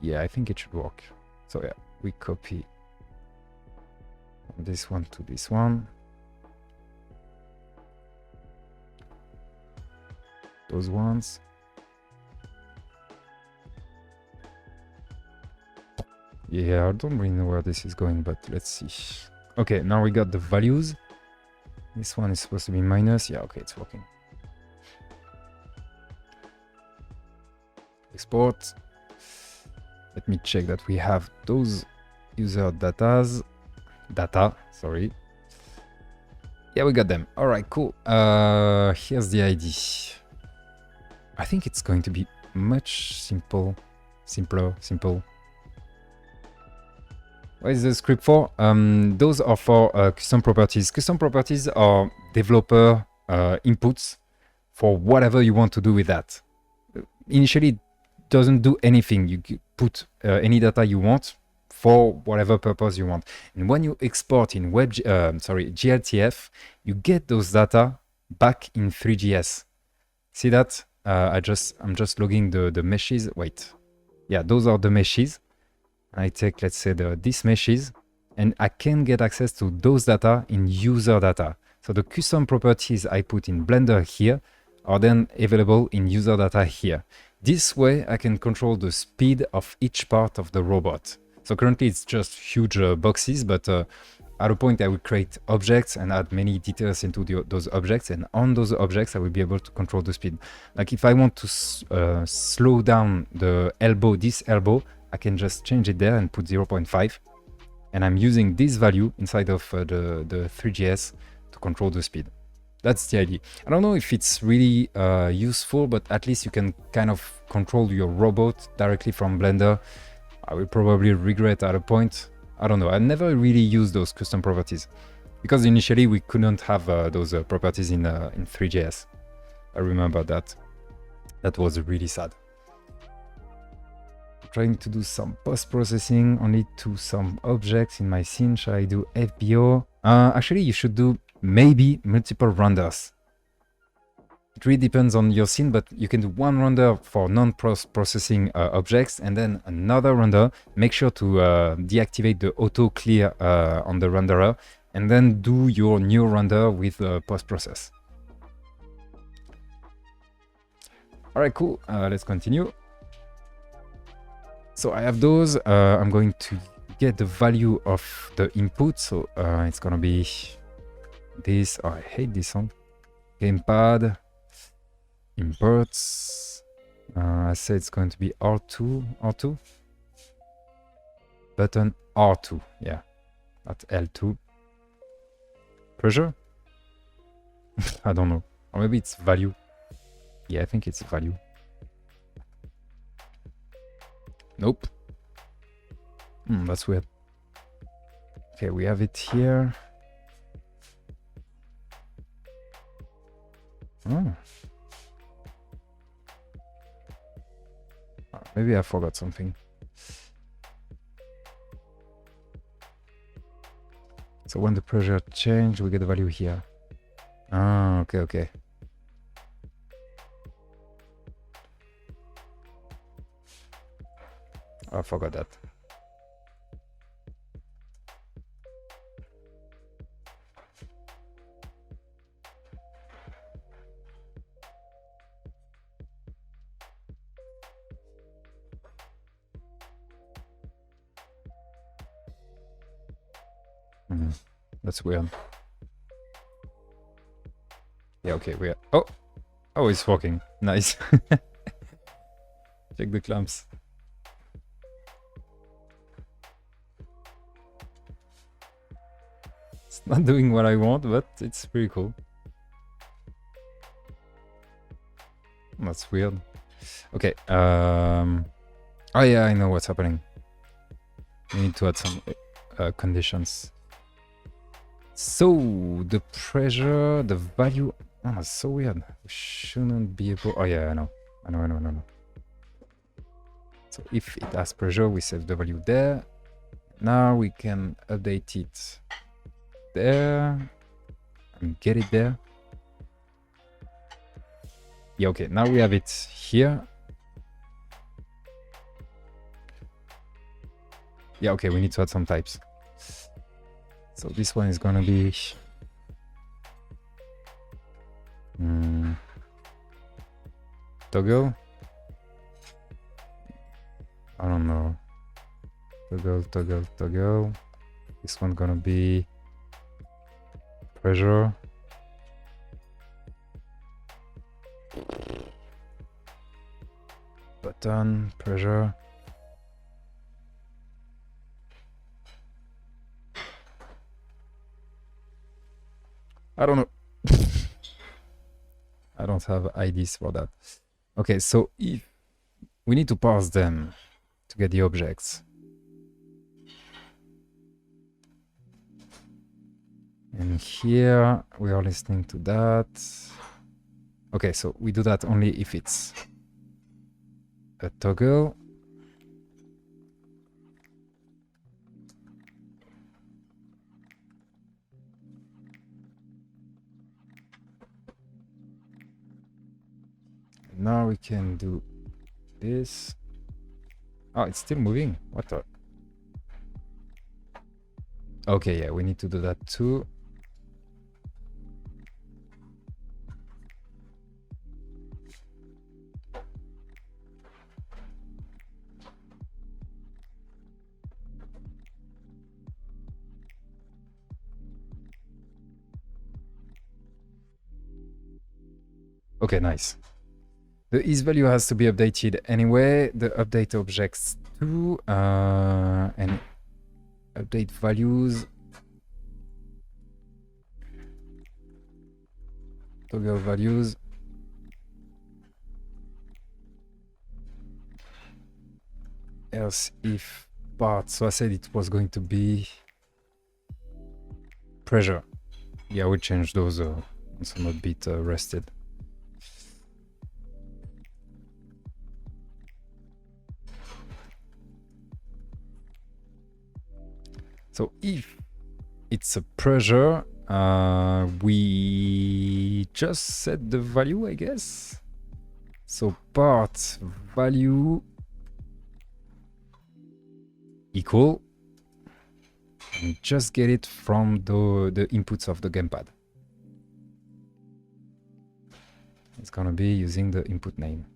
Yeah, I think it should work. So yeah, we copy this one to this one. Those ones. Yeah, I don't really know where this is going, but let's see. Okay, now we got the values. This one is supposed to be minus. Yeah, okay, it's working. Export. Let me check that we have those user data, sorry. Yeah, we got them. All right, cool. Here's the ID. I think it's going to be much simpler. What is the script for? Those are for custom properties. Custom properties are developer inputs for whatever you want to do with that. Initially, it doesn't do anything. You put any data you want for whatever purpose you want. And when you export in GLTF, you get those data back in Three.js. See that? I'm just logging the meshes. Wait, yeah, those are the meshes. I take, let's say, this meshes, and I can get access to those data in user data. So the custom properties I put in Blender here are then available in user data here. This way, I can control the speed of each part of the robot. So currently, it's just huge boxes, but at a point I will create objects and add many details into those objects, and on those objects I will be able to control the speed. Like if I want to slow down the elbow, this elbow, I can just change it there and put 0.5, and I'm using this value inside of the Three.js to control the speed. That's the idea. I don't know if it's really useful, but at least you can kind of control your robot directly from Blender. I will probably regret at a point. I don't know. I never really used those custom properties because initially we couldn't have those properties in Three.js. I remember that. That was really sad. Trying to do some post-processing only to some objects in my scene. Shall I do FBO? Actually, you should do maybe multiple renders. It really depends on your scene, but you can do one render for non-processing objects and then another render. Make sure to deactivate the auto clear on the renderer and then do your new render with post-process. All right, cool. Let's continue. So I have those. I'm going to get the value of the input. So it's going to be this. Oh, I hate this one. Gamepad. Imports. I said it's going to be R2. Button R2. Yeah. Not L2. Pressure? I don't know. Or maybe it's value. Yeah, I think it's value. Nope. That's weird. Okay, we have it here. Oh. Maybe I forgot something. So when the pressure change, we get the value here. Ah, okay. I forgot that. That's weird. Yeah, okay, weird. Oh, it's working. Nice. Check the clamps. It's not doing what I want, but it's pretty cool. That's weird. Okay. Oh yeah, I know what's happening. We need to add some conditions. So the pressure, the value. Oh, that's so weird. We shouldn't be able. Oh yeah, I know. So if it has pressure, we save the value there. Now we can update it there and get it there. Yeah, okay. Now we have it here. Yeah, okay. We need to add some types. So this one is gonna be toggle. I don't know. Toggle. This one gonna be pressure. Button pressure. I don't know. I don't have IDs for that. Okay, so if we need to parse them to get the objects. And here we are listening to that. Okay, so we do that only if it's a toggle. Now we can do this. Oh, it's still moving. What the? Okay, yeah, we need to do that too. Okay, nice. The is value has to be updated anyway. The update objects too, and update values. Toggle values. Else if part. So I said it was going to be pressure. Yeah, we changed those once I'm a bit rested. So if it's a pressure, we just set the value, I guess. So part value equal, and just get it from the inputs of the gamepad. It's gonna be using the input name.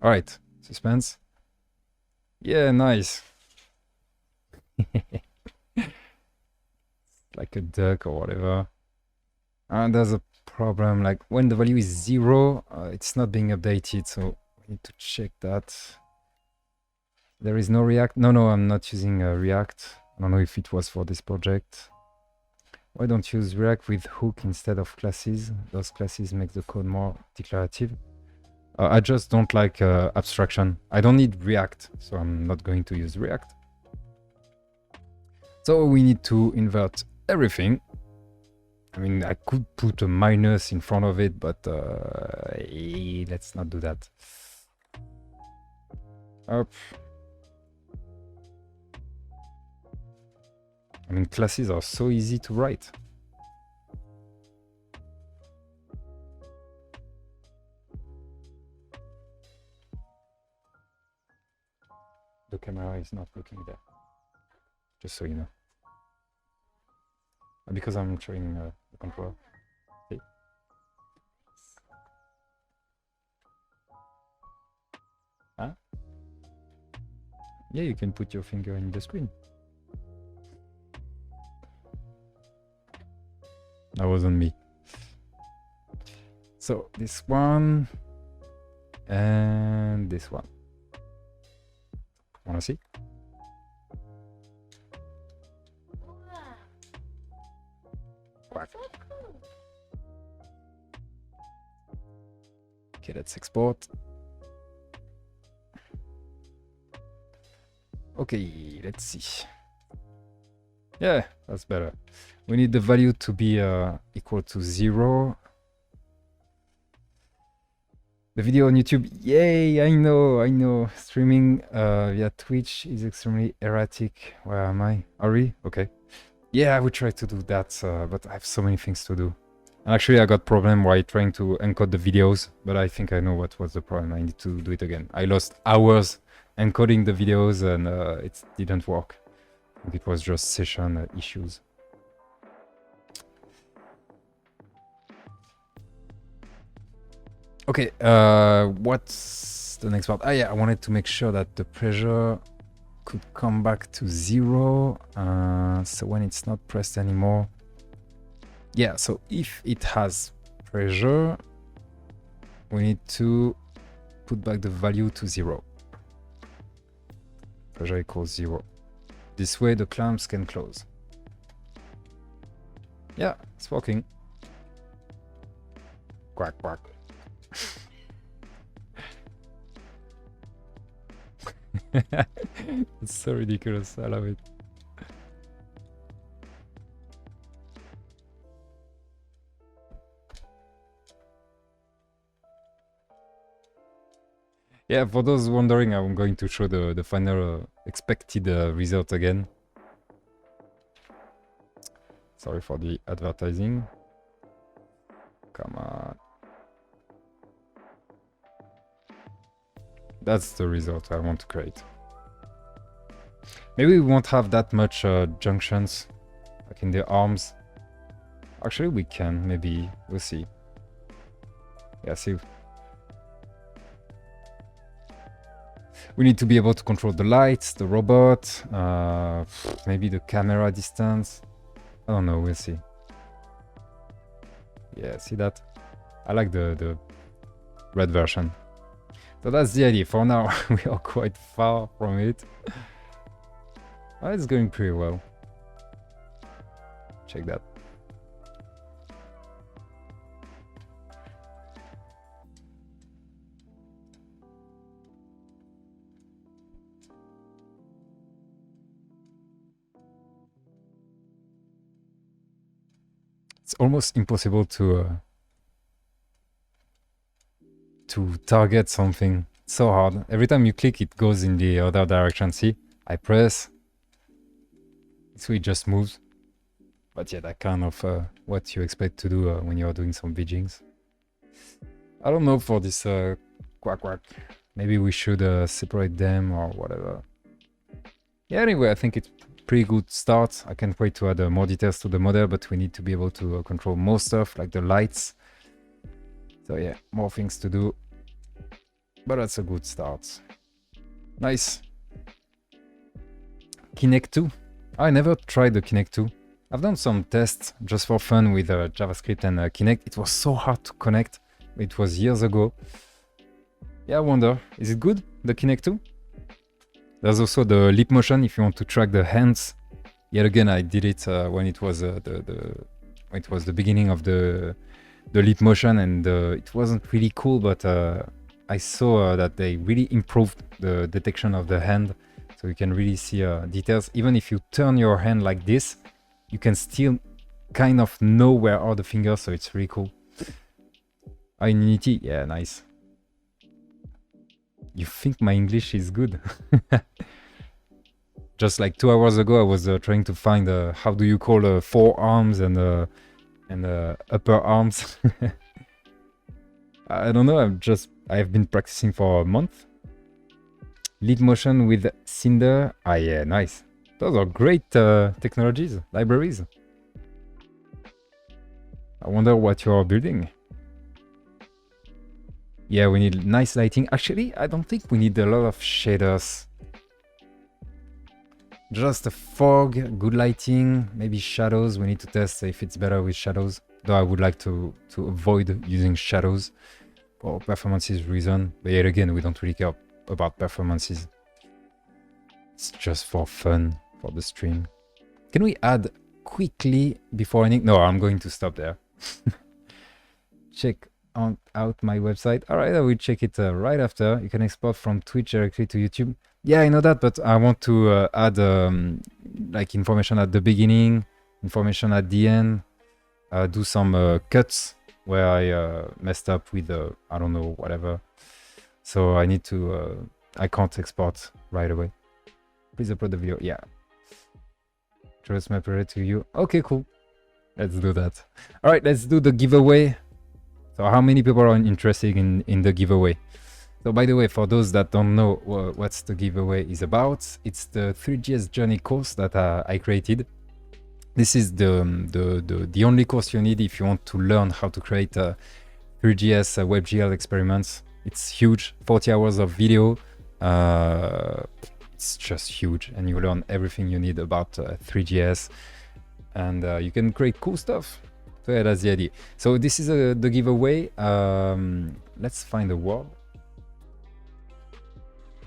All right, suspense. Yeah, nice. Like a duck or whatever. And there's a problem, like when the value is 0, it's not being updated, so we need to check that. There is no React. No, I'm not using React. I don't know if it was for this project. Why don't you use React with hook instead of classes? Those classes make the code more declarative. I just don't like abstraction. I don't need React, so I'm not going to use React. So we need to invert everything. I mean, I could put a minus in front of it, but let's not do that. Up. I mean, classes are so easy to write. The camera is not looking there. Just so you know. Because I'm showing the controller. Okay. Huh? Yeah, you can put your finger in the screen. That wasn't me. So this one and this one. Wanna see? Quack. Okay, let's export. Okay, let's see. Yeah, that's better. We need the value to be equal to 0. The video on YouTube, yay, I know. Streaming via Twitch is extremely erratic. Where am I? Ari? Okay. Yeah, I would try to do that, but I have so many things to do. And actually, I got problem while trying to encode the videos, but I think I know what was the problem. I need to do it again. I lost hours encoding the videos and it didn't work. I think it was just session issues. Okay, what's the next part? Ah, yeah, I wanted to make sure that the pressure could come back to 0. So when it's not pressed anymore. Yeah, so if it has pressure, we need to put back the value to 0. Pressure equals 0. This way the clamps can close. Yeah, it's working. Quack, quack. It's so ridiculous. I love it. Yeah, for those wondering, I'm going to show the final expected result again. Sorry for the advertising. Come on. That's the result I want to create. Maybe we won't have that much junctions like in the arms. Actually, we can. Maybe. We'll see. Yeah, see. We need to be able to control the lights, the robot, maybe the camera distance. I don't know. We'll see. Yeah, see that? I like the red version. So that's the idea. For now, we are quite far from it. Oh, it's going pretty well. Check that. It's almost impossible to target something. It's so hard. Every time you click, it goes in the other direction. See, I press, so it just moves. But yeah, that kind of what you expect to do when you're doing some vidgings. I don't know for this quack quack. Maybe we should separate them or whatever. Yeah, anyway, I think it's pretty good start. I can't wait to add more details to the model, but we need to be able to control more stuff like the lights. So yeah, more things to do. But that's a good start. Nice. Kinect 2. I never tried the Kinect 2. I've done some tests just for fun with JavaScript and Kinect. It was so hard to connect. It was years ago. Yeah, I wonder, is it good, the Kinect 2? There's also the leap motion if you want to track the hands. Yet again, I did it when it was the beginning of the leap motion, and it wasn't really cool, but I saw that they really improved the detection of the hand, so you can really see details. Even if you turn your hand like this, you can still kind of know where are the fingers, so it's really cool. In Unity, yeah, nice. You think my English is good? Just like 2 hours ago, I was trying to find how do you call forearms and upper arms. I don't know. I've been practicing for a month. Lead motion with Cinder. Ah, yeah, nice. Those are great technologies, libraries. I wonder what you are building. Yeah, we need nice lighting. Actually, I don't think we need a lot of shaders. Just a fog, good lighting, maybe shadows. We need to test if it's better with shadows. Though I would like to avoid using shadows for performances reason. But yet again, we don't really care about performances. It's just for fun, for the stream. Can we add quickly before ending? No, I'm going to stop there. Check out my website. All right, I will check it right after. You can export from Twitch directly to YouTube. Yeah, I know that, but I want to add like information at the beginning, information at the end, do some cuts where I messed up with I don't know, whatever. So I need to, I can't export right away. Please upload the video. Yeah. Trust my prayer to you. Okay, cool. Let's do that. All right, let's do the giveaway. So how many people are interested in the giveaway? So by the way, for those that don't know what's the giveaway is about, it's the Three.js Journey course that I created. This is the only course you need if you want to learn how to create Three.js WebGL experiments. It's huge, 40 hours of video. It's just huge, and you learn everything you need about Three.js, and you can create cool stuff. So yeah, that's the idea. So this is the giveaway. Let's find a word.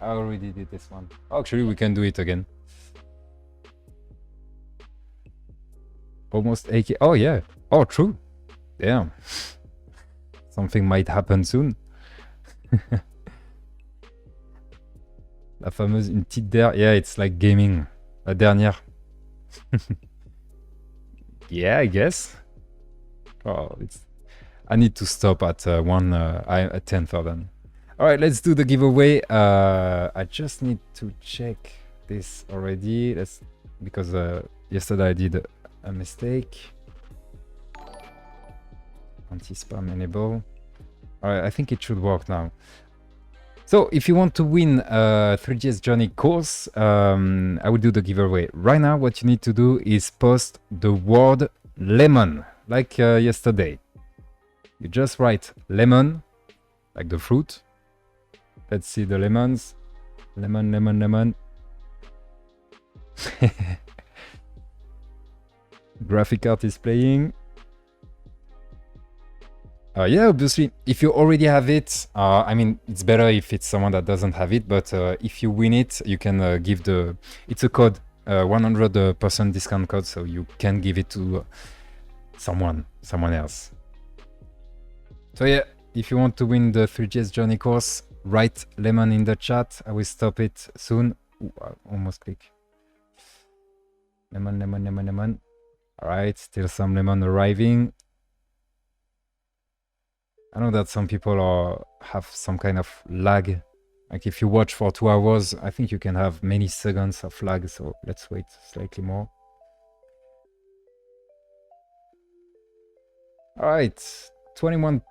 I already did this one. Oh, actually, we can do it again. Almost 8K. Oh, yeah. Oh, true. Damn. Something might happen soon. La fameuse une petite der. Yeah, it's like gaming. La dernière. Yeah, I guess. Oh, I need to stop at at 10,000. All right, let's do the giveaway. I just need to check this already. Because yesterday I did a mistake. Anti-spam enable. All right, I think it should work now. So if you want to win a Three.js Journey course, I will do the giveaway. Right now, what you need to do is post the word lemon, like yesterday. You just write lemon, like the fruit. Let's see the lemons. Lemon, lemon, lemon. Graphic art is playing. Yeah, obviously, if you already have it, I mean, it's better if it's someone that doesn't have it, but if you win it, you can give the, it's a code, 100% discount code, so you can give it to someone else. So yeah, if you want to win the Three.js Journey course, write lemon in the chat. I will stop it soon. Ooh, I almost click. Lemon, lemon, lemon, lemon. All right, still some lemon arriving. I know that some people have some kind of lag. Like if you watch for 2 hours, I think you can have many seconds of lag. So let's wait slightly more. All right, 21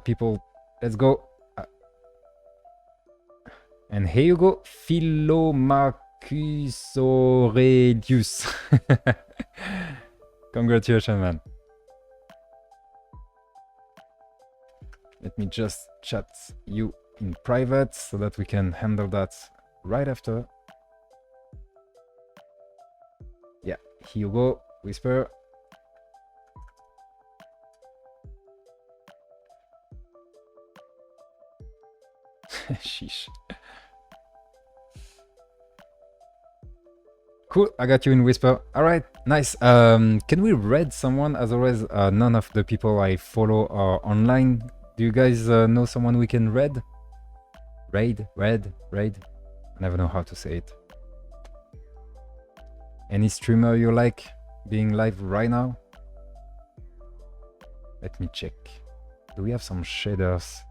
people. Let's go. And here you go, Philomachus Aurelius. Congratulations, man. Let me just chat you in private so that we can handle that right after. Yeah, here you go, Whisper. Sheesh. Cool, I got you in Whisper. All right, nice. Can we raid someone? As always, none of the people I follow are online. Do you guys know someone we can raid? Raid? I never know how to say it. Any streamer you like being live right now? Let me check. Do we have some shaders?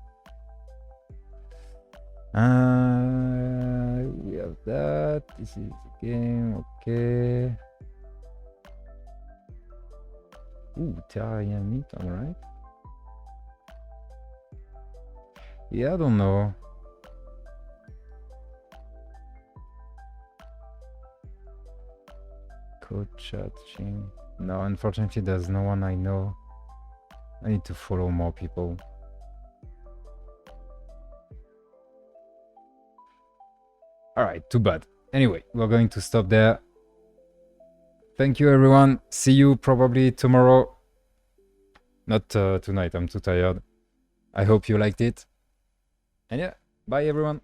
We have that. This is the game. Okay. Ooh, Terraria meat. All right. Yeah, I don't know. Code chatting. No, unfortunately, there's no one I know. I need to follow more people. All right, too bad. Anyway, we're going to stop there. Thank you, everyone. See you probably tomorrow. Not tonight, I'm too tired. I hope you liked it. And yeah, bye, everyone.